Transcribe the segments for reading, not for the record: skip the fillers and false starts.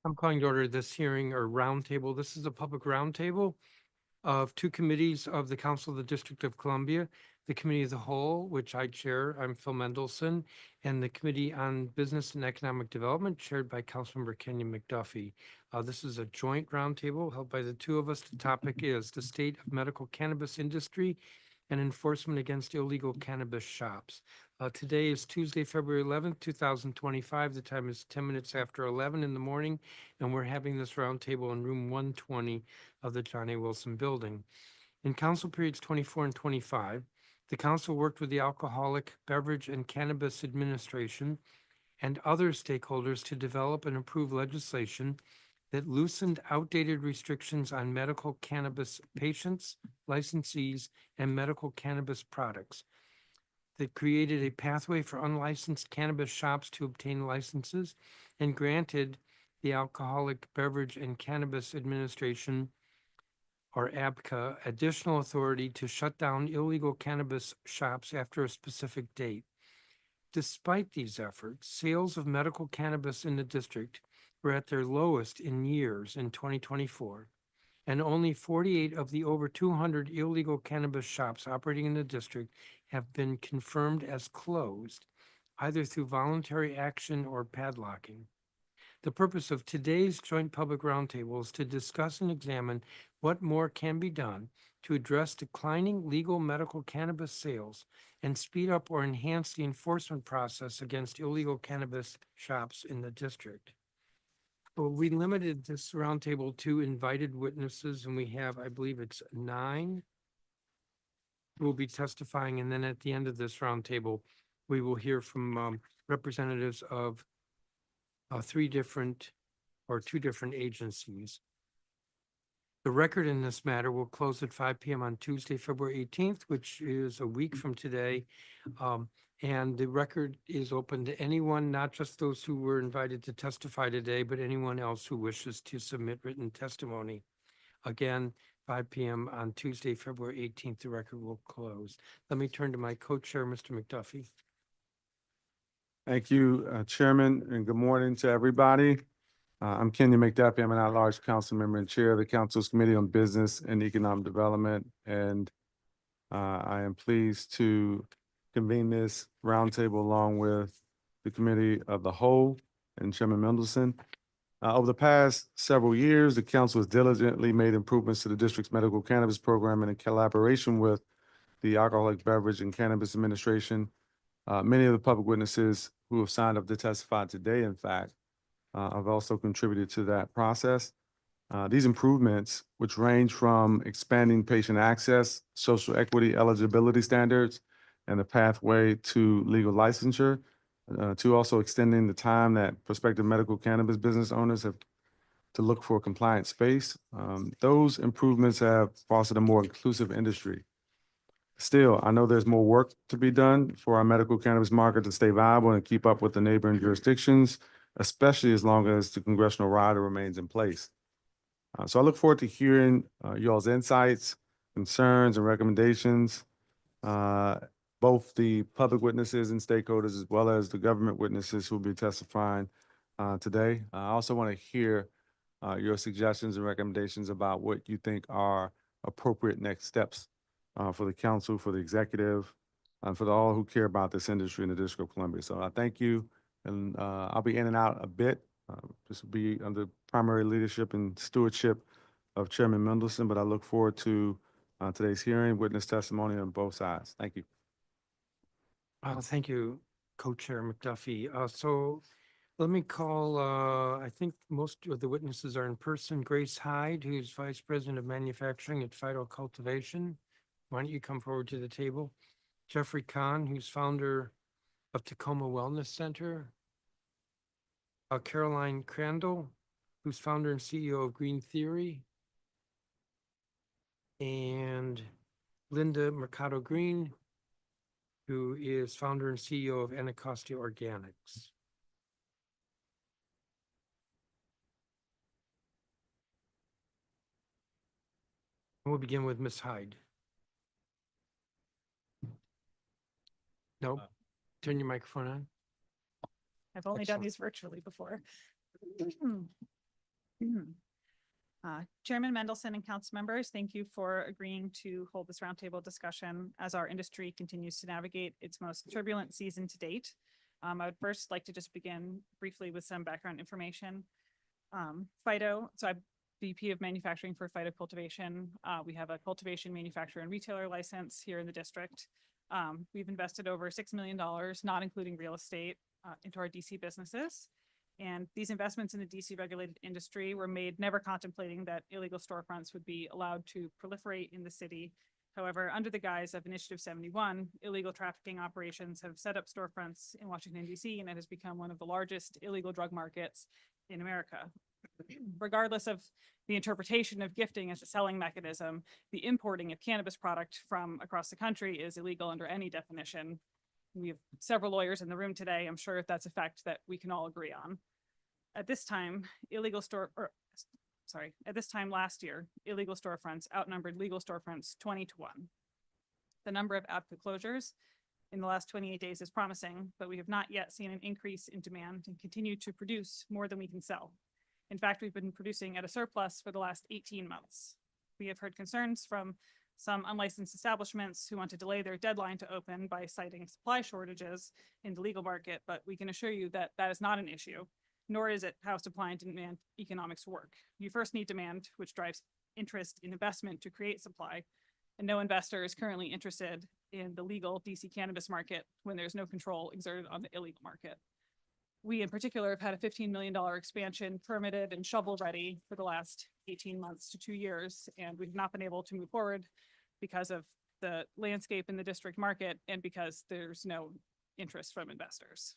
I'm calling to order this hearing or roundtable. This is a public roundtable of two committees of the Council of the District of Columbia. The Committee of the Whole, which I chair, I'm Phil Mendelson, and the Committee on Business and Economic Development, chaired by Councilmember Kenyon McDuffie. This is a joint roundtable held by the two of us. The topic is the state of medical cannabis industry and enforcement against illegal cannabis shops. Today is Tuesday, February 11th, 2025. The time is 10 minutes after 11 in the morning, and we're having this roundtable in room 120 of the John A. Wilson Building. In council periods 24 and 25, the council worked with the Alcoholic Beverage and Cannabis Administration and other stakeholders to develop and approve legislation that loosened outdated restrictions on medical cannabis patients, licensees, and medical cannabis products, that created a pathway for unlicensed cannabis shops to obtain licenses, and granted the Alcoholic Beverage and Cannabis Administration, or ABCA, additional authority to shut down illegal cannabis shops after a specific date. Despite these efforts, sales of medical cannabis in the district were at their lowest in years in 2024, and only 48 of the over 200 illegal cannabis shops operating in the district have been confirmed as closed, either through voluntary action or padlocking. The purpose of today's joint public roundtable is to discuss and examine what more can be done to address declining legal medical cannabis sales and speed up or enhance the enforcement process against illegal cannabis shops in the district. Well, we limited this roundtable to invited witnesses, and we have, I believe it's 9 who will be testifying. And then at the end of this roundtable, we will hear from representatives of 2 different agencies. The record in this matter will close at 5 p.m. on Tuesday, February 18th, which is a week from today. And the record is open to anyone, not just those who were invited to testify today, but anyone else who wishes to submit written testimony. Again, 5 p.m. on Tuesday, February 18th, the record will close. Let me turn to my co-chair, Mr. McDuffie. Thank you, Chairman, and good morning to everybody. I'm Kenyon McDuffie. I'm an at-large council member and chair of the Council's Committee on Business and Economic Development, and I am pleased to convene this roundtable along with the Committee of the Whole and Chairman Mendelson. Over the past several years, the council has diligently made improvements to the district's medical cannabis program, and in collaboration with the Alcoholic Beverage and Cannabis Administration. Many of the public witnesses who have signed up to testify today, in fact, have also contributed to that process. These improvements, which range from expanding patient access, social equity eligibility standards, and the pathway to legal licensure, to also extending the time that prospective medical cannabis business owners have to look for a compliant space. Those improvements have fostered a more inclusive industry. Still, I know there's more work to be done for our medical cannabis market to stay viable and keep up with the neighboring jurisdictions, especially as long as the congressional rider remains in place. So I look forward to hearing y'all's insights, concerns, and recommendations, both the public witnesses and stakeholders, as well as the government witnesses who will be testifying today. I also want to hear your suggestions and recommendations about what you think are appropriate next steps for the council, for the executive, and for all who care about this industry in the District of Columbia. So I thank you, and I'll be in and out a bit. This will be under primary leadership and stewardship of Chairman Mendelson, but I look forward to today's hearing, witness testimony on both sides. Thank you. Thank you, Co-Chair McDuffie. So let me call, I think most of the witnesses are in person. Grace Hyde, who's Vice President of Manufacturing at Phyto Cultivation. Why don't you come forward to the table? Jeffrey Kahn, who's founder of Tacoma Wellness Center. Caroline Crandall, who's founder and CEO of Green Theory. And Linda Mercado Green, who is founder and CEO of Anacostia Organics. We'll begin with Ms. Hyde. No, turn your microphone on. I've only done Excellent. these virtually before. Chairman Mendelson and council members, thank you for agreeing to hold this roundtable discussion as our industry continues to navigate its most turbulent season to date. I would first like to just begin briefly with some background information. Phyto, so I'm VP of Manufacturing for Phyto Cultivation. We have a cultivation, manufacturer, and retailer license here in the district. We've invested over $6 million, not including real estate, into our DC businesses. And these investments in the DC regulated industry were made never contemplating that illegal storefronts would be allowed to proliferate in the city. However, under the guise of Initiative 71, illegal trafficking operations have set up storefronts in Washington, DC, and it has become one of the largest illegal drug markets in America. Regardless of the interpretation of gifting as a selling mechanism, the importing of cannabis product from across the country is illegal under any definition. We have several lawyers in the room today. I'm sure that's a fact that we can all agree on. At this time, last year, illegal storefronts outnumbered legal storefronts 20 to 1. The number of ABCA closures in the last 28 days is promising, but we have not yet seen an increase in demand and continue to produce more than we can sell. In fact, we've been producing at a surplus for the last 18 months. We have heard concerns from some unlicensed establishments who want to delay their deadline to open by citing supply shortages in the legal market, but we can assure you that that is not an issue, nor is it how supply and demand economics work. You first need demand, which drives interest in investment to create supply, and no investor is currently interested in the legal DC cannabis market when there's no control exerted on the illegal market. We in particular have had a $15 million expansion permitted and shovel ready for the last 18 months to 2 years, and we've not been able to move forward because of the landscape in the district market and because there's no interest from investors.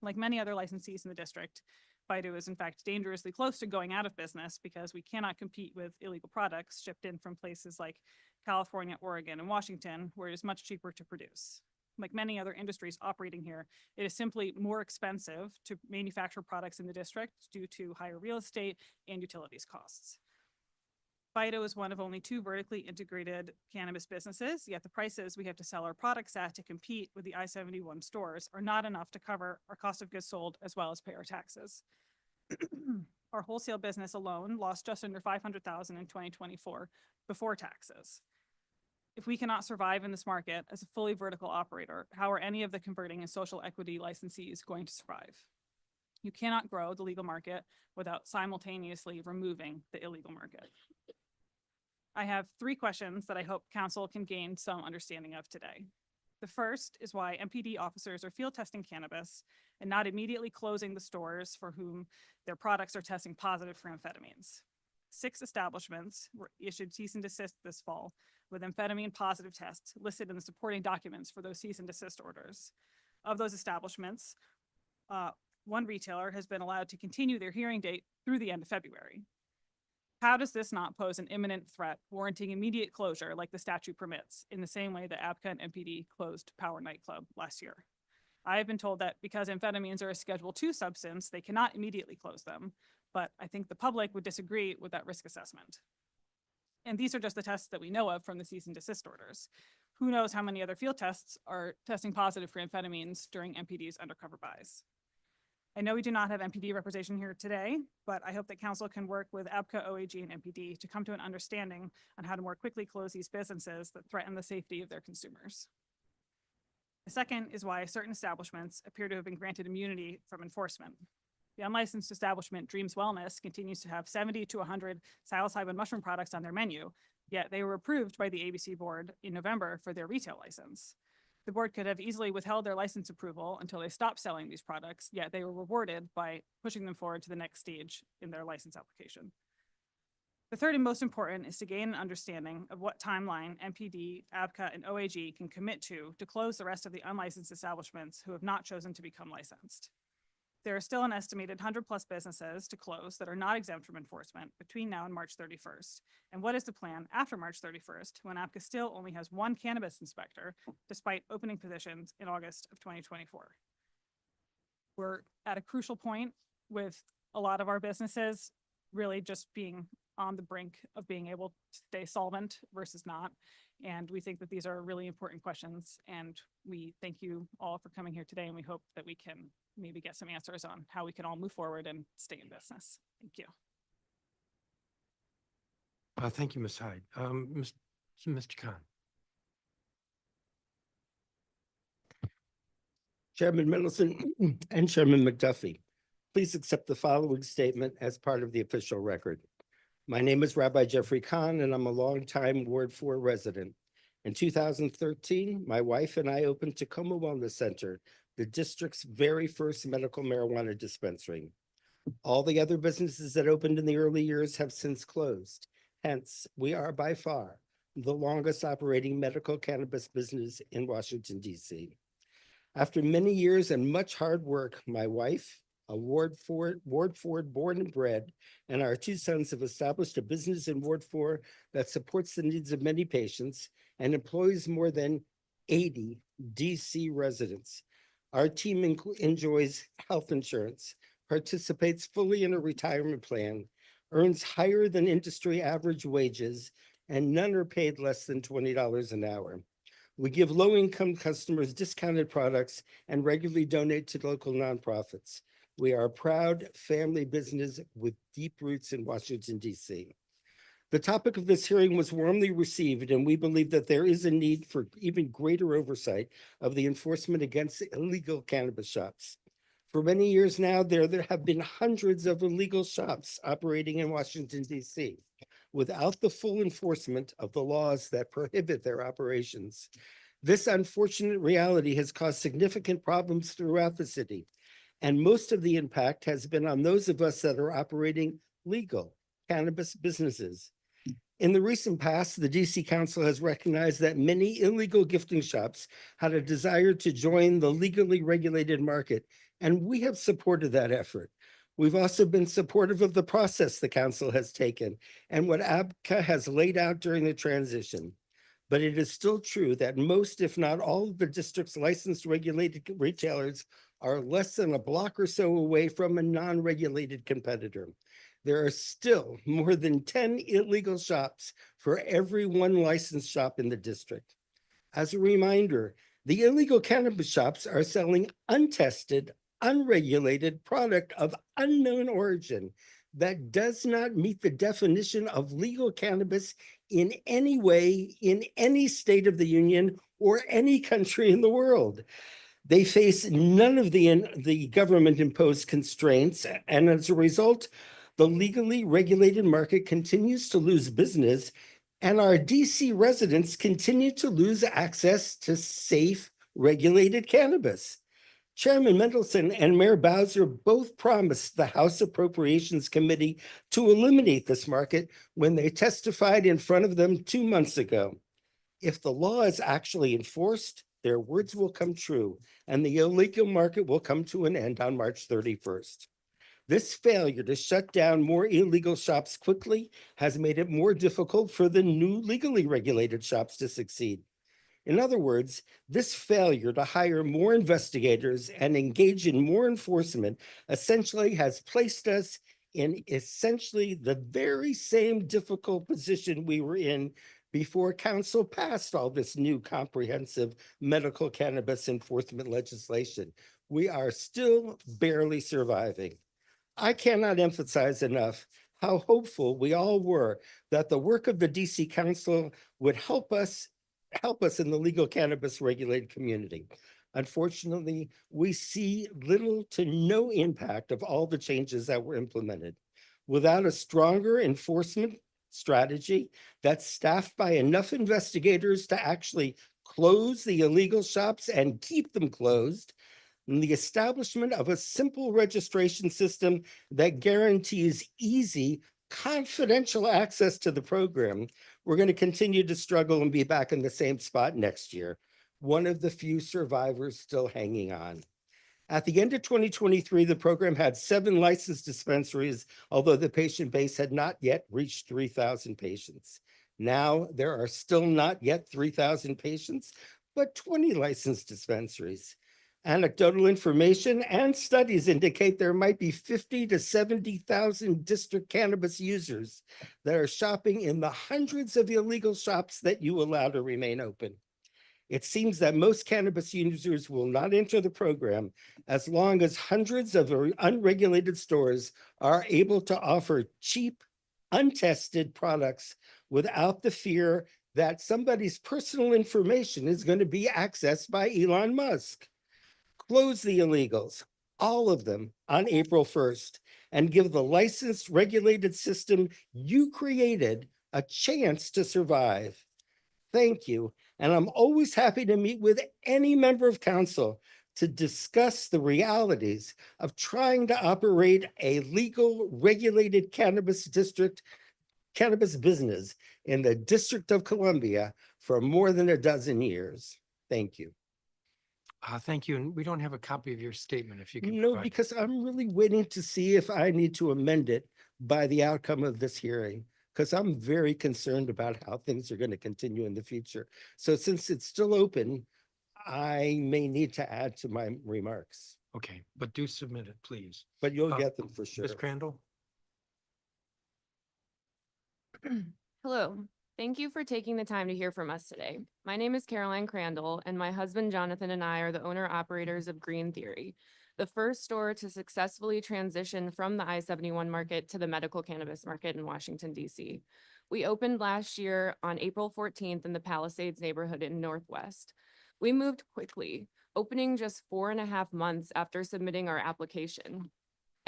Like many other licensees in the district, Phyto is in fact dangerously close to going out of business because we cannot compete with illegal products shipped in from places like California, Oregon, and Washington, where it is much cheaper to produce. Like many other industries operating here, it is simply more expensive to manufacture products in the district due to higher real estate and utilities costs. Phyto is one of only 2 vertically integrated cannabis businesses, yet the prices we have to sell our products at to compete with the I-71 stores are not enough to cover our cost of goods sold as well as pay our taxes. Our wholesale business alone lost just under $500,000 in 2024 before taxes. If we cannot survive in this market as a fully vertical operator, how are any of the converting and social equity licensees going to survive? You cannot grow the legal market without simultaneously removing the illegal market. I have 3 questions that I hope council can gain some understanding of today. The first is why MPD officers are field testing cannabis and not immediately closing the stores for whom their products are testing positive for amphetamines. 6 establishments were issued cease and desist this fall with amphetamine positive tests listed in the supporting documents for those cease and desist orders. Of those establishments, 1 retailer has been allowed to continue their hearing date through the end of February. How does this not pose an imminent threat warranting immediate closure like the statute permits, in the same way that ABCA and MPD closed Power Nightclub last year? I have been told that because amphetamines are a Schedule II substance, they cannot immediately close them, but I think the public would disagree with that risk assessment. And these are just the tests that we know of from the cease and desist orders. Who knows how many other field tests are testing positive for amphetamines during MPD's undercover buys. I know we do not have MPD representation here today, but I hope that council can work with ABCA, OAG, and MPD to come to an understanding on how to more quickly close these businesses that threaten the safety of their consumers. The second is why certain establishments appear to have been granted immunity from enforcement. The unlicensed establishment Dreams Wellness continues to have 70 to 100 psilocybin mushroom products on their menu, yet they were approved by the ABC board in November for their retail license. The board could have easily withheld their license approval until they stopped selling these products, yet they were rewarded by pushing them forward to the next stage in their license application. The third and most important is to gain an understanding of what timeline MPD, ABCA, and OAG can commit to close the rest of the unlicensed establishments who have not chosen to become licensed. There are still an estimated 100+ businesses to close that are not exempt from enforcement between now and March 31st. And what is the plan after March 31st, when ABCA still only has 1 cannabis inspector, despite opening positions in August of 2024? We're at a crucial point with a lot of our businesses really just being on the brink of being able to stay solvent versus not. And we think that these are really important questions. And we thank you all for coming here today. And we hope that we can maybe get some answers on how we can all move forward and stay in business. Thank you. Thank you, Ms. Hyde. Mr. Khan. Chairman Middleton and Chairman McDuffie, please accept the following statement as part of the official record. My name is Rabbi Jeffrey Kahn, and I'm a longtime Ward 4 resident. In 2013, my wife and I opened Tacoma Wellness Center, the district's very first medical marijuana dispensary. All the other businesses that opened in the early years have since closed. Hence, we are by far the longest operating medical cannabis business in Washington, D.C. After many years and much hard work, my wife, a Ward 4 born and bred, and our two sons have established a business in Ward 4 that supports the needs of many patients and employs more than 80 DC residents. Our team enjoys health insurance, participates fully in a retirement plan, earns higher than industry average wages, and none are paid less than $20 an hour. We give low-income customers discounted products and regularly donate to local nonprofits. We are a proud family business with deep roots in Washington, D.C. The topic of this hearing was warmly received, and we believe that there is a need for even greater oversight of the enforcement against illegal cannabis shops. For many years now, there have been hundreds of illegal shops operating in Washington, D.C. without the full enforcement of the laws that prohibit their operations. This unfortunate reality has caused significant problems throughout the city, and most of the impact has been on those of us that are operating legal cannabis businesses. In the recent past, the DC Council has recognized that many illegal gifting shops had a desire to join the legally regulated market, and we have supported that effort. We've also been supportive of the process the council has taken and what ABCA has laid out during the transition. But it is still true that most, if not all, of the district's licensed regulated retailers are less than a block or so away from a non-regulated competitor. There are still more than 10 illegal shops for every one licensed shop in the district. As a reminder, the illegal cannabis shops are selling untested, unregulated product of unknown origin that does not meet the definition of legal cannabis in any way in any state of the union or any country in the world. They face none of the government-imposed constraints, and as a result, the legally regulated market continues to lose business, and our DC residents continue to lose access to safe, regulated cannabis. Chairman Mendelson and Mayor Bowser both promised the House Appropriations Committee to eliminate this market when they testified in front of them 2 months ago. If the law is actually enforced, their words will come true, and the illegal market will come to an end on March 31st. This failure to shut down more illegal shops quickly has made it more difficult for the new legally regulated shops to succeed. In other words, this failure to hire more investigators and engage in more enforcement essentially has placed us in essentially the very same difficult position we were in before council passed all this new comprehensive medical cannabis enforcement legislation. We are still barely surviving. I cannot emphasize enough how hopeful we all were that the work of the DC Council would help us in the legal cannabis regulated community. Unfortunately, we see little to no impact of all the changes that were implemented. Without a stronger enforcement strategy that's staffed by enough investigators to actually close the illegal shops and keep them closed, and the establishment of a simple registration system that guarantees easy, confidential access to the program, we're going to continue to struggle and be back in the same spot next year, one of the few survivors still hanging on. At the end of 2023, the program had 7 licensed dispensaries, although the patient base had not yet reached 3,000 patients. Now, there are still not yet 3,000 patients, but 20 licensed dispensaries. Anecdotal information and studies indicate there might be 50 to 70,000 district cannabis users that are shopping in the hundreds of illegal shops that you allow to remain open. It seems that most cannabis users will not enter the program as long as hundreds of unregulated stores are able to offer cheap, untested products without the fear that somebody's personal information is going to be accessed by Elon Musk. Close the illegals, all of them, on April 1st, and give the licensed regulated system you created a chance to survive. Thank you. And I'm always happy to meet with any member of council to discuss the realities of trying to operate a legal regulated cannabis business in the District of Columbia for more than a dozen years. Thank you. Thank you. And we don't have a copy of your statement if you can No, provide. because I'm really waiting to see if I need to amend it by the outcome of this hearing, because I'm very concerned about how things are going to continue in the future. So since it's still open, I may need to add to my remarks, Okay, but do submit it, please. but you'll Uh, get them for sure. Ms. Crandall? Hello, thank you for taking the time to hear from us today. My name is Caroline Crandall, and my husband Jonathan and I are the owner-operators of Green Theory, the first store to successfully transition from the I-71 market to the medical cannabis market in Washington, D.C. We opened last year on April 14th in the Palisades neighborhood in Northwest. We moved quickly, opening just 4.5 months after submitting our application.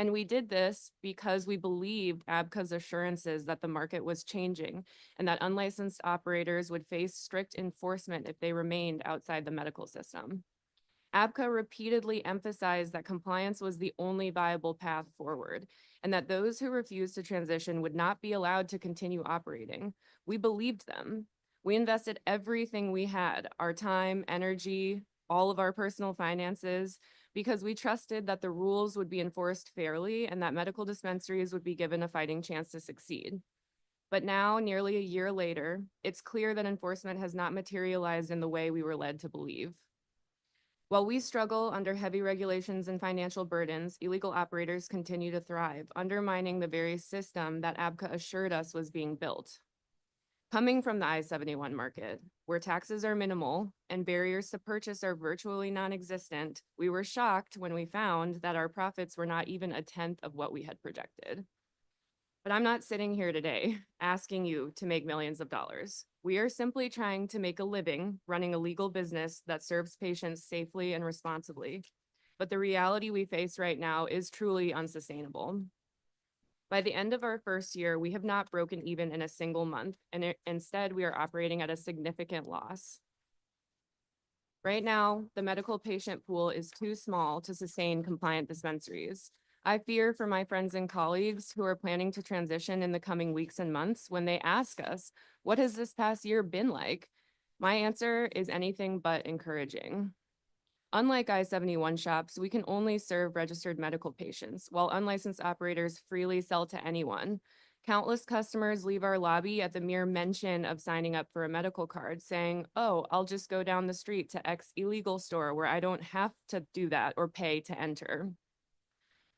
And we did this because we believed ABCA's assurances that the market was changing and that unlicensed operators would face strict enforcement if they remained outside the medical system. ABCA repeatedly emphasized that compliance was the only viable path forward and that those who refused to transition would not be allowed to continue operating. We believed them. We invested everything we had, our time, energy, all of our personal finances, because we trusted that the rules would be enforced fairly and that medical dispensaries would be given a fighting chance to succeed. But now, nearly a year later, it's clear that enforcement has not materialized in the way we were led to believe. While we struggle under heavy regulations and financial burdens, illegal operators continue to thrive, undermining the very system that ABCA assured us was being built. Coming from the I-71 market, where taxes are minimal and barriers to purchase are virtually non-existent, we were shocked when we found that our profits were not even a tenth of what we had projected. But I'm not sitting here today asking you to make millions of dollars. We are simply trying to make a living running a legal business that serves patients safely and responsibly. But the reality we face right now is truly unsustainable. By the end of our first year, we have not broken even in a single month, and instead we are operating at a significant loss. Right now, the medical patient pool is too small to sustain compliant dispensaries. I fear for my friends and colleagues who are planning to transition in the coming weeks and months when they ask us, what has this past year been like? My answer is anything but encouraging. Unlike I-71 shops, we can only serve registered medical patients, while unlicensed operators freely sell to anyone. Countless customers leave our lobby at the mere mention of signing up for a medical card, saying, oh, I'll just go down the street to X illegal store where I don't have to do that or pay to enter.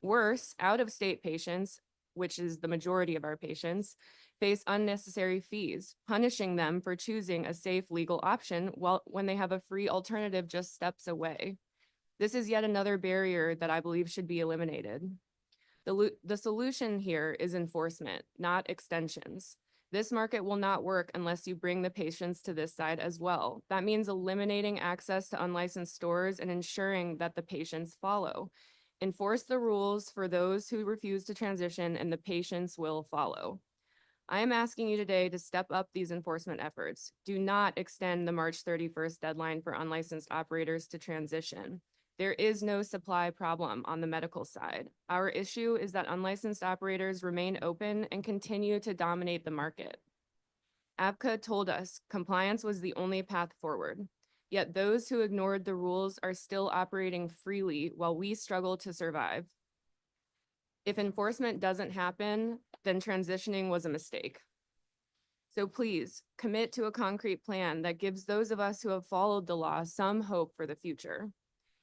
Worse, out-of-state patients, which is the majority of our patients, face unnecessary fees, punishing them for choosing a safe legal option when they have a free alternative just steps away. This is yet another barrier that I believe should be eliminated. The solution here is enforcement, not extensions. This market will not work unless you bring the patients to this side as well. That means eliminating access to unlicensed stores and ensuring that the patients follow. Enforce the rules for those who refuse to transition, and the patients will follow. I am asking you today to step up these enforcement efforts. Do not extend the March 31st deadline for unlicensed operators to transition. There is no supply problem on the medical side. Our issue is that unlicensed operators remain open and continue to dominate the market. ABCA told us compliance was the only path forward. Yet those who ignored the rules are still operating freely while we struggle to survive. If enforcement doesn't happen, then transitioning was a mistake. So please commit to a concrete plan that gives those of us who have followed the law some hope for the future.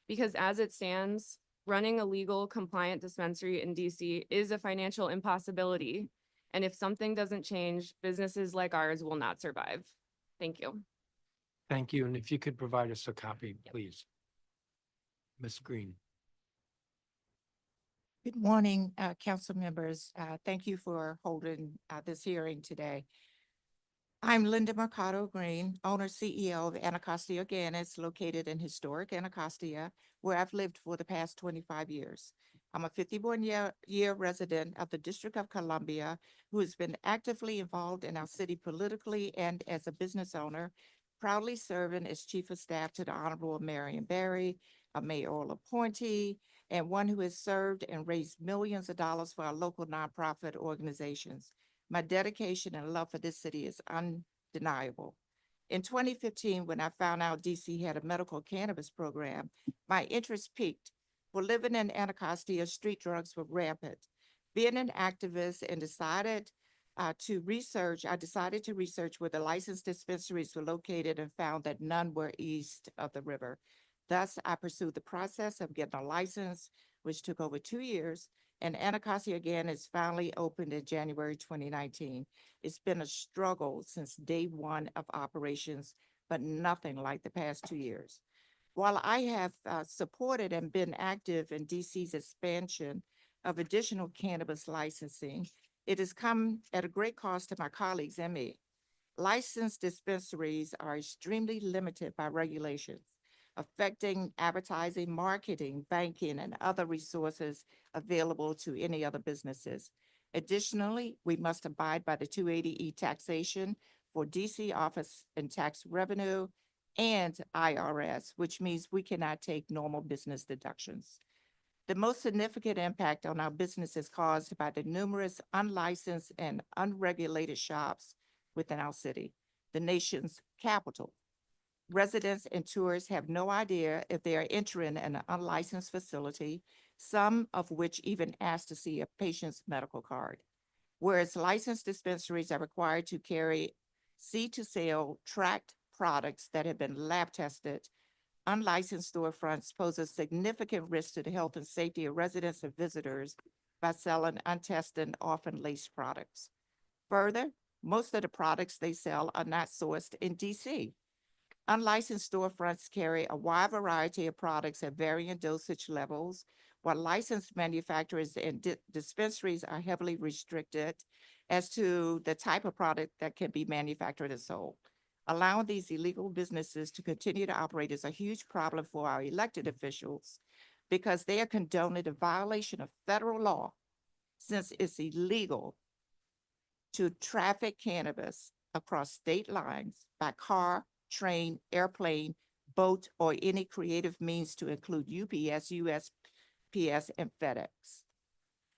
Because as it stands, running a legal compliant dispensary in DC is a financial impossibility. And if something doesn't change, businesses like ours will not survive. Thank you. Thank you. And if you could provide us a copy, please. Ms. Green. Good morning, council members. Thank you for holding this hearing today. I'm Linda Mercado Green, owner CEO of Anacostia Organics, located in historic Anacostia, where I've lived for the past 25 years. I'm a 51-year resident of the District of Columbia who has been actively involved in our city politically and as a business owner, proudly serving as chief of staff to the Honorable Marion Barry, a mayoral appointee, and one who has served and raised millions of dollars for our local nonprofit organizations. My dedication and love for this city is undeniable. In 2015, when I found out DC had a medical cannabis program, my interest peaked. For living in Anacostia, street drugs were rampant. Being an activist and decided to research where the licensed dispensaries were located and found that none were east of the river. Thus, I pursued the process of getting a license, which took over 2 years, and Anacostia again is finally opened in January 2019. It's been a struggle since day one of operations, but nothing like the past 2 years. While I have supported and been active in DC's expansion of additional cannabis licensing, it has come at a great cost to my colleagues and me. Licensed dispensaries are extremely limited by regulations, affecting advertising, marketing, banking, and other resources available to any other businesses. Additionally, we must abide by the 280E taxation for DC Office and Tax Revenue and IRS, which means we cannot take normal business deductions. The most significant impact on our business is caused by the numerous unlicensed and unregulated shops within our city, the nation's capital. Residents and tourists have no idea if they are entering an unlicensed facility, some of which even ask to see a patient's medical card. Whereas licensed dispensaries are required to carry seed-to-sale tracked products that have been lab tested, unlicensed storefronts pose a significant risk to the health and safety of residents and visitors by selling untested, often laced products. Further, most of the products they sell are not sourced in DC. Unlicensed storefronts carry a wide variety of products at varying dosage levels, while licensed manufacturers and dispensaries are heavily restricted as to the type of product that can be manufactured and sold. Allowing these illegal businesses to continue to operate is a huge problem for our elected officials because they are condoning a violation of federal law, since it's illegal to traffic cannabis across state lines by car, train, airplane, boat, or any creative means to include UPS, USPS, and FedEx.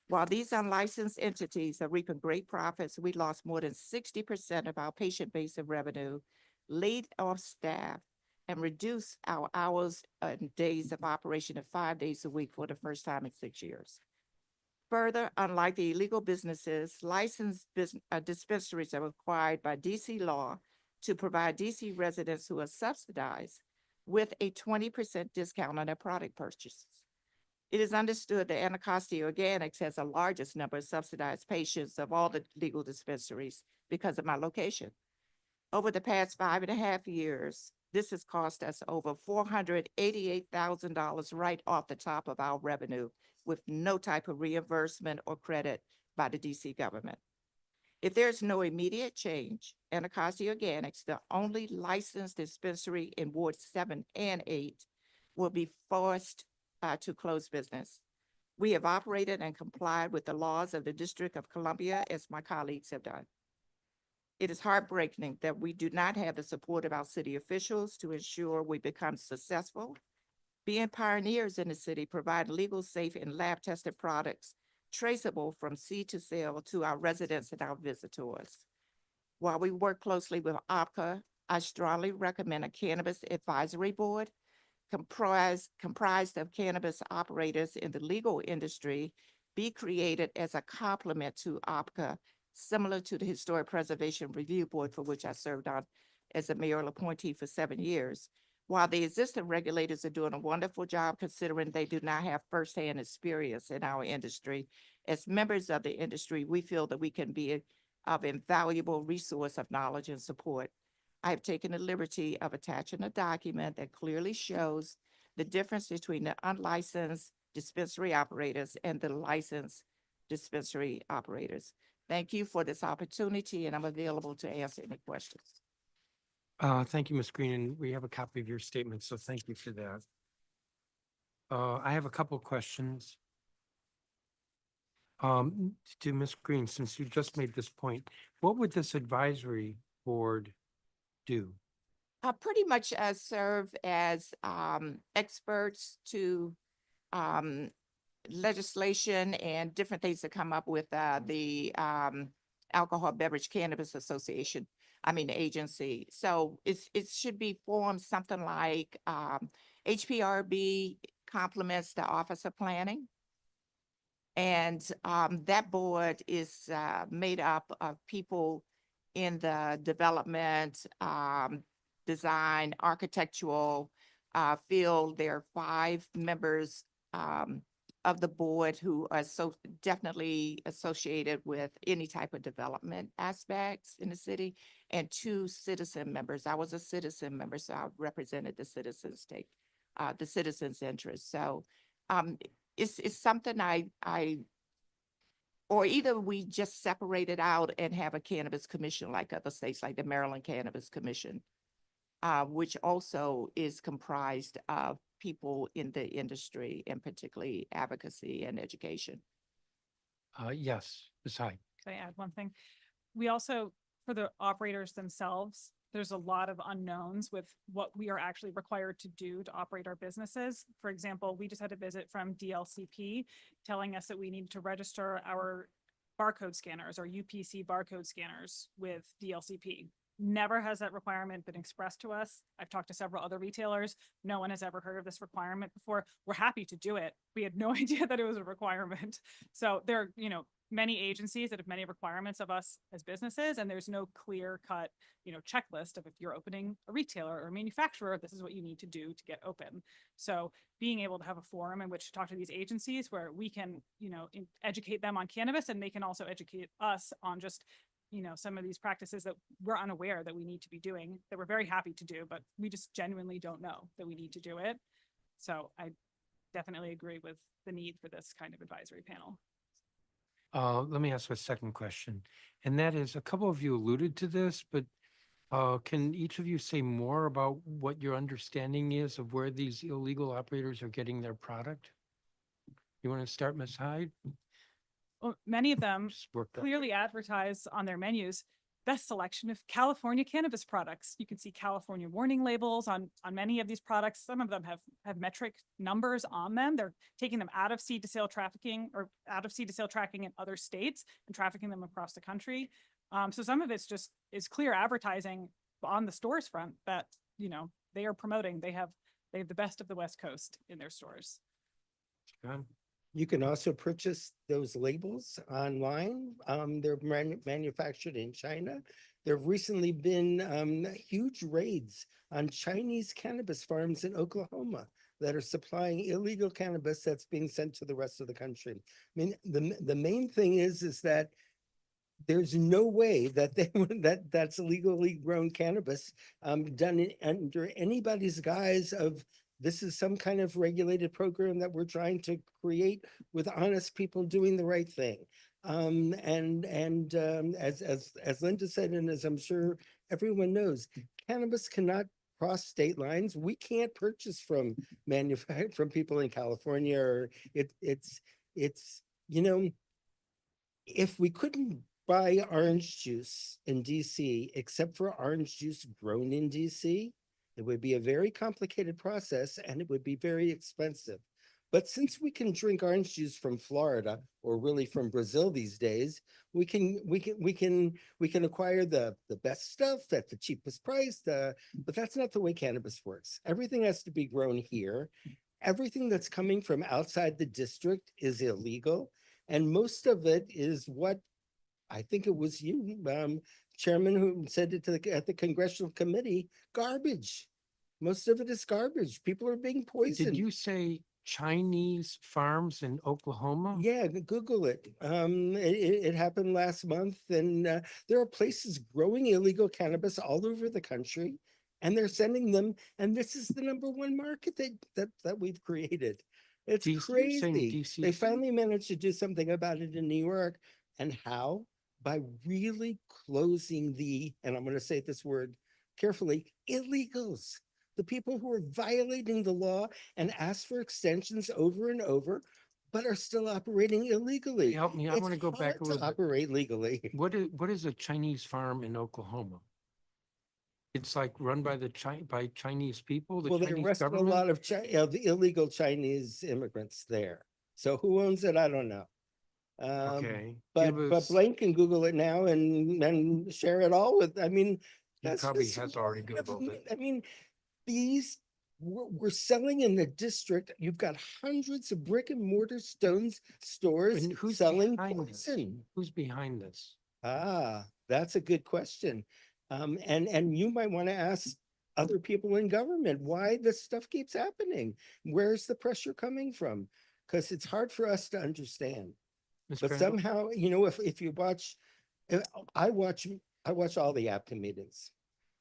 While these unlicensed entities are reaping great profits, we lost more than 60% of our patient base of revenue, laid off staff, and reduced our hours and days of operation to 5 days a week for the first time in 6 years. Further, unlike the illegal businesses, licensed dispensaries are required by DC law to provide DC residents who are subsidized with a 20% discount on their product purchases. It is understood that Anacostia Organics has the largest number of subsidized patients of all the legal dispensaries because of my location. Over the past 5.5 years, this has cost us over $488,000 right off the top of our revenue with no type of reimbursement or credit by the DC government. If there's no immediate change, Anacostia Organics, the only licensed dispensary in Ward 7 and 8, will be forced to close business. We have operated and complied with the laws of the District of Columbia as my colleagues have done. It is heartbreaking that we do not have the support of our city officials to ensure we become successful. Being pioneers in the city, provide legal, safe, and lab-tested products traceable from seed to sale to our residents and our visitors. While we work closely with OPCA, I strongly recommend a cannabis advisory board comprised of cannabis operators in the legal industry be created as a complement to OPCA, similar to the Historic Preservation Review Board, for which I served on as a mayoral appointee for 7 years. While the existing regulators are doing a wonderful job considering they do not have firsthand experience in our industry, as members of the industry, we feel that we can be of invaluable resource of knowledge and support. I have taken the liberty of attaching a document that clearly shows the difference between the unlicensed dispensary operators and the licensed dispensary operators. Thank you for this opportunity, and I'm available to answer any questions. Thank you, Ms. Green, and we have a copy of your statement, so thank you for that. I have a couple of questions. To Ms. Green, since you just made this point, what would this advisory board do? Pretty much serve as experts to um, legislation and different things that come up with the Alcohol Beverage Cannabis Association, agency. So it should be formed something like HPRB complements the Office of Planning. And that board is made up of people in the development, design, architectural field. There are 5 members of the board who are so definitely associated with any type of development aspects in the city, and 2 citizen members. I was a citizen member, so I represented the citizens' the citizens' interest. So it's something or either we just separate it out and have a cannabis commission like other states, like the Maryland Cannabis Commission, which also is comprised of people in the industry, and particularly advocacy and education. Yes, Ms. Hyde. Can I add one thing? We also, for the operators themselves, there's a lot of unknowns with what we are actually required to do to operate our businesses. For example, we just had a visit from DLCP telling us that we need to register our barcode scanners or UPC barcode scanners with DLCP. Never has that requirement been expressed to us. I've talked to several other retailers. No one has ever heard of this requirement before. We're happy to do it. We had no idea that it was a requirement. So there are, many agencies that have many requirements of us as businesses, and there's no clear cut, checklist of if you're opening a retailer or a manufacturer, this is what you need to do to get open. So being able to have a forum in which to talk to these agencies where we can, educate them on cannabis, and they can also educate us on just, some of these practices that we're unaware that we need to be doing, that we're very happy to do, but we just genuinely don't know that we need to do it. So I definitely agree with the need for this kind of advisory panel. Let me ask a second question, and that is, a couple of you alluded to this, but can each of you say more about what your understanding is of where these illegal operators are getting their product? You want to start, Ms. Hyde? Well, many of them Just work that. clearly advertise on their menus best selection of California cannabis products. You can see California warning labels on many of these products. Some of them have metric numbers on them. They're taking them out of seed to sale trafficking or out of seed to sale tracking in other states and trafficking them across the country. So some of it's just is clear advertising on the stores front that, they are promoting. They have the best of the West Coast in their stores. John? You can also purchase those labels online. They're manufactured in China. There have recently been huge raids on Chinese cannabis farms in Oklahoma that are supplying illegal cannabis that's being sent to the rest of the country. I mean, the main thing is that there's no way that that's illegally grown cannabis done under anybody's guise of this is some kind of regulated program that we're trying to create with honest people doing the right thing. As Linda said, and as I'm sure everyone knows, cannabis cannot cross state lines. We can't purchase from people in California, or it's if we couldn't buy orange juice in DC except for orange juice grown in DC, it would be a very complicated process and it would be very expensive. But since we can drink orange juice from Florida, or really from Brazil these days, we can acquire the best stuff at the cheapest price. But that's not the way cannabis works. Everything has to be grown here. Everything that's coming from outside the district is illegal, and most of it is what I think it was you, Chairman, who said it at the Congressional Committee, garbage. Most of it is garbage. People are being poisoned. Did you say Chinese farms in Oklahoma? Yeah, Google it. It happened last month, and there are places growing illegal cannabis all over the country, and they're sending them. And this is the #1 market that we've created. It's You're saying crazy. They DCC? finally managed to do something about it in New York. And how? By really closing and I'm going to say this word carefully, illegals. The people who are violating the law and ask for extensions over and over, but are still operating illegally. Help me, I It's want to go back hard a to little bit. operate legally. What is a Chinese farm in Oklahoma? It's like run by by Chinese people, the Well, they Chinese arrested a government? lot of the illegal Chinese immigrants there. So who owns it? I don't know. Okay, give But us, Blaine can Google it now and share it all with, I mean, he that's probably just has already one of Googled them. it. I mean, we're selling in the district. You've got hundreds of brick and mortar stores And who's selling behind this? poison. Who's behind this? Ah, that's a good question. And you might want to ask other people in government why this stuff keeps happening. Where's the pressure coming from? Because it's hard for us to understand. Ms. But Crandall? somehow, if you watch, uh, I watch, I watch all the APTA meetings.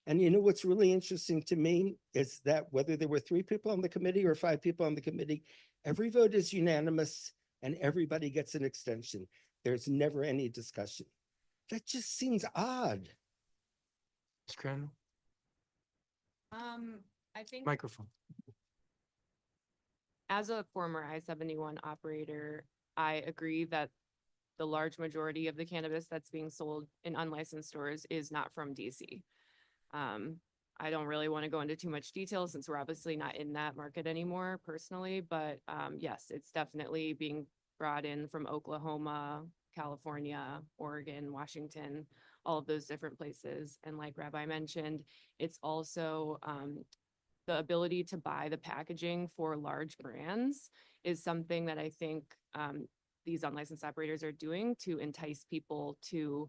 And what's really interesting to me is that whether there were 3 people on the committee or 5 people on the committee, every vote is unanimous and everybody gets an extension. There's never any discussion. That just seems odd. Ms. Crandall? I think Microphone. as a former I-71 operator, I agree that the large majority of the cannabis that's being sold in unlicensed stores is not from DC. I don't really want to go into too much detail since we're obviously not in that market anymore personally, but yes, it's definitely being brought in from Oklahoma, California, Oregon, Washington, all of those different places. And like Rabbi mentioned, it's also the ability to buy the packaging for large brands is something that I think these unlicensed operators are doing to entice people to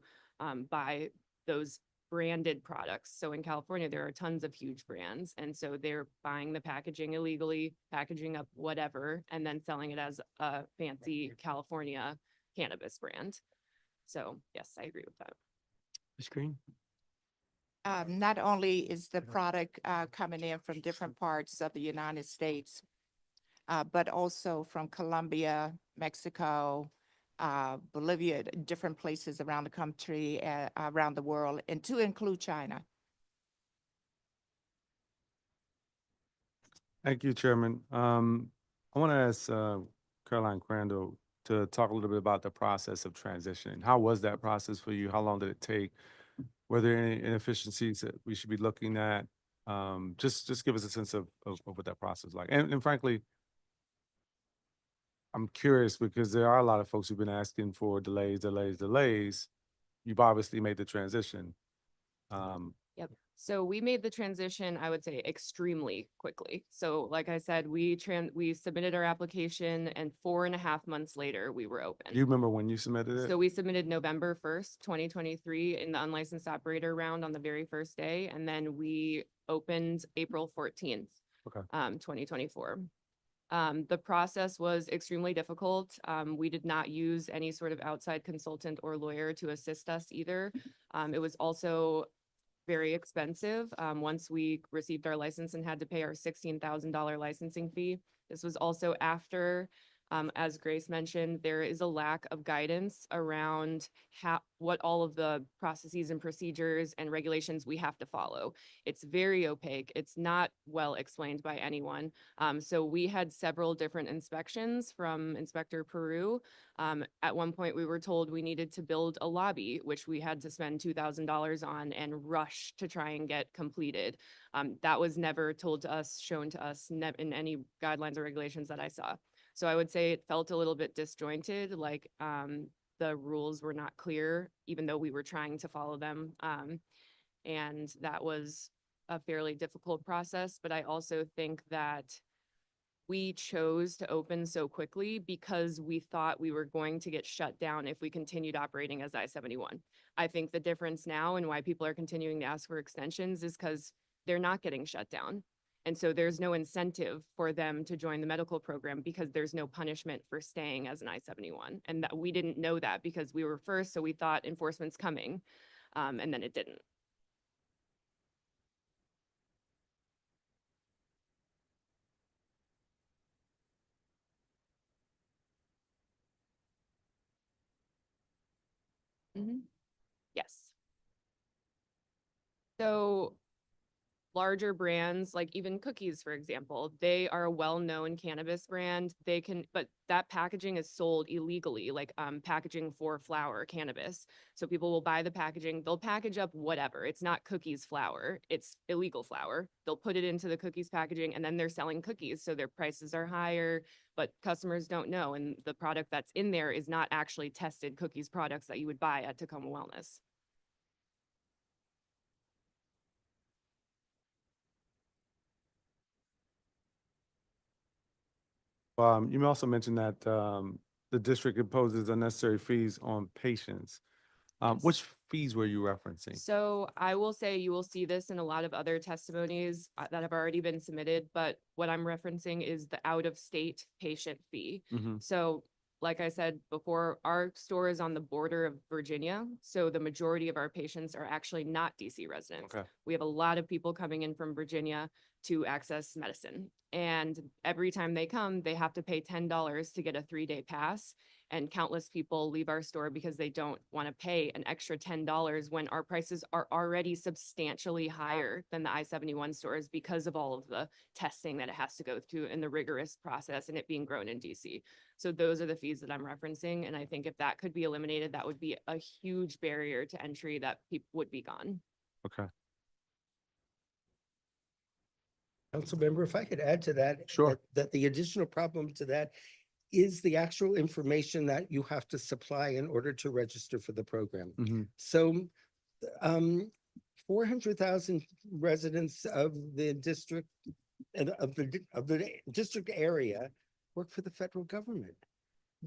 buy those branded products. So in California, there are tons of huge brands. And so they're buying the packaging illegally, packaging up whatever, and then selling it as a fancy California cannabis brand. So yes, I agree with that. Ms. Green? Not only is the product coming in from different parts of the United States, but also from Colombia, Mexico, Bolivia, different places around the country, around the world, and to include China. Thank you, Chairman. I want to ask Caroline Crandall to talk a little bit about the process of transitioning. How was that process for you? How long did it take? Were there any inefficiencies that we should be looking at? Just give us a sense of what that process is like. And frankly, I'm curious because there are a lot of folks who've been asking for delays. You've obviously made the transition. Yep. So we made the transition, I would say, extremely quickly. So like I said, we submitted our application and 4.5 months later, we were open. Do you remember when you submitted it? So we submitted November 1st, 2023 in the unlicensed operator round on the very first day. And then we opened April 14th, Okay. 2024. The process was extremely difficult. We did not use any sort of outside consultant or lawyer to assist us either. It was also very expensive. Once we received our license and had to pay our $16,000 licensing fee. This was also after, as Grace mentioned, there is a lack of guidance around what all of the processes and procedures and regulations we have to follow. It's very opaque. It's not well explained by anyone. So we had several different inspections from Inspector Peru. At one point, we were told we needed to build a lobby, which we had to spend $2,000 on and rush to try and get completed. That was never told to us, shown to us in any guidelines or regulations that I saw. So I would say it felt a little bit disjointed, like the rules were not clear, even though we were trying to follow them. And that was a fairly difficult process. But I also think that we chose to open so quickly because we thought we were going to get shut down if we continued operating as I-71. I think the difference now and why people are continuing to ask for extensions is because they're not getting shut down. And so there's no incentive for them to join the medical program because there's no punishment for staying as an I-71. And that we didn't know that because we were first, so we thought enforcement's coming, and then it didn't. Yes. So larger brands, like even cookies, for example, they are a well-known cannabis brand. They can, but that packaging is sold illegally, like packaging for flower cannabis. So people will buy the packaging, they'll package up whatever. It's not cookies flour, it's illegal flour. They'll put it into the cookies packaging and then they're selling cookies. So their prices are higher, but customers don't know. And the product that's in there is not actually tested cookies products that you would buy at Tacoma Wellness. You also mentioned that the district imposes unnecessary fees on patients. Yes. Which fees were you referencing? So I will say you will see this in a lot of other testimonies that have already been submitted, but what I'm referencing is the out-of-state patient fee. Mhm. So like I said before, our store is on the border of Virginia, so the majority of our patients are actually not DC residents. Okay. We have a lot of people coming in from Virginia to access medicine. And every time they come, they have to pay $10 to get a 3-day pass. And countless people leave our store because they don't want to pay an extra $10 when our prices are already substantially higher than the I-71 stores because of all of the testing that it has to go through and the rigorous process and it being grown in DC. So those are the fees that I'm referencing. And I think if that could be eliminated, that would be a huge barrier to entry that people would be gone. Okay. Councilmember, if I could add to that. Sure. That the additional problem to that is the actual information that you have to supply in order to register for the program. Mhm. So 400,000 residents of the district and of the district area work for the federal government.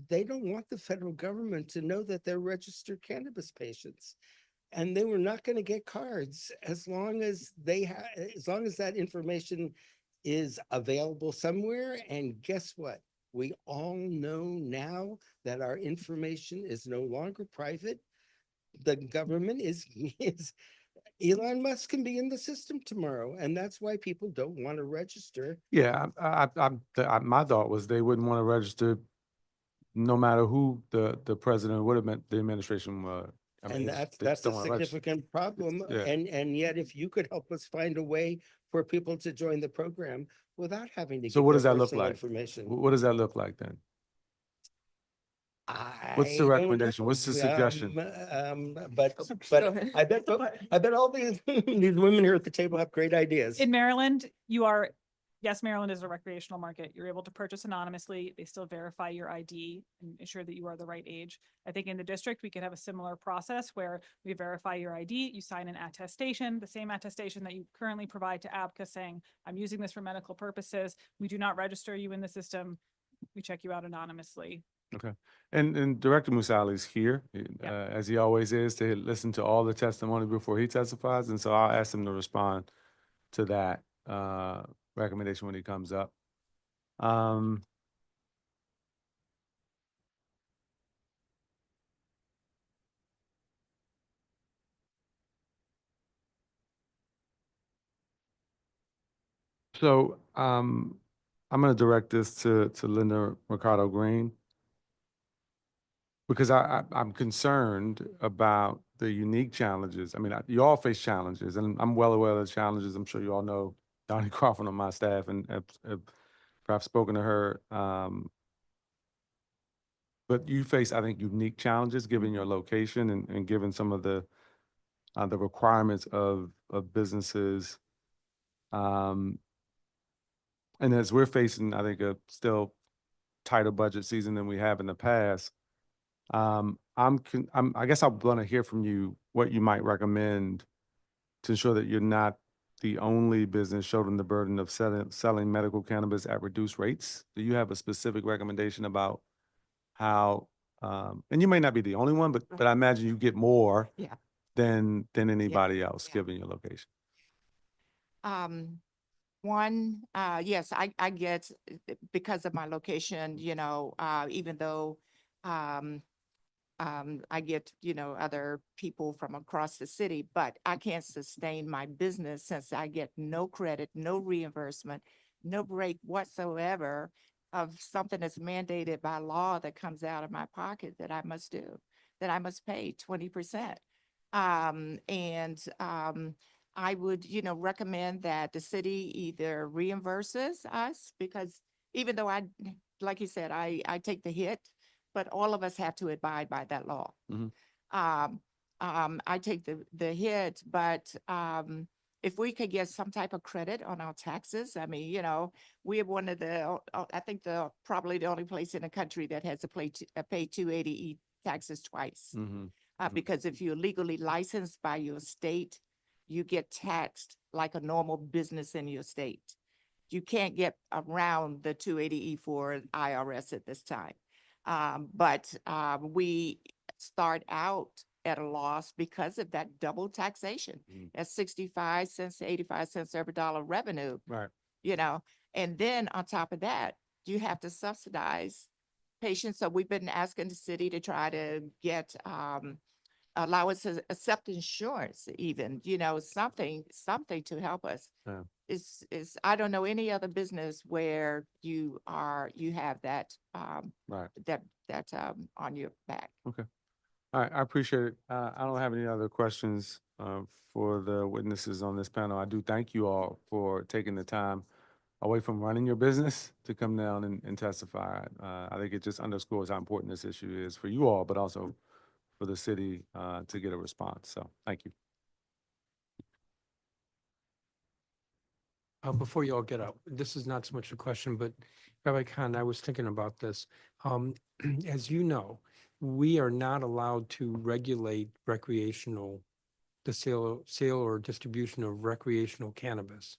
They don't want the federal government to know that they're registered cannabis patients. And they were not going to get cards as long as as long as that information is available somewhere. And guess what? We all know now that our information is no longer private. The government is Elon Musk can be in the system tomorrow, and that's why people don't want to register. Yeah, my thought was they wouldn't want to register no matter who the president would have meant the administration was. I mean, And they that's just a don't wanna register. significant problem. Yeah. And yet if you could help us find a way for people to join the program without having to So give what their does that look personal like? information. What does that look like then? What's the I don't recommendation? know. What's the suggestion? But I bet all these these women here at the table have great ideas. In Maryland, yes, Maryland is a recreational market. You're able to purchase anonymously. They still verify your ID and ensure that you are the right age. I think in the district, we could have a similar process where we verify your ID, you sign an attestation, the same attestation that you currently provide to ABCA saying, I'm using this for medical purposes. We do not register you in the system. We check you out anonymously. Okay. And Director Musali is here, as he always is, to listen to all the testimony before he testifies. And so I'll ask him to respond to that recommendation when he comes up. So I'm going to direct this to Linda Mercado Green, because I'm concerned about the unique challenges. I mean, you all face challenges, and I'm well aware of the challenges. I'm sure you all know Donnie Crawford on my staff and have perhaps spoken to her. But you face, I think, unique challenges given your location and given some of the requirements of businesses. And as we're facing, I think, a still tighter budget season than we have in the past, I guess I want to hear from you what you might recommend to ensure that you're not the only business shouldering the burden of selling medical cannabis at reduced rates. Do you have a specific recommendation about how, and you may not be the only one, but I imagine you get more Yeah. than anybody else, yeah. given your location. One, yes, I get because of my location, even though I get, other people from across the city, but I can't sustain my business since I get no credit, no reimbursement, no break whatsoever of something that's mandated by law that comes out of my pocket that I must do. that I must pay 20%. I would, recommend that the city either reimburses us because even though like you said, I take the hit, but all of us have to abide by that law. Mhm. I take the hit, but, if we could get some type of credit on our taxes, I mean, we're one of I think probably the only place in the country that has to pay 280E taxes twice. Mhm. Because if you're legally licensed by your state, you get taxed like a normal business in your state. You can't get around the 280E for IRS at this time. But we start out at a loss because of that double taxation. Mhm. At 65 cents to 85 cents every dollar revenue, Right. And then on top of that, you have to subsidize patients. So we've been asking the city to try to get, allow us to accept insurance even, something to help us. Yeah. I don't know any other business where you have that, Right. on your back. Okay. All right. I appreciate it. I don't have any other questions for the witnesses on this panel. I do thank you all for taking the time away from running your business to come down and testify. I think it just underscores how important this issue is for you all, but also for the city to get a response. So thank you. Before you all get up, this is not so much a question, but Rabbi Khan, I was thinking about this. As you know, we are not allowed to regulate the sale or distribution of recreational cannabis.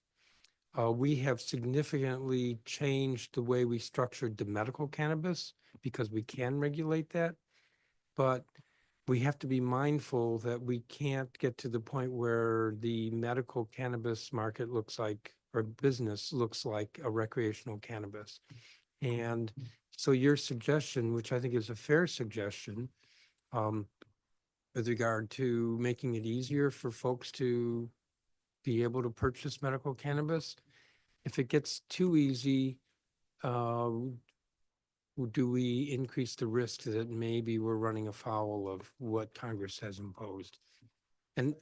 We have significantly changed the way we structured the medical cannabis because we can regulate that. But we have to be mindful that we can't get to the point where the medical cannabis market looks like, or business looks like a recreational cannabis. And so your suggestion, which I think is a fair suggestion, with regard to making it easier for folks to be able to purchase medical cannabis, if it gets too easy, do we increase the risk that maybe we're running afoul of what Congress has imposed? And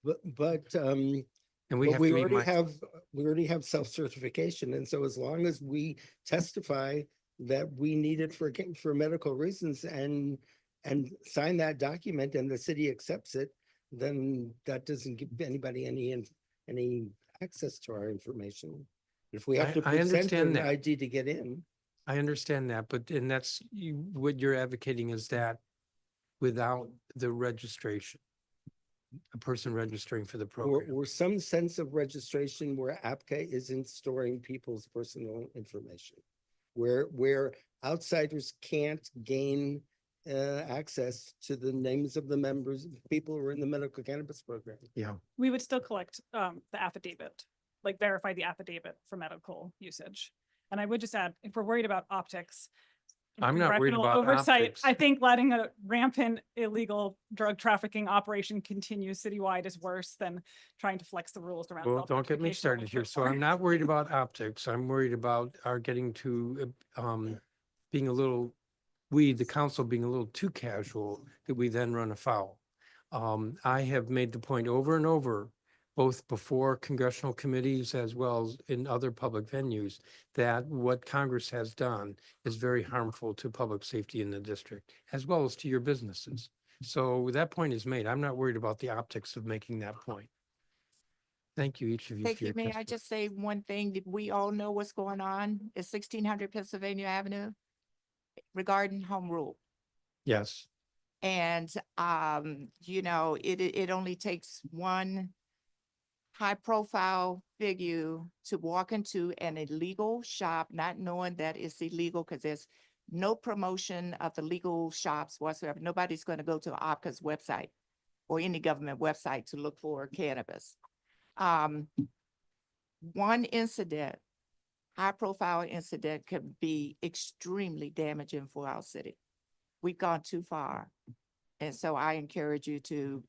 But we But have to be mindful. we already have self-certification, and so as long as we testify that we need it for medical reasons and sign that document and the city accepts it, then that doesn't give anybody any access to our information. If we have to I present understand an that. ID to get in, I understand that, but and that's what you're advocating is that without the registration, a person registering for the program. or some sense of registration where APCA isn't storing people's personal information, where outsiders can't gain access to the names of the members, people who are in the medical cannabis program. Yeah. We would still collect the affidavit, like verify the affidavit for medical usage. And I would just add, if we're worried about optics, and I'm not worried congressional about oversight, optics. I think letting a rampant illegal drug trafficking operation continue citywide is worse than trying to flex the rules around. Well, don't get me self-certification started here. So I'm not worried about optics. I'm worried about our getting to being a little, the council being a little too casual, that we then run afoul. I have made the point over and over, both before congressional committees as well as in other public venues, that what Congress has done is very harmful to public safety in the district, as well as to your businesses. So that point is made. I'm not worried about the optics of making that point. Thank you, each of you. Thank for you. your May I testimony. just say one thing that we all know what's going on at 1600 Pennsylvania Avenue regarding home rule. Yes. And, it only takes one high profile figure to walk into an illegal shop, not knowing that it's illegal because there's no promotion of the legal shops whatsoever. Nobody's going to go to OPCA's website or any government website to look for cannabis. One incident, high profile incident, could be extremely damaging for our city. We've gone too far. And so I encourage you to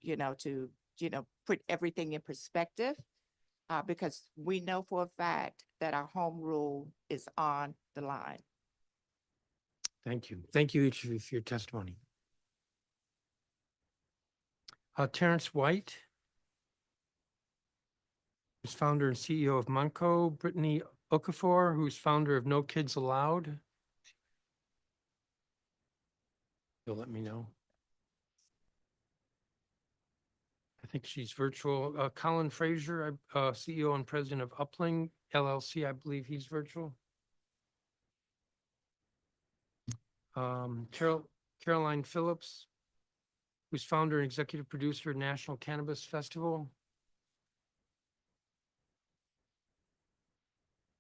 put everything in perspective, because we know for a fact that our home rule is on the line. Thank you. Thank you, each of you, for your testimony. Terrence White, who's founder and CEO of Monco, Brittany Okafor, who's founder of No Kids Allowed. You'll let me know. I think she's virtual. Colin Fraser, CEO and president of Upling LLC. I believe he's virtual. Caroline Phillips, who's founder and executive producer of National Cannabis Festival.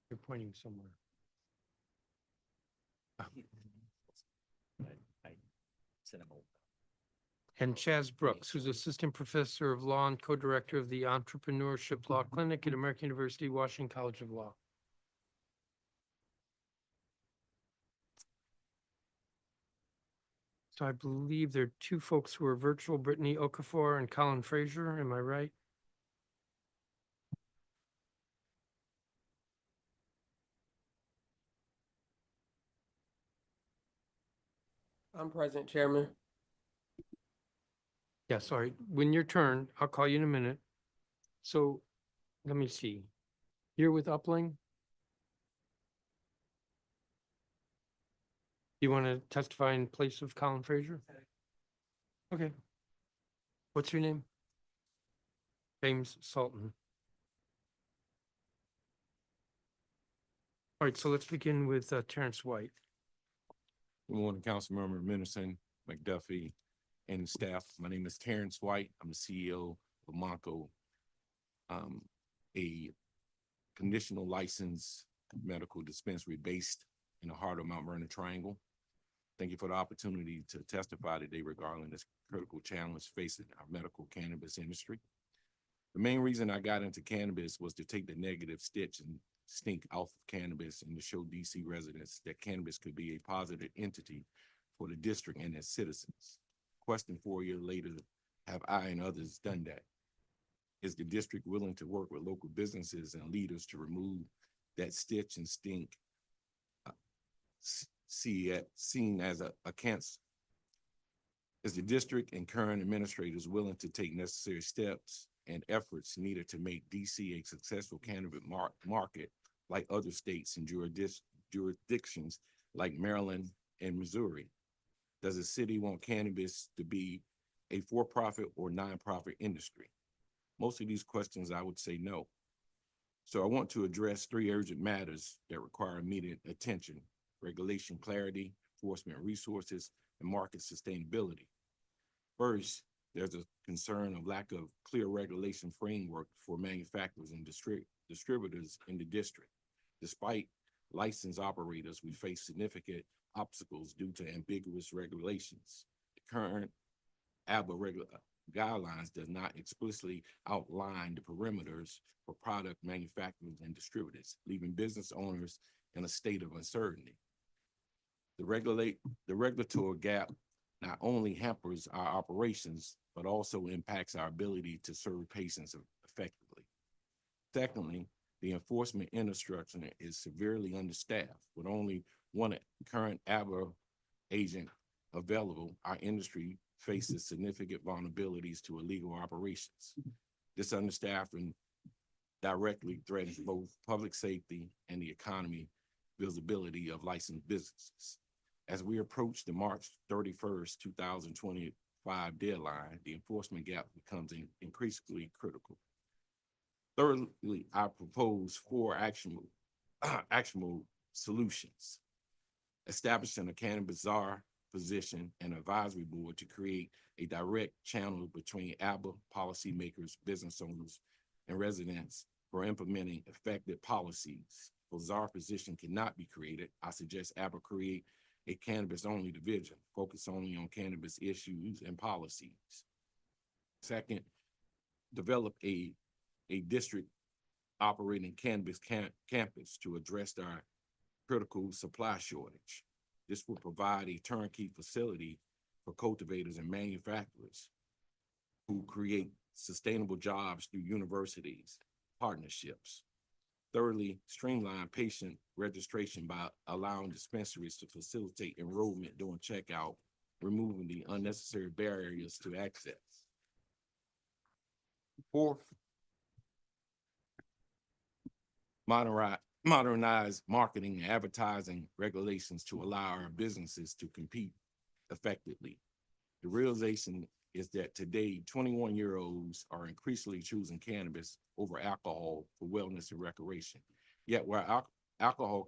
You're pointing somewhere. And Chaz Brooks, who's assistant professor of law and co-director of the Entrepreneurship Law Clinic at American University, Washington College of Law. So I believe there are two folks who are virtual, Brittany Okafor and Colin Fraser. Am I right? I'm present, Chairman. Yeah, sorry. When your turn, I'll call you in a minute. So let me see. You're with Upling? You want to testify in place of Colin Fraser? Okay. What's your name? James Sultan. All right, so let's begin with Terrence White. Good morning, Councilmember Mendelson, McDuffie, and staff. My name is Terrence White. I'm the CEO of Monco, a conditional license medical dispensary based in the heart of Mount Vernon Triangle. Thank you for the opportunity to testify today regarding this critical challenge facing our medical cannabis industry. The main reason I got into cannabis was to take the negative stitch and stink off of cannabis and to show DC residents that cannabis could be a positive entity for the district and its citizens. Question 4 years later, have I and others done that? Is the district willing to work with local businesses and leaders to remove that stitch and stink seen as a cancer? Is the district and current administrators willing to take necessary steps and efforts needed to make DC a successful cannabis market like other states and jurisdictions like Maryland and Missouri? Does the city want cannabis to be a for-profit or nonprofit industry? Most of these questions, I would say no. So I want to address 3 urgent matters that require immediate attention: regulation clarity, enforcement resources, and market sustainability. First, there's a concern of lack of clear regulation framework for manufacturers and distributors in the district. Despite licensed operators, we face significant obstacles due to ambiguous regulations. The current ABA guidelines does not explicitly outline the perimeters for product manufacturers and distributors, leaving business owners in a state of uncertainty. The regulatory gap not only hampers our operations, but also impacts our ability to serve patients effectively. Secondly, the enforcement infrastructure is severely understaffed. With only one current ABA agent available, our industry faces significant vulnerabilities to illegal operations. This understaffing directly threatens both public safety and the economy visibility of licensed businesses. As we approach the March 31st, 2025 deadline, the enforcement gap becomes increasingly critical. Thirdly, I propose 4 actionable solutions: establishing a cannabis czar position and advisory board to create a direct channel between ABA policymakers, business owners, and residents for implementing effective policies. If a czar position cannot be created, I suggest ABA create a cannabis-only division, focus only on cannabis issues and policies. Second, develop a district operating cannabis campus to address our critical supply shortage. This will provide a turnkey facility for cultivators and manufacturers who create sustainable jobs through universities, partnerships. Thirdly, streamline patient registration by allowing dispensaries to facilitate enrollment during checkout, removing the unnecessary barriers to access. Fourth, modernize marketing and advertising regulations to allow our businesses to compete effectively. The realization is that today, 21-year-olds are increasingly choosing cannabis over alcohol for wellness and recreation. Yet while alcohol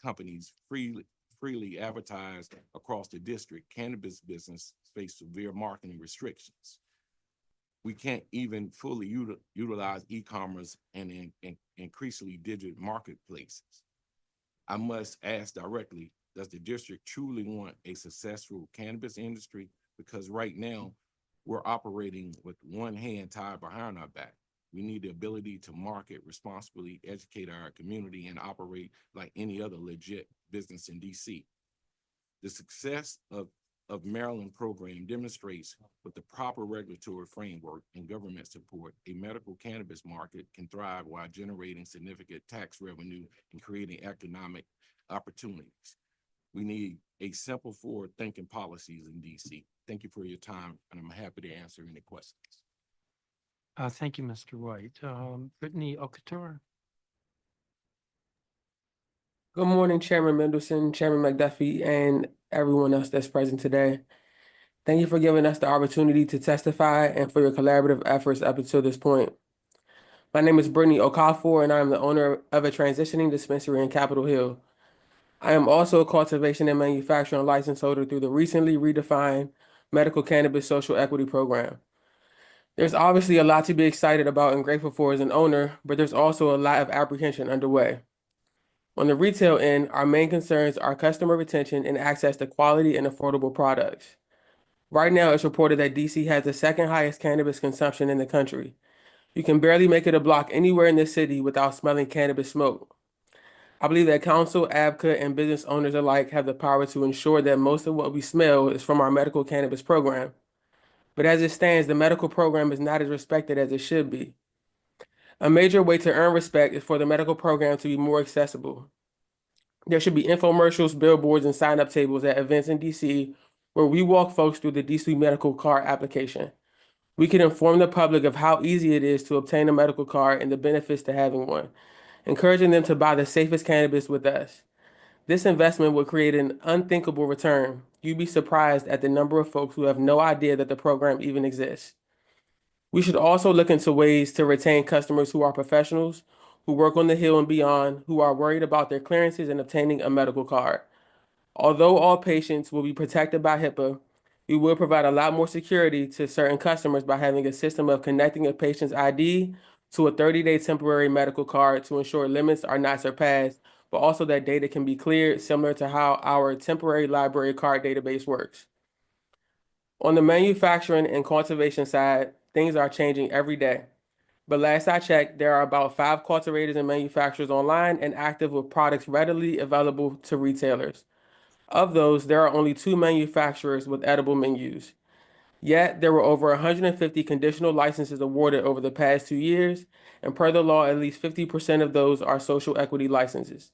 companies freely advertise across the district, cannabis business face severe marketing restrictions. We can't even fully utilize e-commerce and increasingly digital marketplaces. I must ask directly, does the district truly want a successful cannabis industry? Because right now, we're operating with one hand tied behind our back. We need the ability to market responsibly, educate our community, and operate like any other legit business in DC. The success of Maryland program demonstrates with the proper regulatory framework and government support, a medical cannabis market can thrive while generating significant tax revenue and creating economic opportunities. We need a simple forward-thinking policies in DC. Thank you for your time, and I'm happy to answer any questions. Thank you, Mr. White. Brittany Okator. Good morning, Chairman Mendelson, Chairman McDuffie, and everyone else that's present today. Thank you for giving us the opportunity to testify and for your collaborative efforts up until this point. My name is Brittany Okafor, and I am the owner of a transitioning dispensary in Capitol Hill. I am also a cultivation and manufacturing license holder through the recently redefined Medical Cannabis Social Equity Program. There's obviously a lot to be excited about and grateful for as an owner, but there's also a lot of apprehension underway. On the retail end, our main concerns are customer retention and access to quality and affordable products. Right now, it's reported that DC has the second highest cannabis consumption in the country. You can barely make it a block anywhere in the city without smelling cannabis smoke. I believe that council, ABCA, and business owners alike have the power to ensure that most of what we smell is from our medical cannabis program. But as it stands, the medical program is not as respected as it should be. A major way to earn respect is for the medical program to be more accessible. There should be infomercials, billboards, and sign-up tables at events in DC where we walk folks through the DC medical card application. We can inform the public of how easy it is to obtain a medical card and the benefits to having one, encouraging them to buy the safest cannabis with us. This investment will create an unthinkable return. You'd be surprised at the number of folks who have no idea that the program even exists. We should also look into ways to retain customers who are professionals, who work on the Hill and beyond, who are worried about their clearances and obtaining a medical card. Although all patients will be protected by HIPAA, we will provide a lot more security to certain customers by having a system of connecting a patient's ID to a 30-day temporary medical card to ensure limits are not surpassed, but also that data can be cleared, similar to how our temporary library card database works. On the manufacturing and cultivation side, things are changing every day. But last I checked, there are about 5 cultivators and manufacturers online and active with products readily available to retailers. Of those, there are only 2 manufacturers with edible menus. Yet, there were over 150 conditional licenses awarded over the past 2 years, and per the law, at least 50% of those are social equity licenses.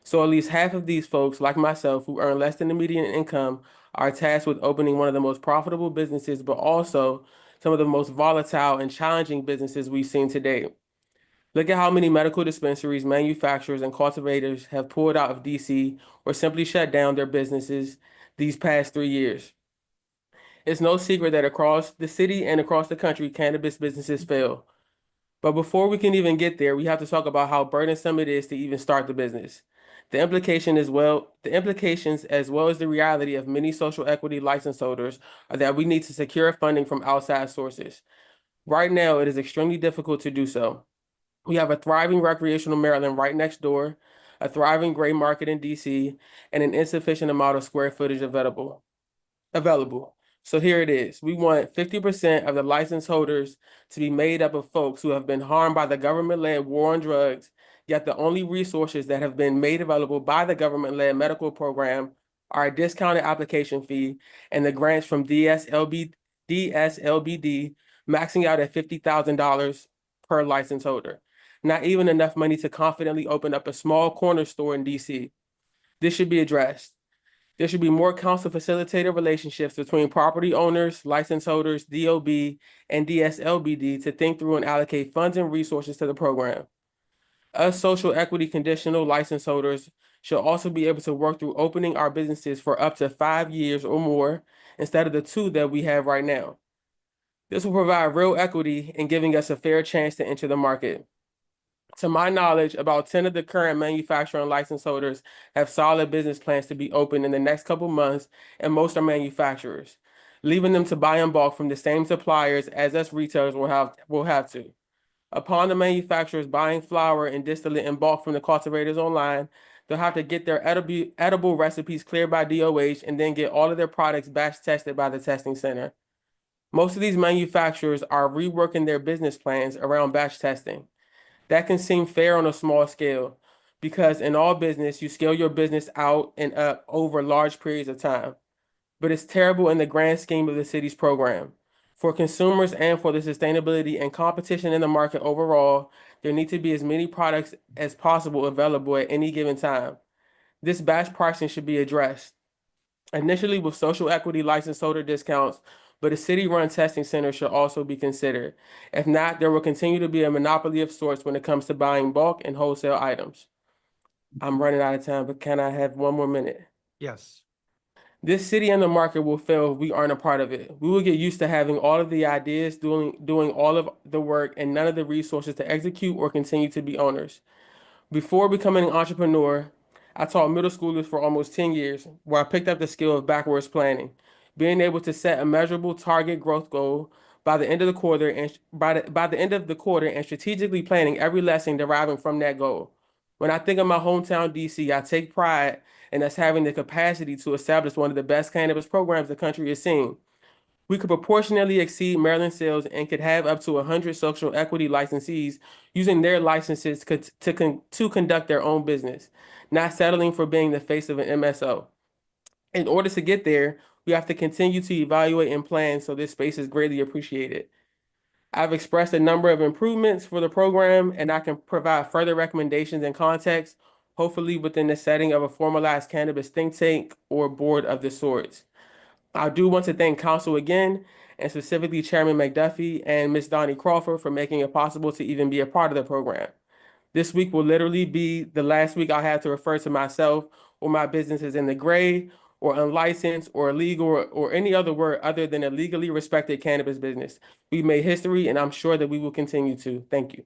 So at least half of these folks, like myself, who earn less than the median income, are tasked with opening one of the most profitable businesses, but also some of the most volatile and challenging businesses we've seen to date. Look at how many medical dispensaries, manufacturers, and cultivators have pulled out of DC or simply shut down their businesses these past 3 years. It's no secret that across the city and across the country, cannabis businesses fail. But before we can even get there, we have to talk about how burdensome it is to even start the business. The implications as well as the reality of many social equity license holders are that we need to secure funding from outside sources. Right now, it is extremely difficult to do so. We have a thriving recreational Maryland right next door, a thriving gray market in DC, and an insufficient amount of square footage available. So here it is. We want 50% of the license holders to be made up of folks who have been harmed by the government-led war on drugs, yet the only resources that have been made available by the government-led medical program are a discounted application fee and the grants from DSLBD maxing out at $50,000 per license holder. Not even enough money to confidently open up a small corner store in DC. This should be addressed. There should be more council facilitated relationships between property owners, license holders, DOB, and DSLBD to think through and allocate funds and resources to the program. Us social equity conditional license holders should also be able to work through opening our businesses for up to 5 years or more instead of the 2 that we have right now. This will provide real equity in giving us a fair chance to enter the market. To my knowledge, about 10 of the current manufacturing license holders have solid business plans to be open in the next couple months, and most are manufacturers, leaving them to buy in bulk from the same suppliers as us retailers will have to. Upon the manufacturers buying flower and distillate in bulk from the cultivators online, they'll have to get their edible recipes cleared by DOH and then get all of their products batch tested by the testing center. Most of these manufacturers are reworking their business plans around batch testing. That can seem fair on a small scale because in all business, you scale your business out and up over large periods of time. But it's terrible in the grand scheme of the city's program. For consumers and for the sustainability and competition in the market overall, there need to be as many products as possible available at any given time. This batch pricing should be addressed, initially with social equity license holder discounts, but a city-run testing center should also be considered. If not, there will continue to be a monopoly of sorts when it comes to buying bulk and wholesale items. I'm running out of time, but can I have 1 more minute? Yes. This city and the market will fail if we aren't a part of it. We will get used to having all of the ideas, doing all of the work, and none of the resources to execute or continue to be owners. Before becoming an entrepreneur, I taught middle schoolers for almost 10 years, where I picked up the skill of backwards planning, being able to set a measurable target growth goal by the end of the quarter and strategically planning every lesson deriving from that goal. When I think of my hometown DC, I take pride in us having the capacity to establish one of the best cannabis programs the country has seen. We could proportionally exceed Maryland sales and could have up to 100 social equity licensees using their licenses to conduct their own business, not settling for being the face of an MSO. In order to get there, we have to continue to evaluate and plan so this space is greatly appreciated. I've expressed a number of improvements for the program, and I can provide further recommendations and context, hopefully within the setting of a formalized cannabis think tank or board of the sorts. I do want to thank council again, and specifically Chairman McDuffie and Ms. Donnie Crawford for making it possible to even be a part of the program. This week will literally be the last week I'll have to refer to myself or my businesses in the gray or unlicensed or illegal or any other word other than a legally respected cannabis business. We've made history, and I'm sure that we will continue to. Thank you.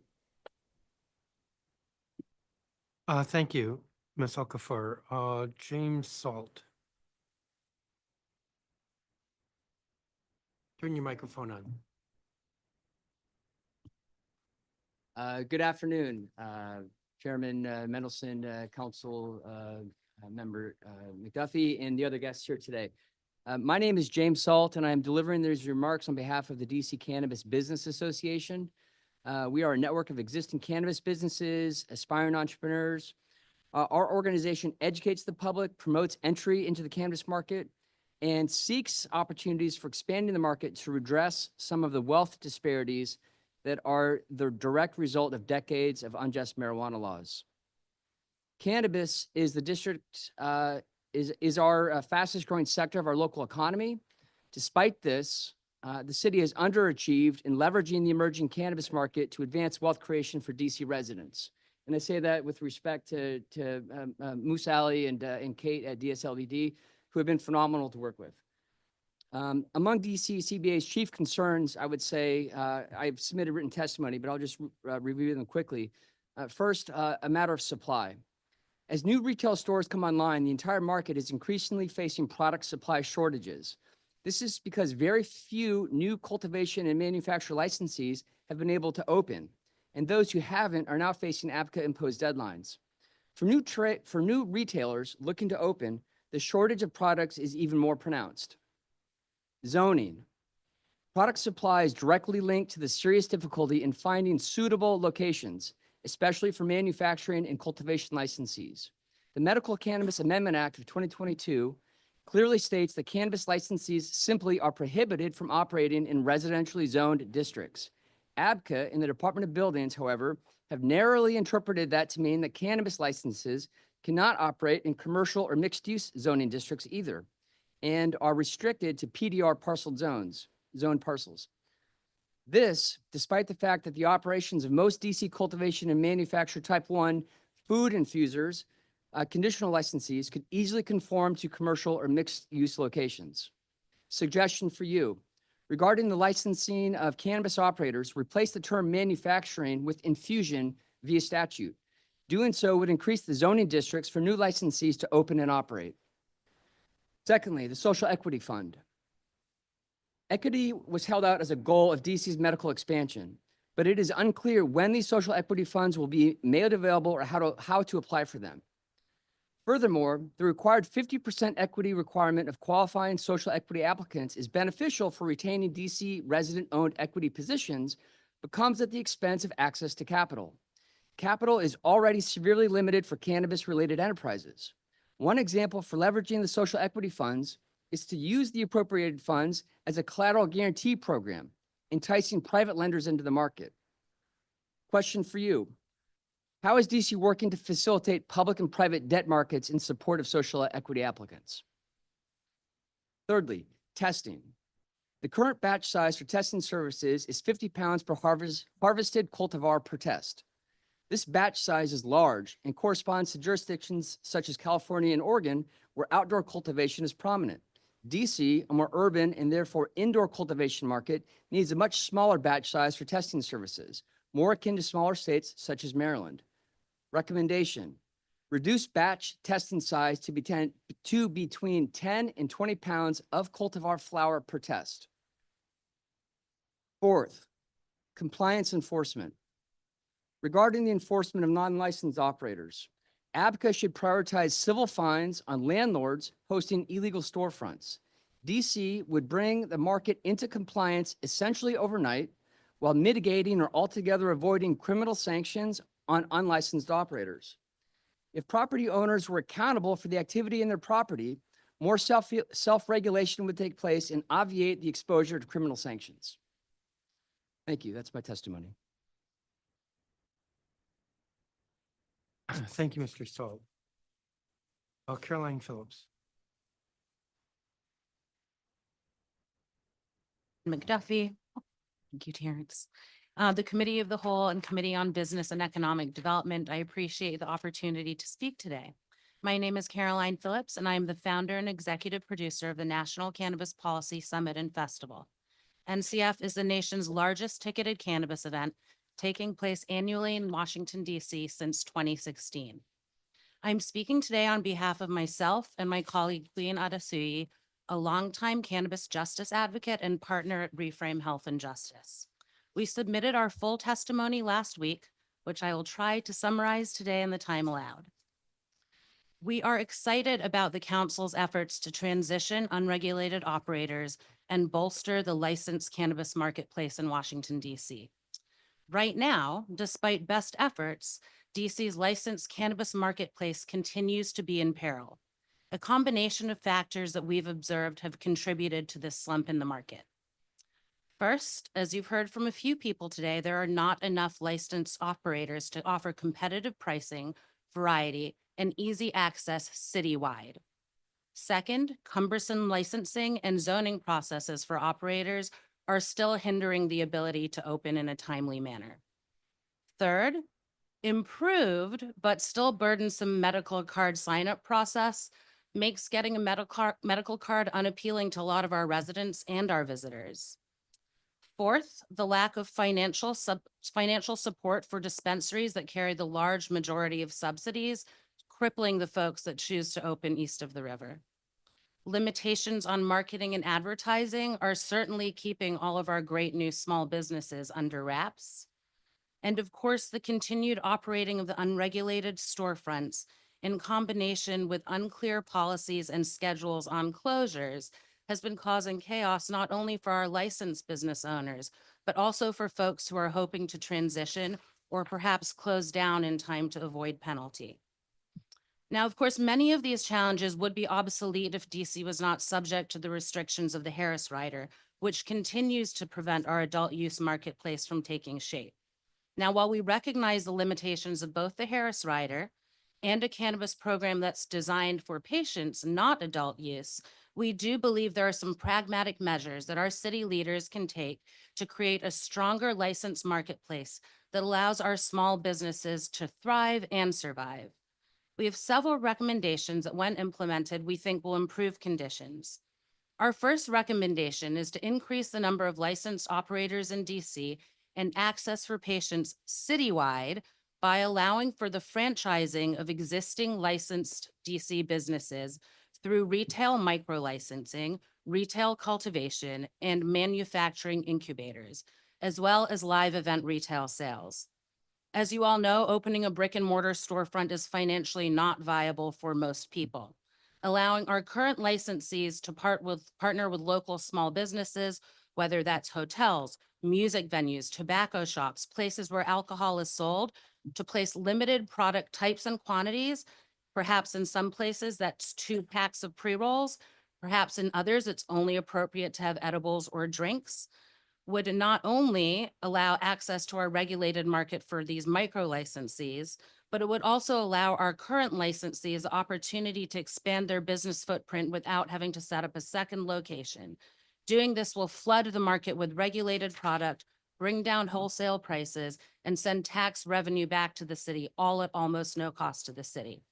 Thank you, Ms. Okafor. James Salt. Turn your microphone on. Good afternoon, Chairman Mendelson, Council Member McDuffie, and the other guests here today. My name is James Salt, and I am delivering these remarks on behalf of the DC Cannabis Business Association. We are a network of existing cannabis businesses, aspiring entrepreneurs. Our organization educates the public, promotes entry into the cannabis market, and seeks opportunities for expanding the market to redress some of the wealth disparities that are the direct result of decades of unjust marijuana laws. Cannabis is the district, is our fastest growing sector of our local economy. Despite this, the city has underachieved in leveraging the emerging cannabis market to advance wealth creation for DC residents. And I say that with respect to Moose Alley and Kate at DSLBD, who have been phenomenal to work with. Among DC CBA's chief concerns, I would say, I've submitted written testimony, but I'll just review them quickly. First, a matter of supply. As new retail stores come online, the entire market is increasingly facing product supply shortages. This is because very few new cultivation and manufacture licensees have been able to open, and those who haven't are now facing APCA-imposed deadlines. For new retailers looking to open, the shortage of products is even more pronounced. Zoning. Product supply is directly linked to the serious difficulty in finding suitable locations, especially for manufacturing and cultivation licensees. The Medical Cannabis Amendment Act of 2022 clearly states that cannabis licensees simply are prohibited from operating in residentially zoned districts. ABCA and the Department of Buildings, however, have narrowly interpreted that to mean that cannabis licenses cannot operate in commercial or mixed-use zoning districts either, and are restricted to PDR parcel zone parcels. This, despite the fact that the operations of most DC cultivation and manufacture type 1 food infusers, conditional licensees could easily conform to commercial or mixed-use locations. Suggestion for you, regarding the licensing of cannabis operators, replace the term manufacturing with infusion via statute. Doing so would increase the zoning districts for new licensees to open and operate. Secondly, the Social Equity Fund. Equity was held out as a goal of DC's medical expansion, but it is unclear when these social equity funds will be made available or how to apply for them. Furthermore, the required 50% equity requirement of qualifying social equity applicants is beneficial for retaining DC resident-owned equity positions, but comes at the expense of access to capital. Capital is already severely limited for cannabis-related enterprises. One example for leveraging the social equity funds is to use the appropriated funds as a collateral guarantee program, enticing private lenders into the market. Question for you. How is DC working to facilitate public and private debt markets in support of social equity applicants? Thirdly, testing. The current batch size for testing services is 50 pounds per harvested cultivar per test. This batch size is large and corresponds to jurisdictions such as California and Oregon, where outdoor cultivation is prominent. DC, a more urban and therefore indoor cultivation market, needs a much smaller batch size for testing services, more akin to smaller states such as Maryland. Recommendation, reduce batch testing size to between 10 and 20 pounds of cultivar flower per test. Fourth, compliance enforcement. Regarding the enforcement of non-licensed operators, ABCA should prioritize civil fines on landlords hosting illegal storefronts. DC would bring the market into compliance essentially overnight while mitigating or altogether avoiding criminal sanctions on unlicensed operators. If property owners were accountable for the activity in their property, more self-regulation would take place and obviate the exposure to criminal sanctions. Thank you. That's my testimony. Thank you, Mr. Stoll. Caroline Phillips. McDuffie. Thank you, Terrence. The Committee of the Whole and Committee on Business and Economic Development, I appreciate the opportunity to speak today. My name is Caroline Phillips, and I am the founder and executive producer of the National Cannabis Policy Summit and Festival. NCF is the nation's largest ticketed cannabis event, taking place annually in Washington, D.C. since 2016. I'm speaking today on behalf of myself and my colleague, Queen Adasuyi, a longtime cannabis justice advocate and partner at Reframe Health and Justice. We submitted our full testimony last week, which I will try to summarize today in the time allowed. We are excited about the council's efforts to transition unregulated operators and bolster the licensed cannabis marketplace in Washington, D.C. Right now, despite best efforts, DC's licensed cannabis marketplace continues to be in peril. A combination of factors that we've observed have contributed to this slump in the market. First, as you've heard from a few people today, there are not enough licensed operators to offer competitive pricing, variety, and easy access citywide. Second, cumbersome licensing and zoning processes for operators are still hindering the ability to open in a timely manner. Third, improved but still burdensome medical card sign-up process makes getting a medical card unappealing to a lot of our residents and our visitors. Fourth, the lack of financial support for dispensaries that carry the large majority of subsidies, crippling the folks that choose to open east of the river. Limitations on marketing and advertising are certainly keeping all of our great new small businesses under wraps. And of course, the continued operating of the unregulated storefronts in combination with unclear policies and schedules on closures has been causing chaos not only for our licensed business owners, but also for folks who are hoping to transition or perhaps close down in time to avoid penalty. Now, of course, many of these challenges would be obsolete if DC was not subject to the restrictions of the Harris Rider, which continues to prevent our adult use marketplace from taking shape. Now, while we recognize the limitations of both the Harris Rider and a cannabis program that's designed for patients, not adult use, we do believe there are some pragmatic measures that our city leaders can take to create a stronger licensed marketplace that allows our small businesses to thrive and survive. We have several recommendations that, when implemented, we think will improve conditions. Our first recommendation is to increase the number of licensed operators in DC and access for patients citywide by allowing for the franchising of existing licensed DC businesses through retail micro-licensing, retail cultivation, and manufacturing incubators, as well as live event retail sales. As you all know, opening a brick and mortar storefront is financially not viable for most people. Allowing our current licensees to partner with local small businesses, whether that's hotels, music venues, tobacco shops, places where alcohol is sold, to place limited product types and quantities. Perhaps in some places that's 2 packs of pre-rolls. Perhaps in others, it's only appropriate to have edibles or drinks, would not only allow access to our regulated market for these micro licensees, but it would also allow our current licensees the opportunity to expand their business footprint without having to set up a second location. Doing this will flood the market with regulated product, bring down wholesale prices, and send tax revenue back to the city, all at almost no cost to the city.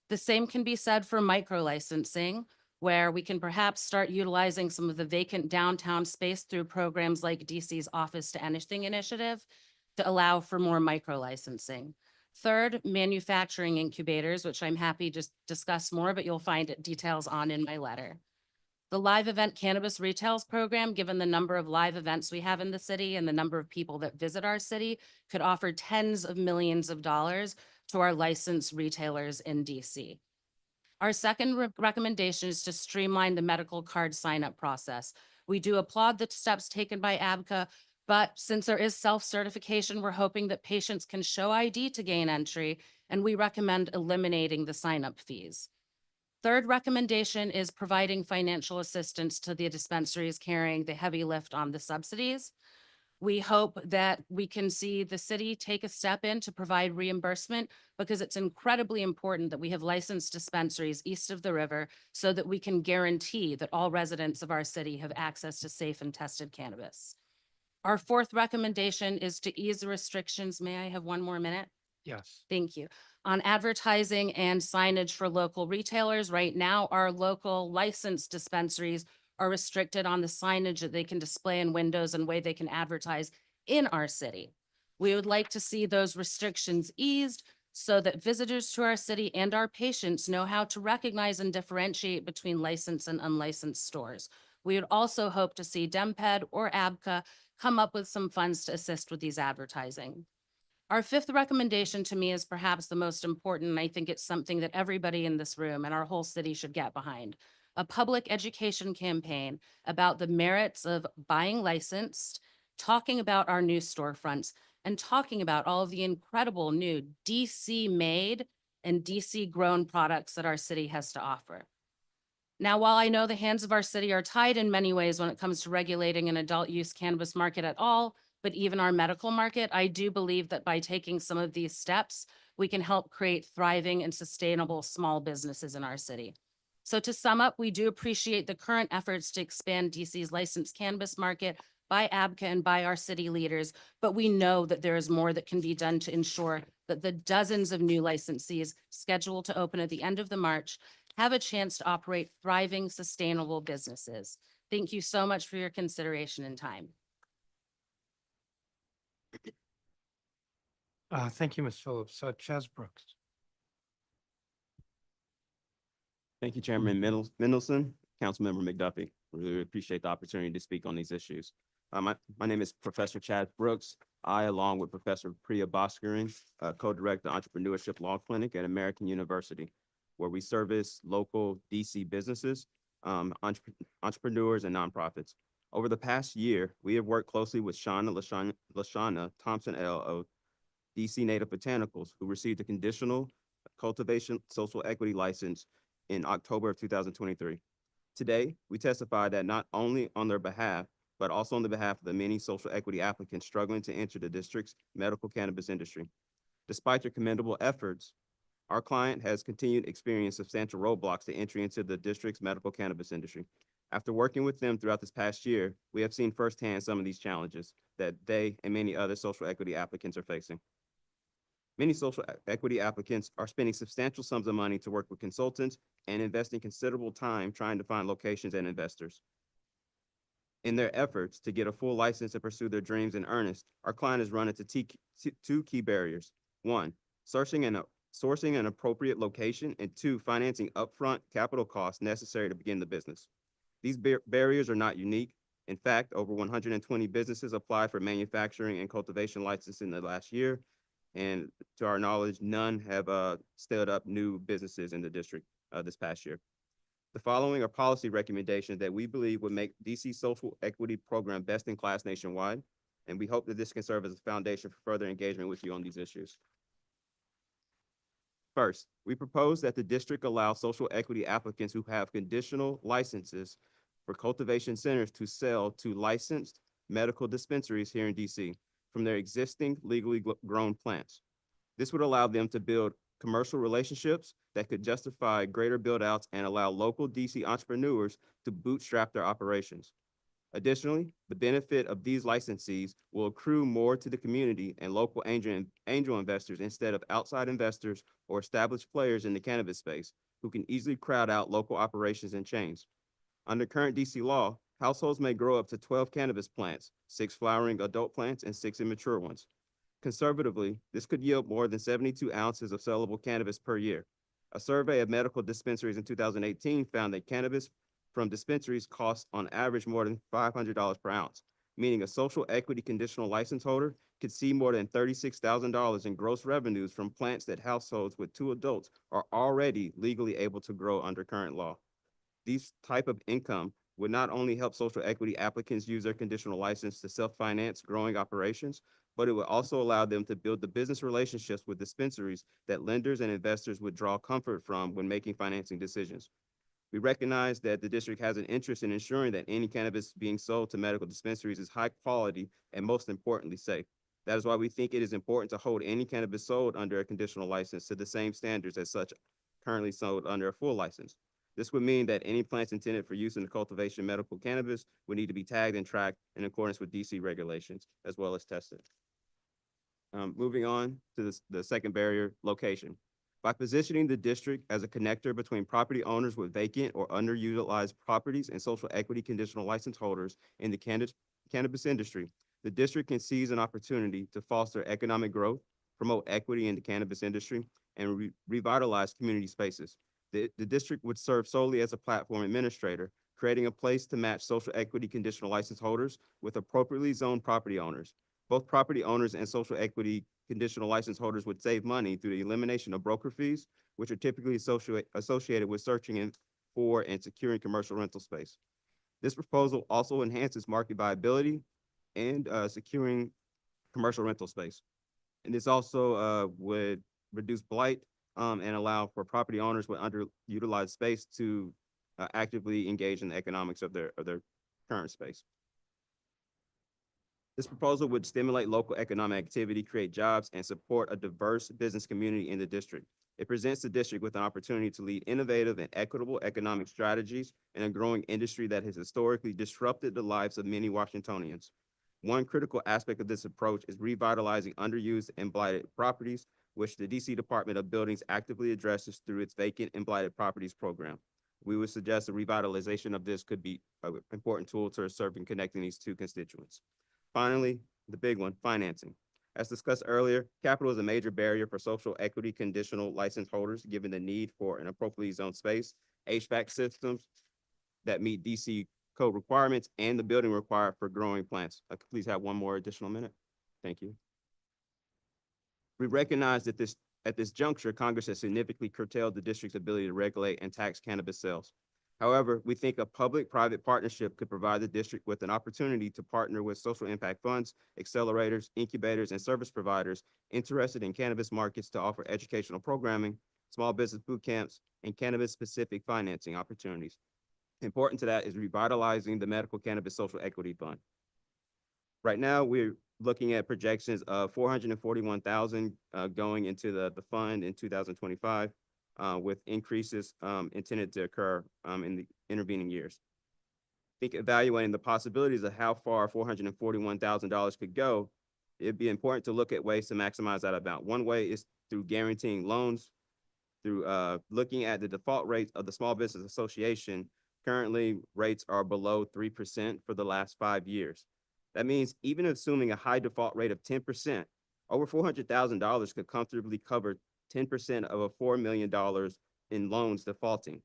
The same can be said for micro licensing, where we can perhaps start utilizing some of the vacant downtown space through programs like DC's Office to Anything initiative to allow for more micro licensing. Third, manufacturing incubators, which I'm happy to discuss more, but you'll find details on in my letter. The live event cannabis retails program, given the number of live events we have in the city and the number of people that visit our city, could offer tens of millions of dollars to our licensed retailers in DC. Our second recommendation is to streamline the medical card sign-up process. We do applaud the steps taken by ABCA, but since there is self-certification, we're hoping that patients can show ID to gain entry, and we recommend eliminating the sign-up fees. Third recommendation is providing financial assistance to the dispensaries carrying the heavy lift on the subsidies. We hope that we can see the city take a step in to provide reimbursement, because it's incredibly important that we have licensed dispensaries east of the river so that we can guarantee that all residents of our city have access to safe and tested cannabis. Our fourth recommendation is to ease the restrictions. May I have 1 more minute? Yes. Thank you. On advertising and signage for local retailers, right now, our local licensed dispensaries are restricted on the signage that they can display in windows and way they can advertise in our city. We would like to see those restrictions eased so that visitors to our city and our patients know how to recognize and differentiate between licensed and unlicensed stores. We would also hope to see DEMPED or ABCA come up with some funds to assist with these advertising. Our fifth recommendation to me is perhaps the most important, and I think it's something that everybody in this room and our whole city should get behind. A public education campaign about the merits of buying licensed, talking about our new storefronts, and talking about all of the incredible new DC-made and DC-grown products that our city has to offer. Now, while I know the hands of our city are tied in many ways when it comes to regulating an adult use cannabis market at all, but even our medical market, I do believe that by taking some of these steps, we can help create thriving and sustainable small businesses in our city. So to sum up, we do appreciate the current efforts to expand DC's licensed cannabis market by ABCA and by our city leaders, but we know that there is more that can be done to ensure that the dozens of new licensees scheduled to open at the end of the March have a chance to operate thriving, sustainable businesses. Thank you so much for your consideration and time. Thank you, Ms. Phillips. Chaz Brooks. Thank you, Chairman Mendelson, Councilmember McDuffie. Really appreciate the opportunity to speak on these issues. My name is Professor Chad Brooks. I, along with Professor Priya Bhaskaran, co-direct the Entrepreneurship Law Clinic at American University, where we service local DC businesses, entrepreneurs, and nonprofits. Over the past year, we have worked closely with Lashana Thompson L. of DC Native Botanicals, who received a conditional cultivation social equity license in October of 2023. Today, we testify that not only on their behalf, but also on the behalf of the many social equity applicants struggling to enter the district's medical cannabis industry. Despite your commendable efforts, Our client has continued to experience substantial roadblocks to entry into the district's medical cannabis industry. After working with them throughout this past year, we have seen firsthand some of these challenges that they and many other social equity applicants are facing. Many social equity applicants are spending substantial sums of money to work with consultants and investing considerable time trying to find locations and investors. In their efforts to get a full license to pursue their dreams in earnest, our client has run into two key barriers. One, sourcing an appropriate location, and two, financing upfront capital costs necessary to begin the business. These barriers are not unique. In fact, over 120 businesses applied for manufacturing and cultivation license in the last year. And to our knowledge, none have stood up new businesses in the district this past year. The following are policy recommendations that we believe would make DC social equity program best in class nationwide. And we hope that this can serve as a foundation for further engagement with you on these issues. First, we propose that the district allow social equity applicants who have conditional licenses for cultivation centers to sell to licensed medical dispensaries here in DC from their existing legally grown plants. This would allow them to build commercial relationships that could justify greater build outs and allow local DC entrepreneurs to bootstrap their operations. Additionally, the benefit of these licensees will accrue more to the community and local angel investors instead of outside investors or established players in the cannabis space who can easily crowd out local operations and chains. Under current DC law, households may grow up to 12 cannabis plants, 6 flowering adult plants, and 6 immature ones. Conservatively, this could yield more than 72 ounces of sellable cannabis per year. A survey of medical dispensaries in 2018 found that cannabis from dispensaries costs on average more than $500 per ounce, meaning a social equity conditional license holder could see more than $36,000 in gross revenues from plants that households with 2 adults are already legally able to grow under current law. These type of income would not only help social equity applicants use their conditional license to self-finance growing operations, but it would also allow them to build the business relationships with dispensaries that lenders and investors would draw comfort from when making financing decisions. We recognize that the district has an interest in ensuring that any cannabis being sold to medical dispensaries is high quality and most importantly safe. That is why we think it is important to hold any cannabis sold under a conditional license to the same standards as such currently sold under a full license. This would mean that any plants intended for use in the cultivation of medical cannabis would need to be tagged and tracked in accordance with DC regulations, as well as tested. Moving on to the second barrier, location. By positioning the district as a connector between property owners with vacant or underutilized properties and social equity conditional license holders in the cannabis industry, the district can seize an opportunity to foster economic growth, promote equity in the cannabis industry, and revitalize community spaces. The district would serve solely as a platform administrator, creating a place to match social equity conditional license holders with appropriately zoned property owners. Both property owners and social equity conditional license holders would save money through the elimination of broker fees, which are typically associated with searching for and securing commercial rental space. This proposal also enhances market viability and securing commercial rental space. And this also would reduce blight and allow for property owners with underutilized space to actively engage in the economics of their current space. This proposal would stimulate local economic activity, create jobs, and support a diverse business community in the district. It presents the district with an opportunity to lead innovative and equitable economic strategies in a growing industry that has historically disrupted the lives of many Washingtonians. One critical aspect of this approach is revitalizing underused and blighted properties, which the DC Department of Buildings actively addresses through its vacant and blighted properties program. We would suggest the revitalization of this could be an important tool to serve in connecting these two constituents. Finally, the big one, financing. As discussed earlier, capital is a major barrier for social equity conditional license holders, given the need for an appropriately zoned space, HVAC systems that meet DC code requirements, and the building required for growing plants. I could please have one more additional minute. Thank you. We recognize that at this juncture, Congress has significantly curtailed the district's ability to regulate and tax cannabis sales. However, we think a public-private partnership could provide the district with an opportunity to partner with social impact funds, accelerators, incubators, and service providers interested in cannabis markets to offer educational programming, small business boot camps, and cannabis-specific financing opportunities. Important to that is revitalizing the Medical Cannabis Social Equity Fund. Right now, we're looking at projections of 441,000 going into the fund in 2025, with increases intended to occur in the intervening years. I think evaluating the possibilities of how far $441,000 could go, it'd be important to look at ways to maximize that amount. One way is through guaranteeing loans, through looking at the default rates of the Small Business Association. Currently, rates are below 3% for the last 5 years. That means even assuming a high default rate of 10%, over $400,000 could comfortably cover 10% of a $4 million in loans defaulting.